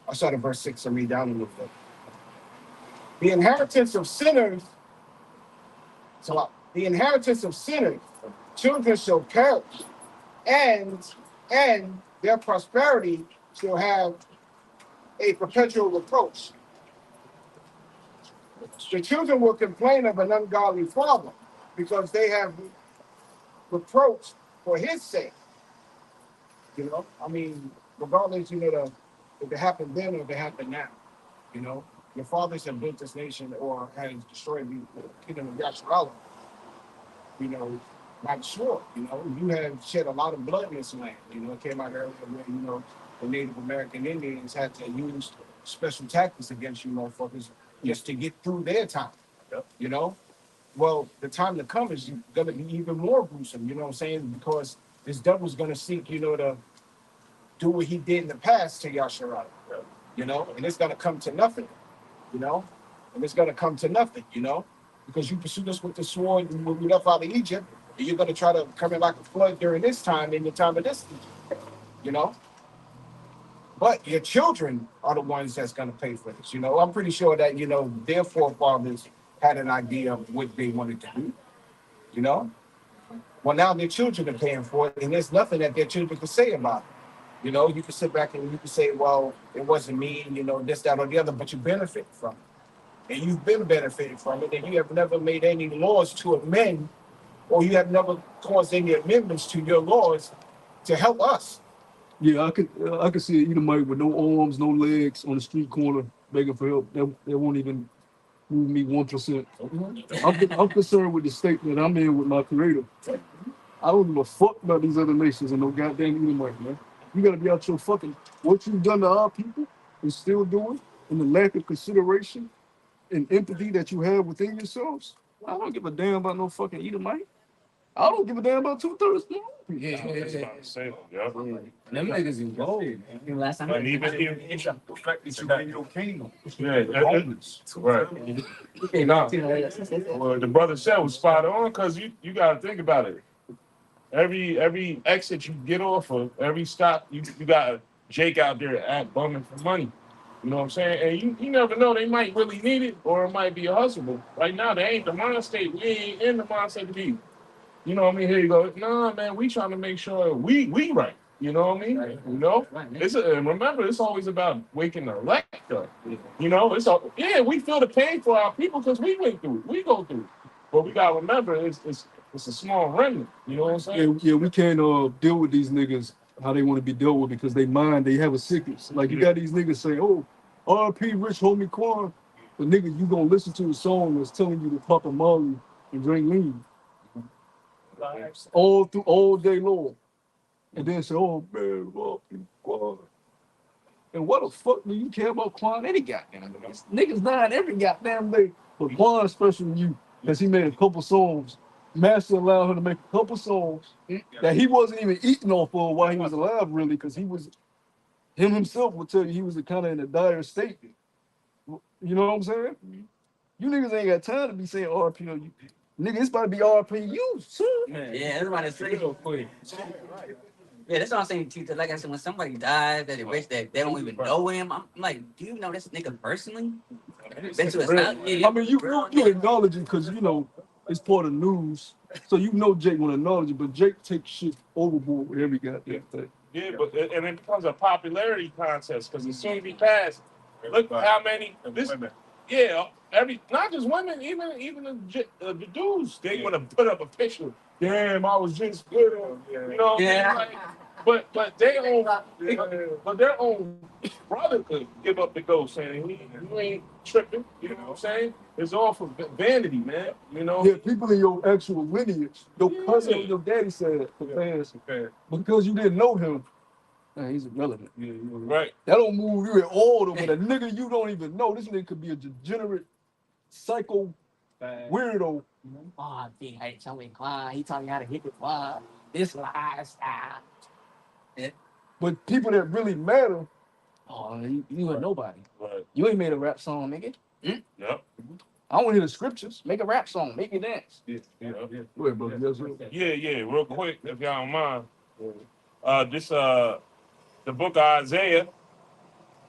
I started verse 6 and read down a little bit. The inheritance of sinners, the inheritance of sinners, children shall perish, and their prosperity shall have a perpetual reproach. The children will complain of an ungodly father because they have reproach for his sake. Regardless, if it happened then or if it happened now. Your fathers have built this nation or has destroyed the kingdom of Yasharallah, by the sword. You have shed a lot of blood in this land. It came out earlier where, the Native American Indians had to use special tactics against you motherfuckers just to get through their time. Yep. Well, the time to come is gonna be even more gruesome, you know what I'm saying? Because this devil's gonna seek, to do what he did in the past to Yasharai, and it's gonna come to nothing, you know, and it's gonna come to nothing, because you pursued us with the sword when we left out of Egypt, and you're gonna try to come in like a flood during this time in the time of this Egypt, you know. But your children are the ones that's gonna pay for this, I'm pretty sure that their forefathers had an idea of what they wanted to do, you know. Well, now their children are paying for it, and there's nothing that their children can say about it. You can sit back and you can say, well, it wasn't me, this, that, or the other, but you benefit from it. And you've been benefiting from it, and you have never made any laws to amend, or you have never caused any amendments to your laws to help us. Yeah, I could see an Edomite with no arms, no legs on the street corner begging for help. That won't even move me 1%. I'm concerned with the state that I'm in with my creator. I don't give a fuck about these other nations and no goddamn Edomite, man. You gotta be out your fucking what you've done to our people and still doing, and the lack of consideration and empathy that you have within yourselves. I don't give a damn about no fucking Edomite. I don't give a damn about 2/3 more. Yeah, I was about to say, yeah. Them niggas is bold, man. Last time. And even It's the fact that you in your kingdom. yeah, Homeless. right. No. Well, the brother said was spot on because you got to think about it. Every exit you get off of, every stop, you got Jake out there at bumming for money. You know what I'm saying? And you never know, they might really need it or it might be a hustle. But right now, they ain't the mind state. We ain't in the mind state to be. You know what I mean? Here you go. Nah, man, we trying to make sure we right. You know what I mean? Right. And remember, it's always about waking the elect up. It's all, yeah, we feel the pain for our people because we went through it. We go through it. But we gotta remember, it's a small remnant. You know what I'm saying? Yeah, we can't deal with these niggas how they want to be dealt with because they have a sickness. Like you got these niggas say, "Oh, R.P. Rich Homie Quan," but nigga, you gonna listen to a song that's telling you to pop a Molly and drink lean all day long, and then say, "Oh man, R.P. Quan." And what the fuck do you care about Quan any goddamn day? Niggas dying every goddamn day, but Quan special to you because he made a couple songs. Master allowed him to make a couple songs that he wasn't even eating off of while he was alive, really, because him himself would tell you he was kind of in a dire state. You know what I'm saying? You niggas ain't got time to be saying RP on you. Nigga, it's about to be RP you soon. Yeah, everybody say. Yeah, that's what I'm saying too. Like I said, when somebody dies that they wish that they don't even know him, I'm like, do you know this nigga personally? Been to his house? I mean, you acknowledge it because it's part of news, so Jake want to acknowledge it, but Jake takes shit overboard with every goddamn thing. Yeah, but and it becomes a popularity contest because as soon as he passed, look how many this. Yeah, not just women, even the dudes, they want to put up a picture. Damn, I was just good. You know what I mean? Like, but their own brother could give up the ghost saying he ain't tripping. You know what I'm saying? It's all for vanity, man. Yeah, people in your actual lineage, your cousin or your daddy said the fans, because you didn't know him. Man, he's irrelevant. Yeah, right. That don't move you at all. Though, but a nigga you don't even know, this nigga could be a degenerate, psycho, weirdo. Oh, big hey, tell me Klein. He taught me how to hit the club. This lifestyle. Yeah. But people that really matter, Oh, you a nobody. Right. You ain't made a rap song, nigga. Yep. I want to hear the scriptures. Make a rap song. Make it dance. Yeah. Go ahead, brother. Yes, sir. Yeah. Real quick, if y'all don't mind. The book of Isaiah.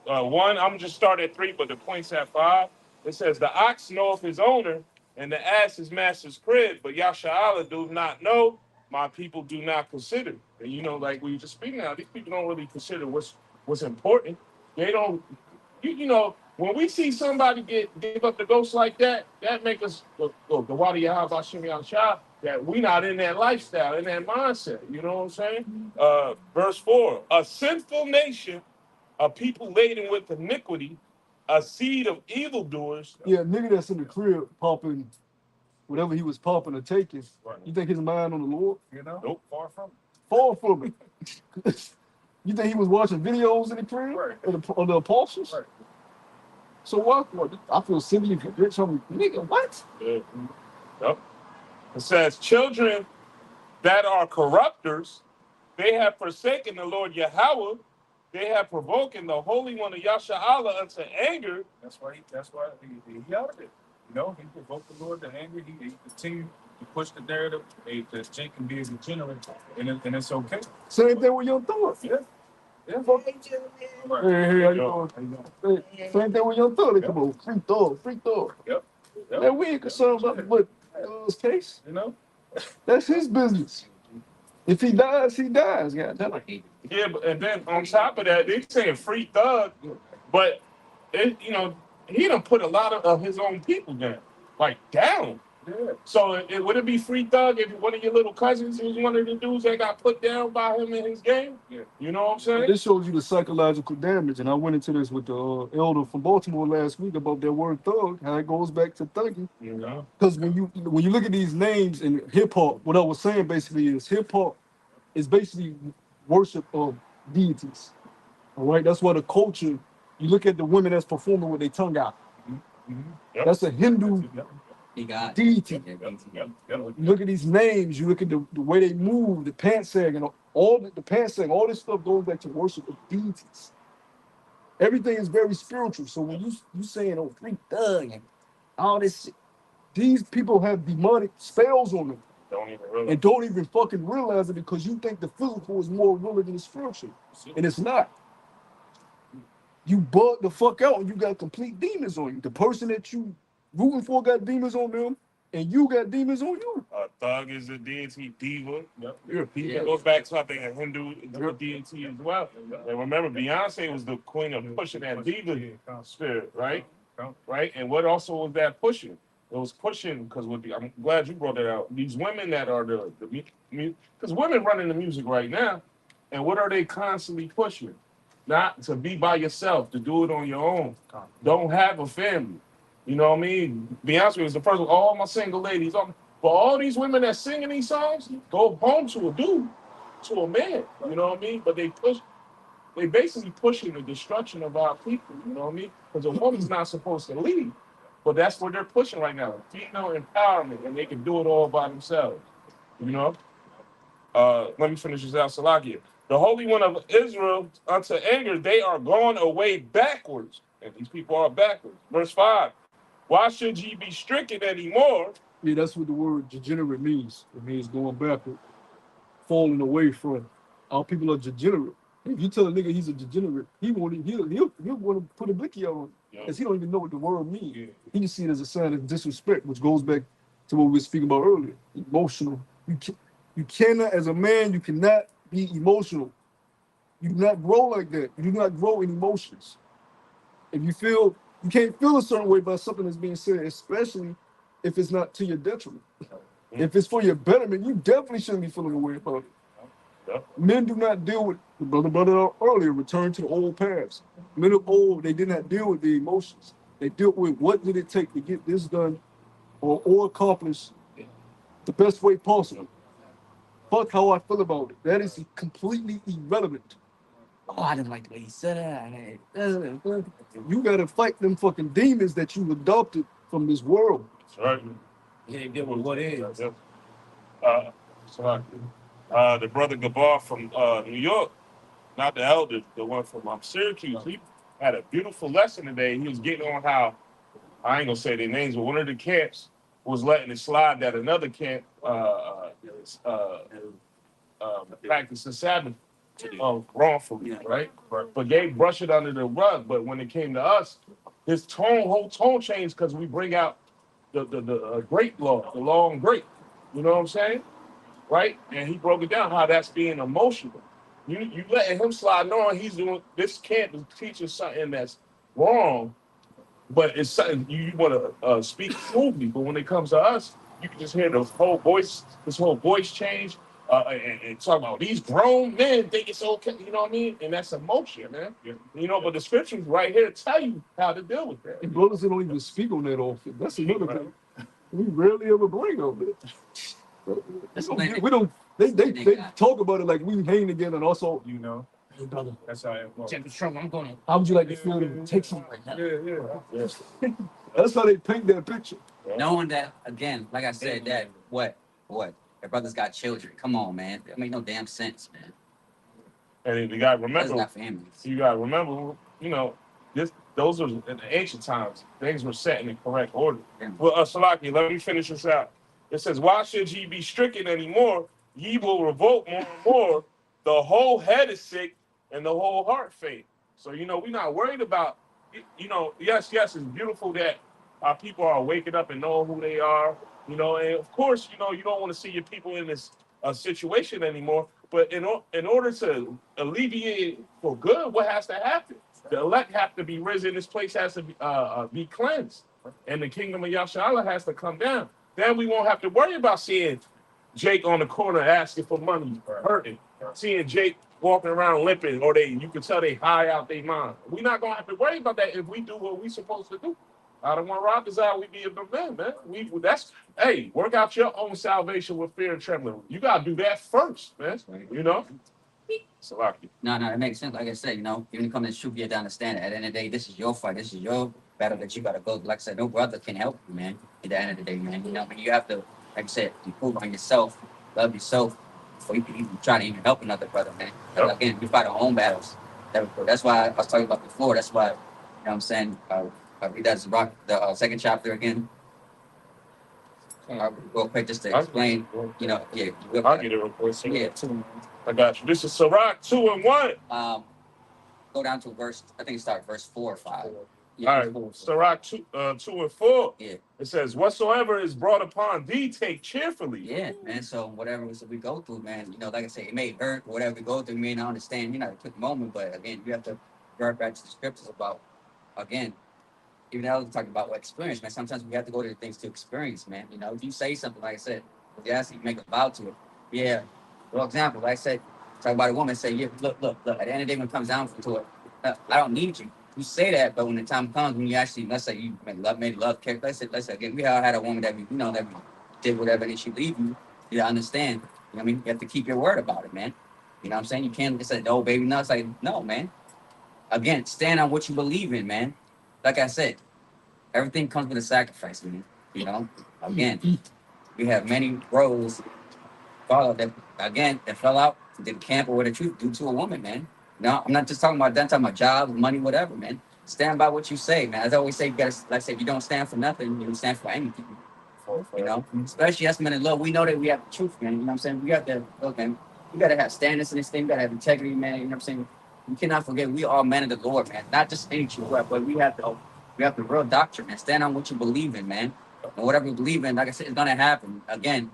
1, I'm just start at 3, but the point's at 5. It says, the ox knoweth his owner, and the ass his master's crib, but Yasha'Allah do not know, my people do not consider. And like we were just speaking now, these people don't really consider what's important. They don't, when we see somebody give up the ghost like that make us look the Wadi Yahweh Shimei Shah, that we not in that lifestyle, in that mindset. You know what I'm saying? Verse 4, a sinful nation, a people laden with iniquity, a seed of evildoers. Yeah, nigga that's in the crib popping whatever he was popping or taking. Right. You think his mind on the Lord? Nope, far from it. Far from it. You think he was watching videos in the crib of the apostles? Right. So what? I feel silly if you bitch on me. Nigga, what? Yeah. Yep. It says, children that are corrupters, they have forsaken the Lord Yahweh. They have provoking the Holy One of Yasha'Allah unto anger. That's why he out of it. You know, he provoked the Lord to anger. He continued to push the narrative that Jake can be a degenerate, and it's okay. Same thing with Young Thug. Yeah. Yeah. Hey, hey, how you doing? Hey, same thing with Young Thug. They come on, free thug, free thug. Yep. Man, we ain't concerned about what Thug's case. You know? That's his business. If he dies, he dies. God. Yeah, but and then on top of that, they saying free thug, but he done put a lot of his own people down, like down. Yeah. So would it be free thug if one of your little cousins was one of the dudes that got put down by him in his game? Yeah. You know what I'm saying? This shows you the psychological damage, and I went into this with the elder from Baltimore last week about that word thug, how it goes back to thugging. You know, because when you look at these names in hip hop, what I was saying basically is hip hop is basically worship of deities. All right, that's why the culture. You look at the women that's performing with their tongue out. mm-hmm. Yep. That's a Hindu deity. Yep. You look at these names, you look at the way they move, the pants sag, and all the pants sag, all this stuff goes back to worship of deities. Everything is very spiritual. So when you saying, oh, free thug and all this shit, these people have demonic spells on them. Don't even fucking realize it because you think the physical is more real than the spiritual. And it's not. You bug the fuck out and you got complete demons on you. The person that you rooting for got demons on them, and you got demons on you. Thug is a deity, diva. Yep. It goes back to, I think, a Hindu deity as well. And remember, Beyonce was the queen of pushing that diva spirit, right? Right? And what also was that pushing? It was pushing because I'm glad you brought that out. These women that are the because women running the music right now, and what are they constantly pushing? Not to be by yourself, to do it on your own. Don't have a family. You know what I mean? Beyonce was the first one. All my single ladies, but all these women that singing these songs go home to a dude, to a man. You know what I mean? But they basically pushing the destruction of our people. You know what I mean? Because a woman's not supposed to lead. But that's what they're pushing right now. Female empowerment, and they can do it all by themselves. You know? Let me finish this out, Salakia. The Holy One of Israel unto anger, they are gone away backwards. And these people are backwards. Verse 5. Why should ye be stricken anymore? Yeah, that's what the word degenerate means. It means going backward, falling away from. Our people are degenerate. If you tell a nigga he's a degenerate, he'll want to put a blicky on because he don't even know what the word means. Yeah. He just see it as a sign of disrespect, which goes back to what we were speaking about earlier. Emotional. You cannot, as a man, you cannot be emotional. You do not grow like that. You do not grow in emotions. If you can't feel a certain way about something that's being said, especially if it's not to your detriment. If it's for your betterment, you definitely shouldn't be feeling away about it. Men do not deal with, the brother earlier, return to the old paths. Men of old, they did not deal with the emotions. They dealt with what did it take to get this done or accomplish the best way possible. Fuck how I feel about it. That is completely irrelevant. Oh, I didn't like the way he said it. You gotta fight them fucking demons that you adopted from this world. That's right. Yeah, deal with what is. The brother Gabar from New York, not the elder, the one from Syracuse, he had a beautiful lesson today. He was getting on how, I ain't gonna say their names, but one of the camps was letting it slide that another camp practiced the Sabbath wrongfully, right? But they brush it under the rug. But when it came to us, his whole tone changed because we bring out the great law, the law and great. You know what I'm saying? Right? And he broke it down how that's being emotional. You letting him slide on, he's doing this camp is teaching something that's wrong, but it's something you want to speak smoothly. But when it comes to us, you can just hear this whole voice change. And talk about these grown men think it's okay, you know what I mean? And that's emotion, man. Yeah. You know, but the scriptures right here tell you how to deal with that. And brothers don't even speak on that often. That's another thing. We rarely ever bring on it. We don't. They talk about it like we hang together, and also, you know, Hey, brother, that's how it works. check the trunk. I'm going to. how would you like to feel them take some? Yeah. That's how they paint that picture. Knowing that, again, like I said, that what their brothers got children. Come on, man. That make no damn sense, man. And you got to Brothers remember, got families. you got to remember, those were in the ancient times. Things were set in the correct order. Yeah. Well, Salaki, let me finish this out. It says, "Why should ye be stricken anymore? Ye will revolt more and more. The whole head is sick, and the whole heart faint." So we're not worried about. Yes, it's beautiful that our people are waking up and knowing who they are. And of course, you don't want to see your people in this situation anymore. But in order to alleviate it for good, what has to happen? The elect have to be risen. This place has to be cleansed, and the kingdom of Yasharallah has to come down. Then we won't have to worry about seeing Jake on the corner asking for money, hurting. Seeing Jake walking around limping, or you can tell they high out their mind. We're not gonna have to worry about that if we do what we supposed to do. I don't want Rob desire we be a good man. Work out your own salvation with fear and trembling. You gotta do that first, man. Salaki. No, it makes sense. Like I said, even when it comes to truth, you have to understand it. At the end of the day, this is your fight. This is your battle that you got to go. Like I said, no brother can help you, man. At the end of the day, man. You have to, like I said, improve on yourself, love yourself, before you can even try to even help another brother, man. Yep. Again, we fight our own battles. That's why I was talking about before. That's why, what I'm saying, read that Rock, the second chapter again. Real quick, just to explain, I'll get it real quick. Yeah. I got you. This is Sirach 2 and 1. Go down to verse, I think it starts verse 4 or 5. Yeah, all right, Sirach 2 and 4. Yeah. It says, "Whatsoever is brought upon thee, take cheerfully." Yeah, man. So whatever we go through, man, like I say, it may hurt, whatever we go through, you may not understand, a quick moment, but again, you have to revert back to the scriptures about, again, even though we're talking about what experience, man, sometimes we have to go to the things to experience, man. If you say something, like I said, you ask you make a vow to it. Yeah. For example, like I said, talk about a woman, say, yeah, look, at the end of the day, when it comes down to it, I don't need you. You say that, but when the time comes, when you actually, let's say you made love character, let's say again, we all had a woman that we did whatever, and she leave you, you understand. You have to keep your word about it, man. You know what I'm saying? You can't just say, no, baby, no. It's like, no, man. Again, stand on what you believe in, man. Like I said, everything comes with a sacrifice, man. Again, we have many roles follow that fell out, did camp or what the truth due to a woman, man. No, I'm not just talking about that, I'm talking about job, money, whatever, man. Stand by what you say, man. As I always say, you gotta, like I say, if you don't stand for nothing, you don't stand for anything. Especially us men in love, we know that we have the truth, man. You know what I'm saying? We got to look, man. You gotta have standards in this thing, you gotta have integrity, man. You know what I'm saying? We cannot forget we are men of the Lord, man. Not just any truth, but we have the real doctrine, man. Stand on what you believe in, man. And whatever you believe in, like I said, it's gonna happen. Again,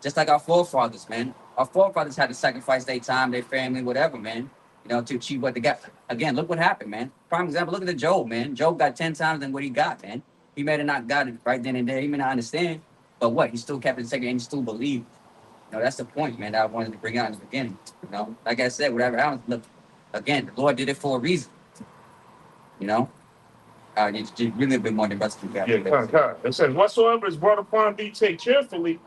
just like our forefathers, man. Our forefathers had to sacrifice their time, their family, whatever, man. To achieve what they got. Again, look what happened, man. Prime example, look at Job, man. Job got 10 times than what he got, man. He may have not got it right then and there. He may not understand. But what? He still kept it second and he still believed. That's the point, man, that I wanted to bring out in the beginning. Like I said, whatever happens, look, again, the Lord did it for a reason. It's really a bit more than rest of the It says, "Whatsoever is brought upon thee, take cheerfully,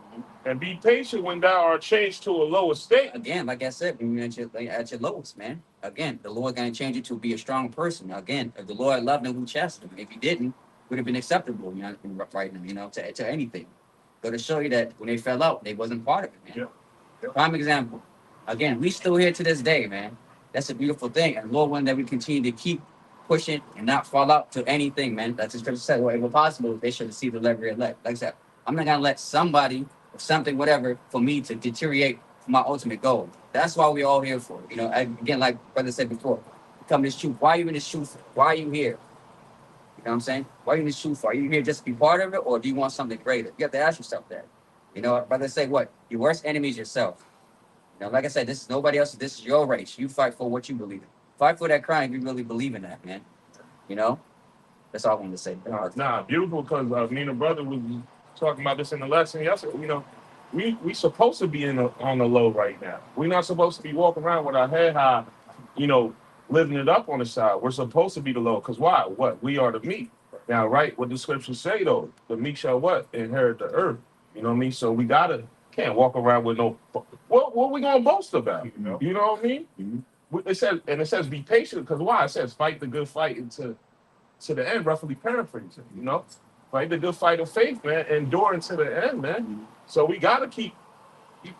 and be patient when thou art changed to a lower state." Again, like I said, when you're at your lowest, man. Again, the Lord gonna change you to be a strong person. Again, if the Lord loved him, who chastised him. If he didn't, would have been acceptable, right now, to anything. Go to show you that when they fell out, they wasn't part of it, man. Yeah. Prime example. Again, we still here to this day, man. That's a beautiful thing. And Lord wanted that we continue to keep pushing and not fall out to anything, man. That's the scripture said. Well, if possible, they should see the lever elect. Like I said, I'm not gonna let somebody or something, whatever, for me to deteriorate my ultimate goal. That's why we're all here for. Again, like brother said before, come this truth. Why are you in this truth? Why are you here? You know what I'm saying? Why are you in this truth? Are you here just to be part of it, or do you want something greater? You have to ask yourself that. Brother say what? Your worst enemy is yourself. Like I said, this is nobody else. This is your race. You fight for what you believe in. Fight for that crime if you really believe in that, man. That's all I wanted to say. Beautiful, because me and the brother was talking about this in the lesson yesterday. We supposed to be on the low right now. We're not supposed to be walking around with our head high, living it up on the side. We're supposed to be the low, because why? What? We are the meek. Now, right, what the scriptures say, though, the meek shall what? Inherit the earth. You know what I mean? So we can't walk around with no, what we going to boast about? You know what I mean? Mm-hmm. It says be patient, because why? It says fight the good fight to the end, roughly paraphrasing, fight the good fight of faith, man, endure until the end, man. So we gotta keep.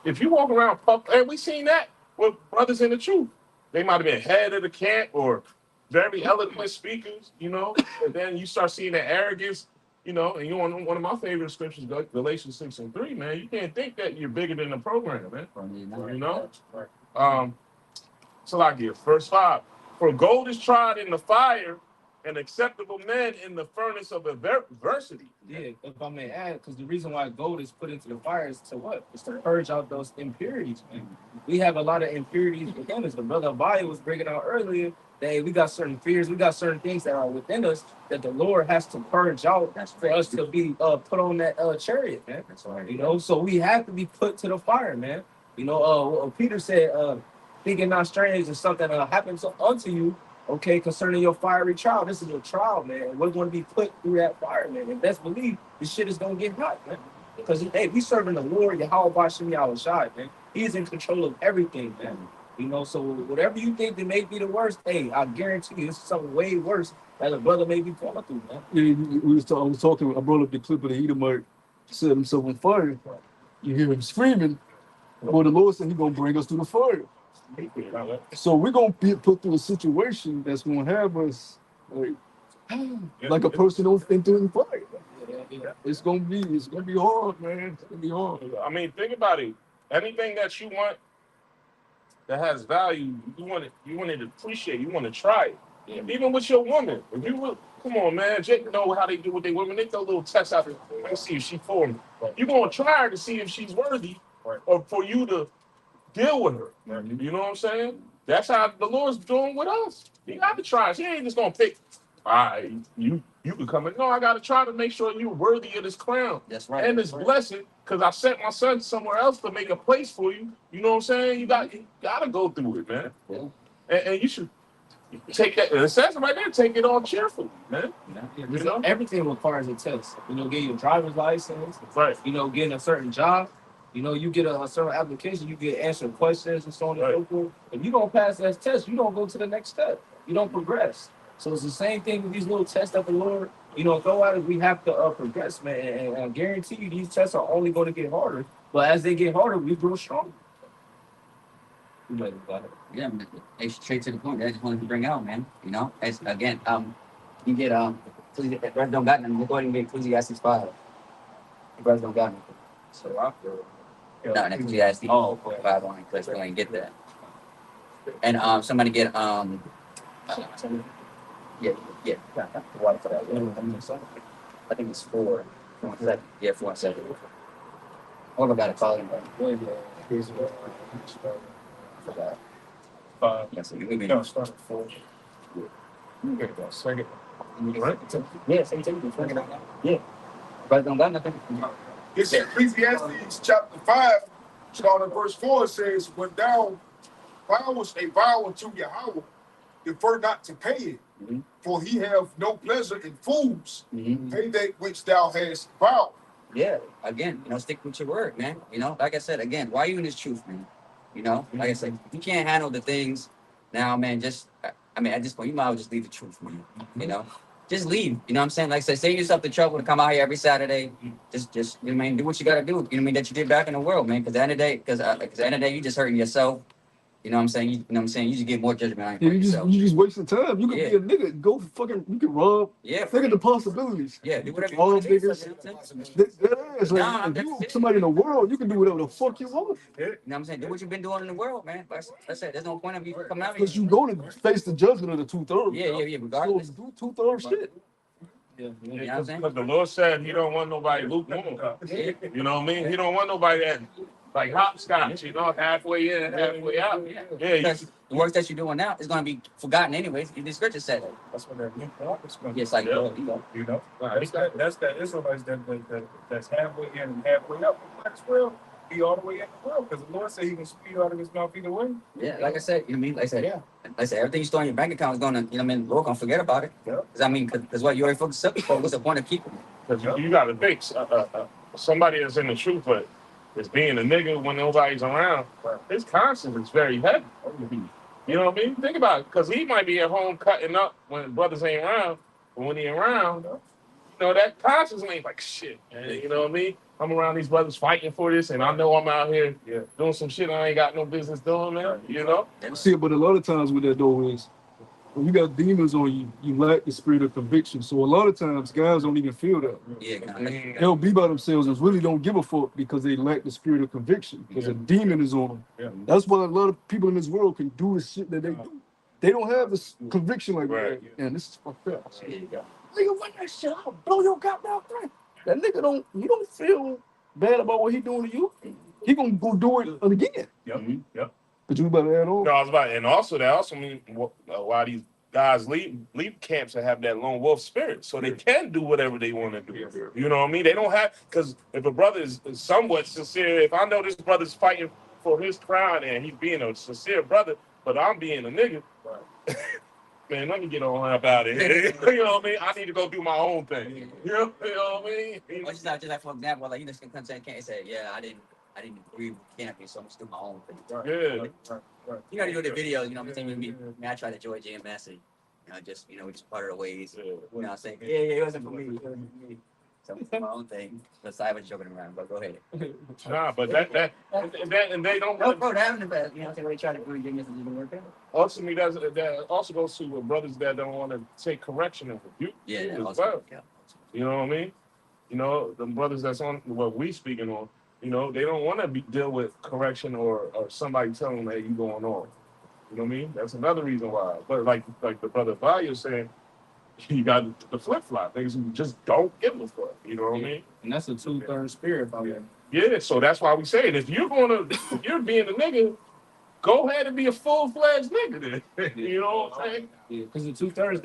If you walk around puff, and we seen that with brothers in the truth, they might have been head of the camp or very eloquent speakers, and then you start seeing the arrogance, and you want one of my favorite scriptures, Galatians 6:3, man. You can't think that you're bigger than the program, man. So like here, verse 5. For gold is tried in the fire, and acceptable men in the furnace of adversity. Yeah, if I may add, because the reason why gold is put into the fire is to what? It's to purge out those impurities, man. We have a lot of impurities within us. The brother Abaya was bringing out earlier that we got certain fears, we got certain things that are within us that the Lord has to purge out for us to be put on that chariot, man. That's right. So we have to be put to the fire, man. Peter said, thinking not strange is something that happens unto you, okay, concerning your fiery trial. This is your trial, man. And we're going to be put through that fire, man. And best believe this shit is going to get hot, man. Because, hey, we serving the Lord, Yahweh Bashem Yahushai, man. He's in control of everything, man. So whatever you think that may be the worst, hey, I guarantee you, it's something way worse that a brother may be going through, man. Yeah, I was talking, I brought up the clip of the Edomite set himself on fire. You hear him screaming. Well, the Lord said he's going to bring us through the fire. So we're going to be put through a situation that's going to have us like a person who's entering fire. It's gonna be hard, man. It's gonna be hard. I mean, think about it. Anything that you want that has value, you want to appreciate. You want to try it. Yeah. Even with your woman, if you will, come on, man. Jake know how they do with their women. They throw little tests out there. Let's see if she for me. You're gonna try her to see if she's worthy, or for you to deal with her. You know what I'm saying? That's how the Lord's doing with us. You got to try. She ain't just gonna pick. All right, you can come in. No, I got to try to make sure you're worthy of this crown. That's right. And this blessing, because I sent my son somewhere else to make a place for you. You know what I'm saying? You got to go through it, man. Yeah. And you should take that. It says right there, take it all cheerfully, man. Yeah. Everything requires a test. Getting your driver's license. Right. Getting a certain job. You get a certain application, you get answered questions and so on and so forth. If you don't pass that test, you don't go to the next step. You don't progress. So it's the same thing with these little tests that the Lord, throw at us. We have to progress, man. And I guarantee you, these tests are only going to get harder. But as they get harder, we grow stronger. Yeah, it's straight to the point. I just wanted to bring out, man. As again, you get if brothers don't got nothing, you go ahead and get Ecclesiastes 5. If brothers don't got nothing. So after. No, Ecclesiastes 5 only, because we ain't get that. And somebody get Yeah. One for that. I think it's 4. 1 second. Yeah, 4 seconds. Or I got to call him. Forgot. 5. Yeah, so we No, start at 4. Yeah. Here you go. Second. Right? Yeah, same thing. Yeah. But don't got nothing. It's Ecclesiastes chapter 5, starting at verse 4, says, when thou vowest a vow unto Yahweh, defer not to pay it. Mm-hmm. For he have no pleasure in fools. Mm-hmm. Pay that which thou hast vowed. Yeah, again, stick with your word, man. Like I said, again, why are you in this truth, man? Like I said, if you can't handle the things now, man, at this point, you might as well just leave the truth, man. Just leave. You know what I'm saying? Like I said, save yourself the trouble to come out here every Saturday. Just do what you got to do. That you did back in the world, man. Because at the end of the day, you just hurting yourself. You know what I'm saying? You just get more judgment on yourself. You just wasting time. You could be a nigga. Go fucking. You can rob. Yeah. Think of the possibilities. Yeah. Do whatever you want. That is like if you somebody in the world, you can do whatever the fuck you want. You know what I'm saying? Do what you've been doing in the world, man. Like I said, there's no point of you coming out here. Because you go to face the judgment of the 2/3. Yeah. Regardless. So do 2/3 shit. Yeah. You know what I'm saying? Because the Lord said he don't want nobody lukewarm. You know what I mean? He don't want nobody that like hopscotch, halfway in, halfway out. Yeah. The work that you're doing now is going to be forgotten anyways. The scripture said it. That's what that new prophet is going to Yes, like That's that Israelites that's halfway in and halfway out. Might as well be all the way in the world, because the Lord said he can spew out of his mouth either way. Yeah, like I said, Like I said, everything you store in your bank account is going to, the Lord going to forget about it. Because what you already focused up before, what's the point of keeping it? Because you got to think, somebody that's in the truth, but is being a nigga when nobody's around, his conscience is very heavy. You know what I mean? Think about it, because he might be at home cutting up when brothers ain't around, but when he around, know, that conscience ain't like shit, man. You know what I mean? I'm around these brothers fighting for this, and I know I'm out here doing some shit I ain't got no business doing, man. You know? See, but a lot of times with that though is when you got demons on you, you lack the spirit of conviction. So a lot of times guys don't even feel that. Yeah, They'll be by themselves and really don't give a fuck because they lack the spirit of conviction because a demon is on them. Yeah. That's why a lot of people in this world can do the shit that they do. They don't have this conviction like Right. that. And this is fucked up. Nigga, run that shit out, blow your goddamn thing. That nigga don't feel bad about what he doing to you. He gonna go do it again. Yep. But you better add on. No, I was about, and also that also means why these guys leave camps and have that lone wolf spirit, so they can do whatever they want to do. You know what I mean? They don't have, because if a brother is somewhat sincere, if I know this brother's fighting for his crown and he's being a sincere brother, but I'm being a nigga, man, let me get on up out of here. You know what I mean? I need to go do my own thing. You know what I mean? Or just like for example, like you just can come to can't say, yeah, I didn't agree with camping, so I'm just doing my own thing. Yeah. You know, you do the videos, you know, me, I tried to join GMS and we just parted our ways. You know what I'm saying? Yeah, it wasn't for me. It wasn't for me. So I'm doing my own thing. But I was joking around, but go ahead. Nah, but and they don't no, bro, that happened the best. You know what I'm saying? They try to do GMS and didn't work out. ultimately that also goes to brothers that don't want to take correction and rebuke. Yeah, that as also, well. yeah. You know what I mean? You know, the brothers that's on what we speaking on, you know, they don't want to deal with correction or somebody telling them, hey, you going on. You know what I mean? That's another reason why. But like the brother Valle saying, you got the flip flop. Niggas who just don't give a fuck. You know what I mean? And that's a 2/3 spirit, by the way. Yeah, so that's why we say it. If you're being a nigga, go ahead and be a full-fledged nigga then. You know what I'm saying? Yeah, because the 2/3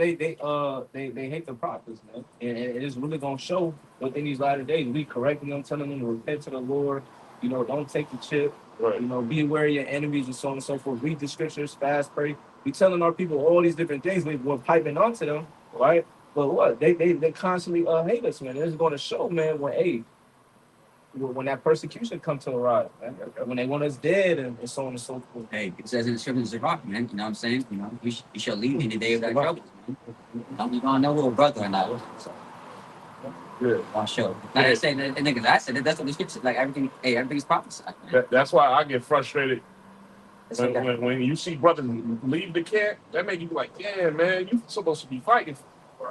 they hate the prophets, man, and it's really gonna show within these latter days. We correcting them, telling them to repent to the Lord. You know, don't take the chip. Right. You know, be aware of your enemies and so on and so forth. Read the scriptures, fast, pray. We telling our people all these different things. We're piping onto them, right? But what they constantly hate us, man. It's going to show, man. When that persecution comes to arise, man. When they want us dead and so on and so forth. Hey, it says in the scriptures, the rock, man. You know what I'm saying? You know, you shall lead in the day of thy troubles, man. You gonna know who a brother or not. So, Yeah. on show. Like I said, and niggas, I said that's what the scripture like. Everything's prophesied, man. That's why I get frustrated when you see brothers leave the camp. That make you be like, yeah, man, you supposed to be fighting.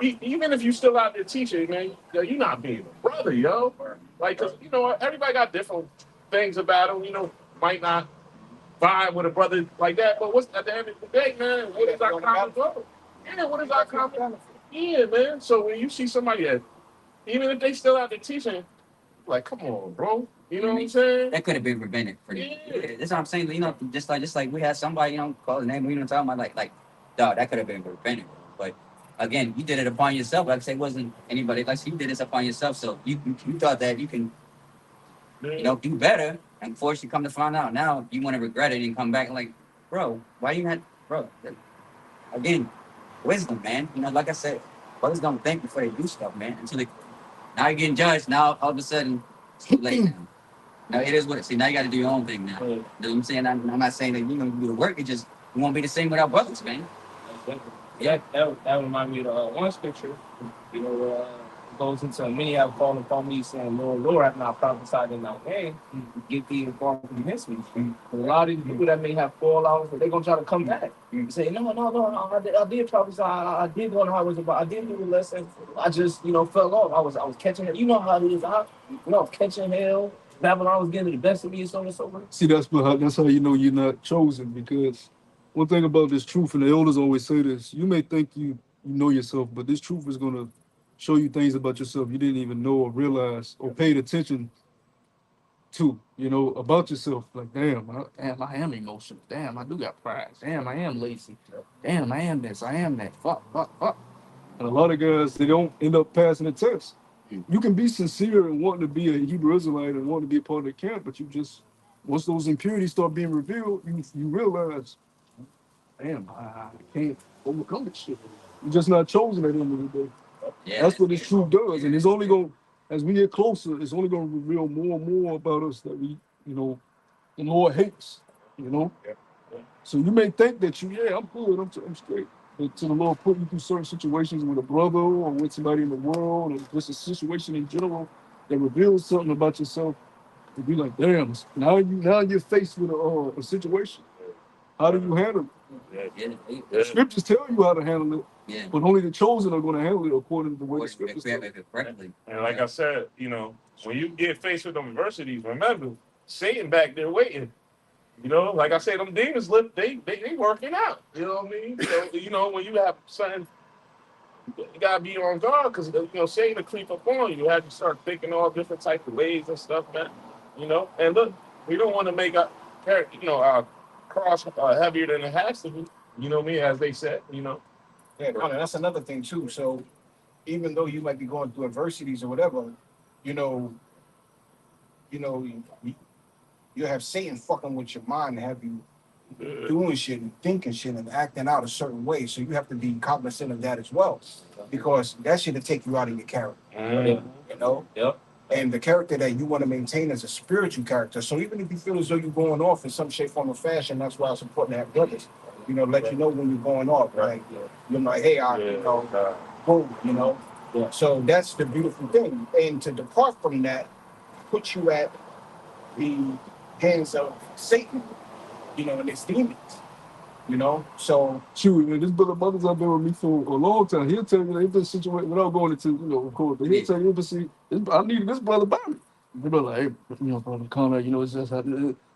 Even if you still out there teaching, man, you're not being a brother, yo. Like, cause you know everybody got different things about them. You know, might not vibe with a brother like that, but what's at the end of the day, man? What is our common goal? Yeah, what is our common? Yeah, man. So when you see somebody that, even if they still out there teaching, like, come on, bro. You know what I'm saying? That could have been prevented. That's what I'm saying. You know, just like we had somebody, call his name. We don't talking about like, dog. That could have been prevented. But again, you did it upon yourself. Like I say, it wasn't anybody. Like you did this upon yourself. So you thought that you can, do better. And force you come to find out now you want to regret it and come back like, bro, why you had, bro? Again, wisdom, man. You know, like I said, brothers don't think before they do stuff, man. Now you're getting judged. Now all of a sudden, it's too late now. Now it is what it is. See, now you got to do your own thing now. You know what I'm saying? I'm not saying that you're going to do the work. It won't be the same without brothers, man. Yeah, that reminds me of the one scripture. You know, it goes into many have fallen upon me, saying, Lord, Lord, I have not prophesied in thy name. Get thee informed against me. A lot of these people that may have fallouts, but they're gonna try to come back. Say, no, I did prophesy. I did go on how it was about. I did do the lesson. I just, fell off. I was catching hell. You know how it is. I was catching hell. Babylon was getting the best of me and so on and so forth. See, that's how you know you're not chosen, because one thing about this truth, and the elders always say this, you may think you know yourself, but this truth is going to show you things about yourself you didn't even know or realize or paid attention to, about yourself. Like, damn, I am emotional. Damn, I do got pride. Damn, I am lazy. Damn, I am this. I am that. Fuck. And a lot of guys, they don't end up passing the test. You can be sincere and wanting to be a Hebrew Israelite and wanting to be a part of the camp, but once those impurities start being revealed, you realize, damn, I can't overcome this shit. You're just not chosen at the end of the day. Yeah, that's what this truth does. And it's only going, as we get closer, it's only going to reveal more and more about us that we, the Lord hates, So you may think that I'm good, I'm straight. until the Lord put you through certain situations with a brother or with somebody in the world, or just a situation in general that reveals something about yourself, to be like, damn, now you're faced with a situation. How do you handle it? Yeah, The scriptures tell you how to handle it, yeah. but only the chosen are going to handle it according to the way the scriptures tell you. Correctly. And like I said, when you get faced with them adversities, remember, Satan back there waiting. Like I said, them demons live, they working out. You know what I mean? So, when you have something, you gotta be on guard because Satan will creep up on you. You have to start thinking all different type of ways and stuff, man. And look, we don't want to make our cross heavier than it has to be. You know what I mean? As they said, Yeah, that's another thing too. So even though you might be going through adversities or whatever, you know, you have Satan fucking with your mind and have you doing shit and thinking shit and acting out a certain way. So you have to be cognizant of that as well, because that shit will take you out of your character. Yep. And the character that you want to maintain is a spiritual character. So even if you feel as though you're going off in some shape, form, or fashion, that's why it's important to have brothers. Let you know when you're going off, right? You're like, hey, boom, Yeah. So that's the beautiful thing. And to depart from that puts you at the hands of Satan, and his demons. So Shoot, man, this brother Mother's have been with me for a long time. He'll tell you if this situation without going into, of course, but he'll tell you, I needed this brother by me. The brother, like, hey, brother Conrad, it's just how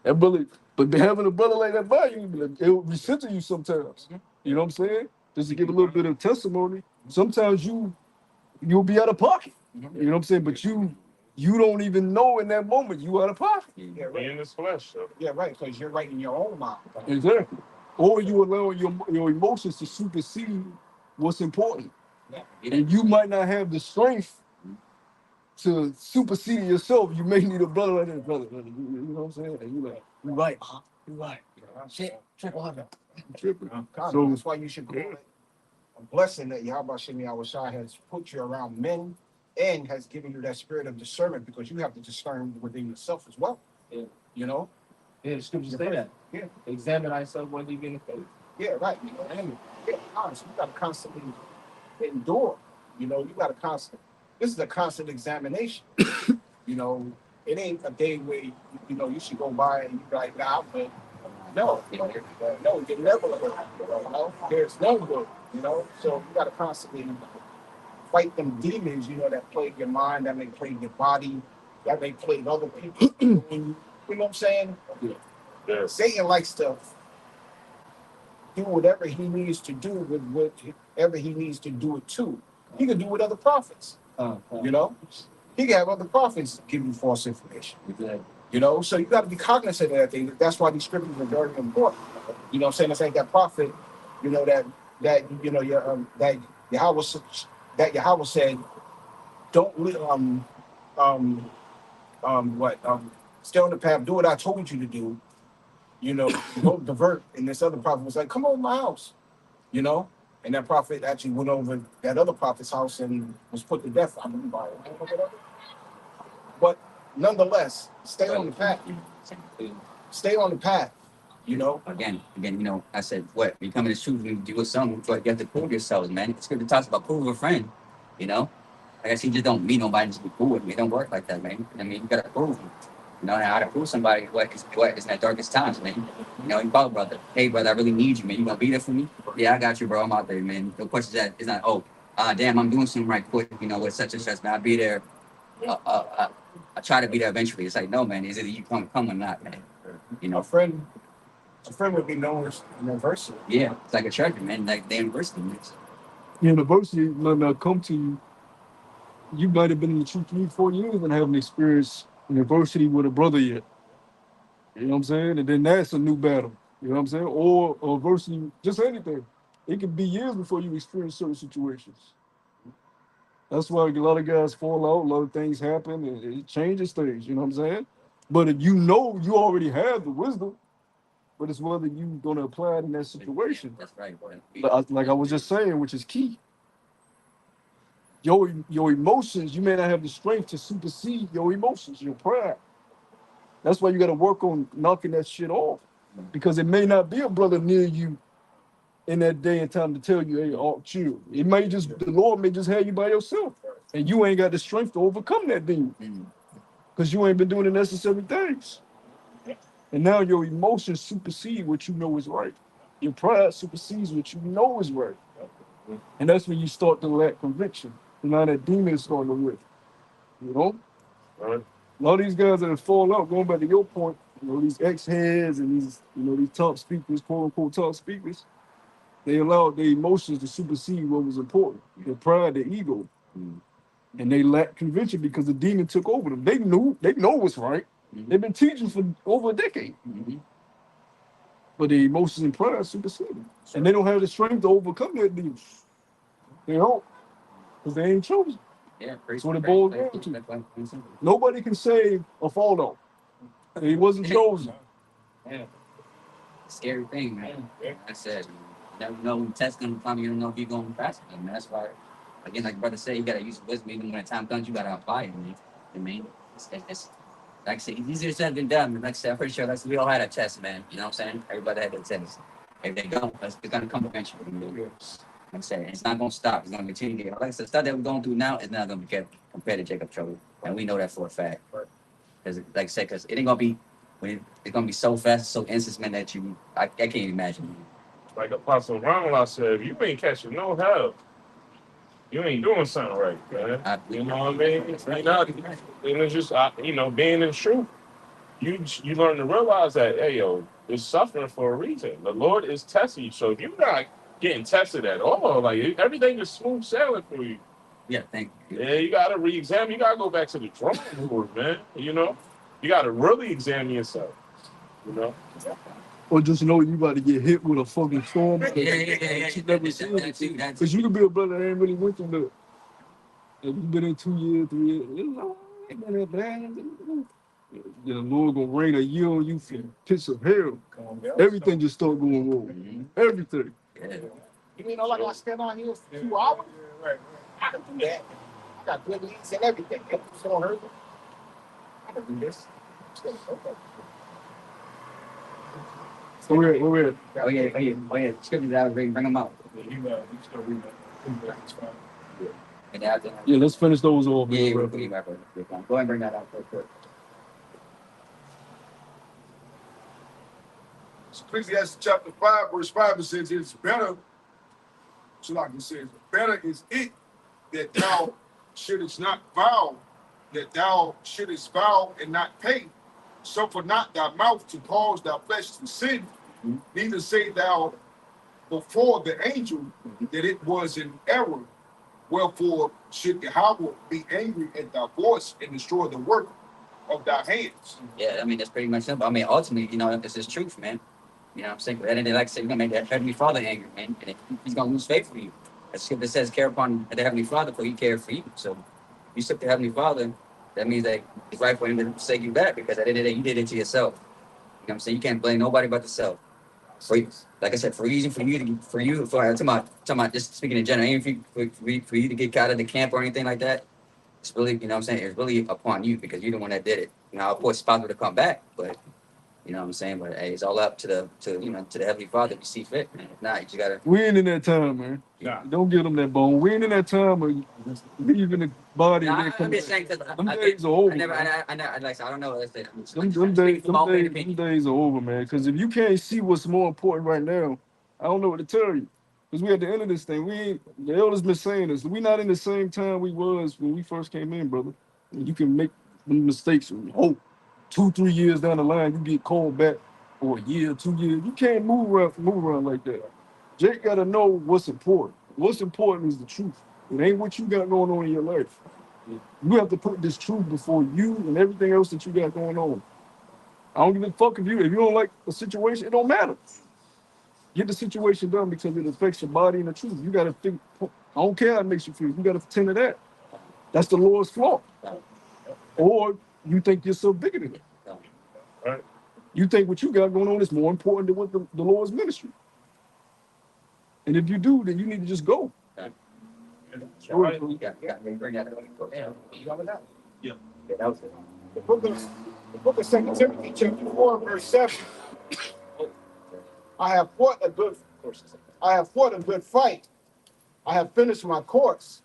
that brother, but having a brother like that by you, it will be sent to you sometimes. You know what I'm saying? Just to give a little bit of testimony. Sometimes you'll be out of pocket. You know what I'm saying? But you don't even know in that moment you out of pocket. yeah, right. in this flesh. So. Yeah, right. Because you're right in your own mind. Exactly. Or you allow your emotions to supersede what's important. Yeah. And you might not have the strength to supersede yourself. You may need a brother like that, brother. You know what I'm saying? And you're like, you're right. You're right. Shit, triple hundred. Triple. So that's why you should call it a blessing that Yahweh Shemi Awashai has put you around men and has given you that spirit of discernment, because you have to discern within yourself as well. Yeah. Yeah, The scriptures say that. Yeah. Examine ourselves whether you be in the faith. Yeah, right. Yeah, honestly, you got to constantly endure. You got to this is a constant examination. It ain't a day where, you should go by and you be like, nah, but no, no, you're never good. There's no good, so you got to constantly fight them demons, that plague your mind, that may plague your body, that may plague other people. You know what I'm saying? Yeah. Satan likes to do whatever he needs to do with whatever he needs to do it to. He can do with other prophets. He can have other prophets give you false information. So you got to be cognizant of that thing. That's why these scriptures are very important. I'm saying? It's like that prophet, that Yahweh said, don't stay on the path, do what I told you to do. Don't divert. And this other prophet was like, come over my house. And that prophet actually went over that other prophet's house and was put to death. I believe by it. But nonetheless, stay on the path. Stay on the path. Again, I said, what? Becoming the truth, you do something, but you have to prove yourselves, man. It's good to talk about prove a friend, I guess you just don't meet nobody just be cool with me. It don't work like that, man. I mean, you gotta prove them. And how to prove somebody what is in that darkest times, man. You call brother. Hey, brother, I really need you, man. You gonna be there for me? Yeah, I got you, bro. I'm out there, man. The question is that it's not, damn, I'm doing something right quick, with such and such, man. I'll be there. I try to be there eventually. It's like, no, man. Is it you come or not, man? A friend would be known as an adversary. Yeah, it's like a church, man. Like the university. University might not come to you. You might have been in the truth 3-4 years and haven't experienced an adversity with a brother yet. You know what I'm saying? And then that's a new battle. You know what I'm saying? Or adversity, just anything. It could be years before you experience certain situations. That's why a lot of guys fall out, a lot of things happen, and it changes things. You know what I'm saying? But if you already have the wisdom, but it's whether you're going to apply it in that situation. That's right, boy. Like I was just saying, which is key. Your emotions, you may not have the strength to supersede your emotions, your pride. That's why you got to work on knocking that shit off, because it may not be a brother near you in that day and time to tell you, hey, all chill. It may just the Lord may just have you by yourself, and you ain't got the strength to overcome that demon because you ain't been doing the necessary things. And now your emotions supersede what you know is right. Your pride supersedes what you know is right. And that's when you start to lack conviction. And now that demon is starting to whip. You know? Right. A lot of these guys that have fallen out, going back to your point, these ex-heads and these top speakers, quote unquote top speakers, they allowed their emotions to supersede what was important. Their pride, their ego. And they lacked conviction because the demon took over them. They know what's right. They've been teaching for over a decade. But the emotions and pride supersede them. And they don't have the strength to overcome that demon. They don't. Because they ain't chosen. Yeah, That's what it boils down to. Nobody can save a fallout. He wasn't chosen. Yeah. Scary thing, man. I said, you never know when the test's gonna come, you don't know if you're going to pass it, man. That's why, again, like brother said, you gotta use wisdom. Even when the time comes, you gotta apply it, man. I mean, it's like I said, it's easier said than done. Like I said, I'm pretty sure we all had a test, man. You know what I'm saying? Everybody had a test. If they don't, it's gonna come eventually. Like I said, it's not gonna stop. It's gonna continue to get. Like I said, stuff that we're going through now is not gonna be compared to Jacob trouble, and we know that for a fact. Because, like I said, because it ain't gonna be it's gonna be so fast, so instant, man, that I can't even imagine. Like Apostle Ronald said, if you ain't catching no help, you ain't doing something right, man. You know what I mean? You're not, and it's just, being in the truth, you learn to realize that, hey, yo, it's suffering for a reason. The Lord is testing you. So if you're not getting tested at all, like everything is smooth sailing for you. Yeah, thank you. Yeah, you got to re-examine. You got to go back to the drawing board, man. You got to really examine yourself, you know? Or just know you about to get hit with a fucking storm. Yeah. Because you could be a brother that ain't really went through that. If you've been in 2 years, 3 years, ain't been that bad. Then the Lord gonna rain a year on you from pits of hell. Everything just start going wrong. Everything. You mean all I gotta stand on here for 2 hours? I can do that. I got good leads and everything. It don't hurt me. I can do this. So we're Oh yeah. Scriptures out, bring them out. Yeah, let's finish those off. Yeah, go ahead and bring that out real quick. Ecclesiastes chapter 5, verse 5, it says, it's better, so like it says, better is it that thou shouldest not vow, that thou shouldest vow and not pay. Suffer not thy mouth to cause thy flesh to sin, neither say thou before the angel that it was an error. Wherefore should Yahweh be angry at thy voice and destroy the work of thy hands? Yeah, I mean, that's pretty much simple. I mean, ultimately, this is truth, man. You know what I'm saying? And then, like I said, you're going to make that Heavenly Father angry, man. And he's going to lose faith for you. The scripture says, care upon the Heavenly Father, for he cares for you. So, you took the Heavenly Father, that means that it's right for him to forsake you back, because at the end of the day, you did it to yourself. You know what I'm saying? You can't blame nobody but yourself. Like I said, for talking about just speaking in general, even for you to get out of the camp or anything like that, it's really, you know what I'm saying, it's really upon you, because you're the one that did it. Now, of course, it's possible to come back, but you know what I'm saying? But hey, it's all up to the Heavenly Father if you see fit, man. If not, you just gotta. We ain't in that time, man. Nah. Don't give them that bone. We ain't in that time of leaving the body. Nah, I'm just saying because them days are over. I don't know. That's it. Them days are over, man. Because if you can't see what's more important right now, I don't know what to tell you. Because we at the end of this thing, the elders been saying this. We not in the same time we was when we first came in, brother. And you can make mistakes and hope 2-3 years down the line you get called back for a year, 2 years. You can't move around like that. Jake got to know what's important. What's important is the truth. It ain't what you got going on in your life. You have to put this truth before you and everything else that you got going on. I don't give a fuck if you don't like a situation, it don't matter. Get the situation done because it affects your body and the truth. You got to think, I don't care how it makes you feel. You got to tend to that. That's the Lord's flaw. Or you think you're so bigger than it. Right. You think what you got going on is more important than what the Lord's ministry. And if you do, then you need to just go. Right. Bring that up. Yeah. That was it. The book of 2 Timothy, chapter 4, verse 7. I have fought a good I have fought a good fight. I have finished my course.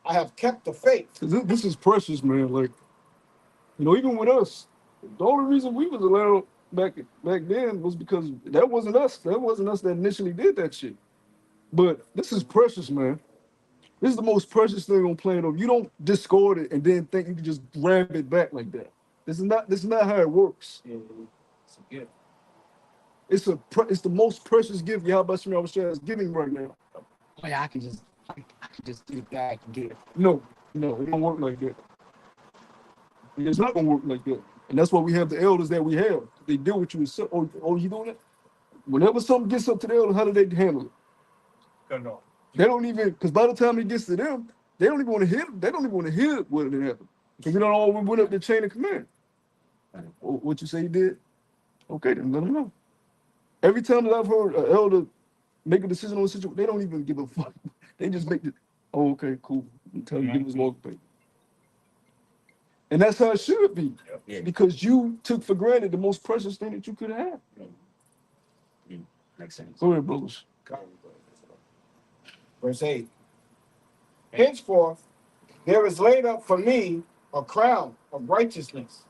I have kept the faith. This is precious, man. Like, even with us, the only reason we was allowed back then was because that wasn't us. That wasn't us that initially did that shit. But this is precious, man. This is the most precious thing on planet Earth. You don't discard it and then think you can just grab it back like that. This is not how it works. Yeah, it's a gift. It's the most precious gift Yahweh is giving right now. Oh yeah, I can just do that and get it. No, it don't work like that. It's not gonna work like that. And that's why we have the elders that we have. They deal with you with you doing it? Whenever something gets up to the elders, how do they handle it? Don't know. They don't even, because by the time it gets to them, they don't even want to hear. They don't even want to hear what happened. Because we don't all went up the chain of command. What you say he did? Okay, then let them know. Every time that I've heard an elder make a decision on a situation, they don't even give a fuck. They just make it. Oh, okay, cool. Tell you give us walk pay. And that's how it should be. Yeah. Because you took for granted the most precious thing that you could have. Makes sense. Go ahead, brothers. Verse 8. Henceforth, there is laid up for me a crown of righteousness,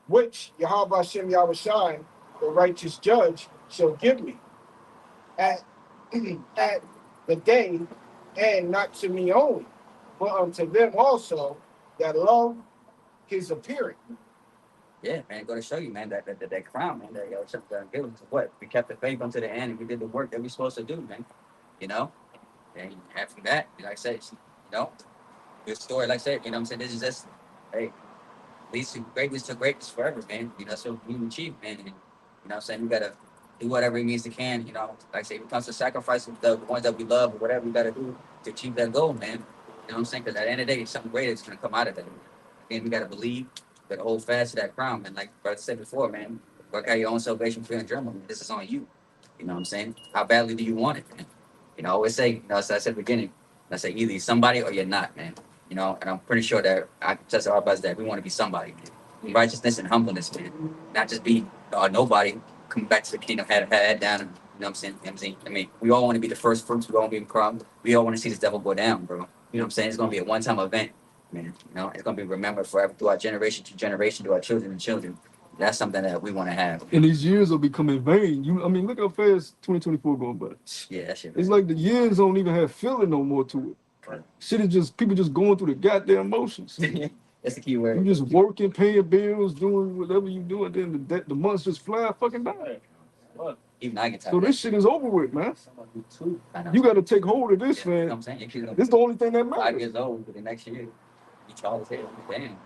which Yahweh Hashem Yahushai, the righteous judge, shall give me at the day, and not to me only, but unto them also that love his appearing. Yeah, man, go to show you, man, that crown, man, that yo, something given to what? We kept the faith unto the end and we did the work that we're supposed to do, man. And after that, like I said, good story, like I said, what I'm saying? This is just, hey, leads to greatness forever, man. That's what we achieve, man. And, what I'm saying? We gotta do whatever it means to can, like I say, when it comes to sacrificing the ones that we love or whatever we gotta do to achieve that goal, man. You know what I'm saying? Because at the end of the day, something great is gonna come out of that. Again, we gotta believe, we gotta hold fast to that crown, man. Like brother said before, man, work out your own salvation fear and journal, man. This is on you. You know what I'm saying? How badly do you want it, man? I always say, as I said at the beginning, I say either you're somebody or you're not, man. And I'm pretty sure that I can test our buzz that we want to be somebody, man. Righteousness and humbleness, man. Not just be nobody, come back to the kingdom, head down, and, what I'm saying? I mean, we all want to be the first fruits, we all want to be in crowd. We all want to see this devil go down, bro. You know what I'm saying? It's going to be a one-time event, man. It's going to be remembered forever through our generation to generation, to our children and children. That's something that we want to have. And these years will become in vain. Look how fast 2024 going by. Yeah, that shit. It's like the years don't even have feeling no more to it. Right. Shit is just people just going through the goddamn motions. That's the key word. You just working, paying bills, doing whatever you do, and then the months just fly fucking by. Even I get tired. So this shit is over with, man. I know. You got to take hold of this, You know what man. I'm saying? Your kid's gonna This is the only thing that be 5 matters. years old for the next year. You Charles here. Damn.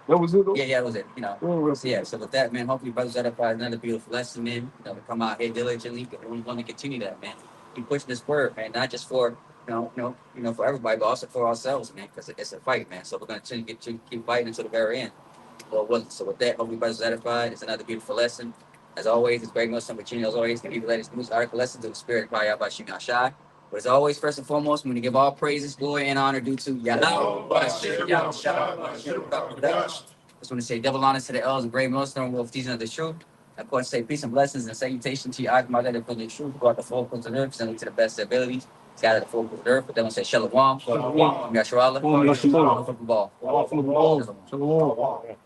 That was it, though? Yeah, that was it. Oh, So with that, man, hopefully brothers edify another beautiful lesson, man. To come out here diligently. We want to continue that, man. Keep pushing this word, man. Not just for for everybody, but also for ourselves, man. Because it's a fight, man. So we're gonna keep fighting until the very end. So with that, hopefully brothers edified. It's another beautiful lesson. As always, it's Greg Muslim Virginia. As always, give you the latest news, article, lessons of the spirit of Yahweh by Shimon Shai. But as always, first and foremost, we want to give all praises, glory, and honor due to Yahweh. Just want to say double honors to the elders and great Muslim with teaching of the truth. Of course, say peace and blessings and salutation to your Akma that have been the truth, go out the four corners of the earth, send it to the best of their abilities. Scattered the four corners of the earth, but then we'll say Shalom. Yasharallah. Shalom. Football. Shalom.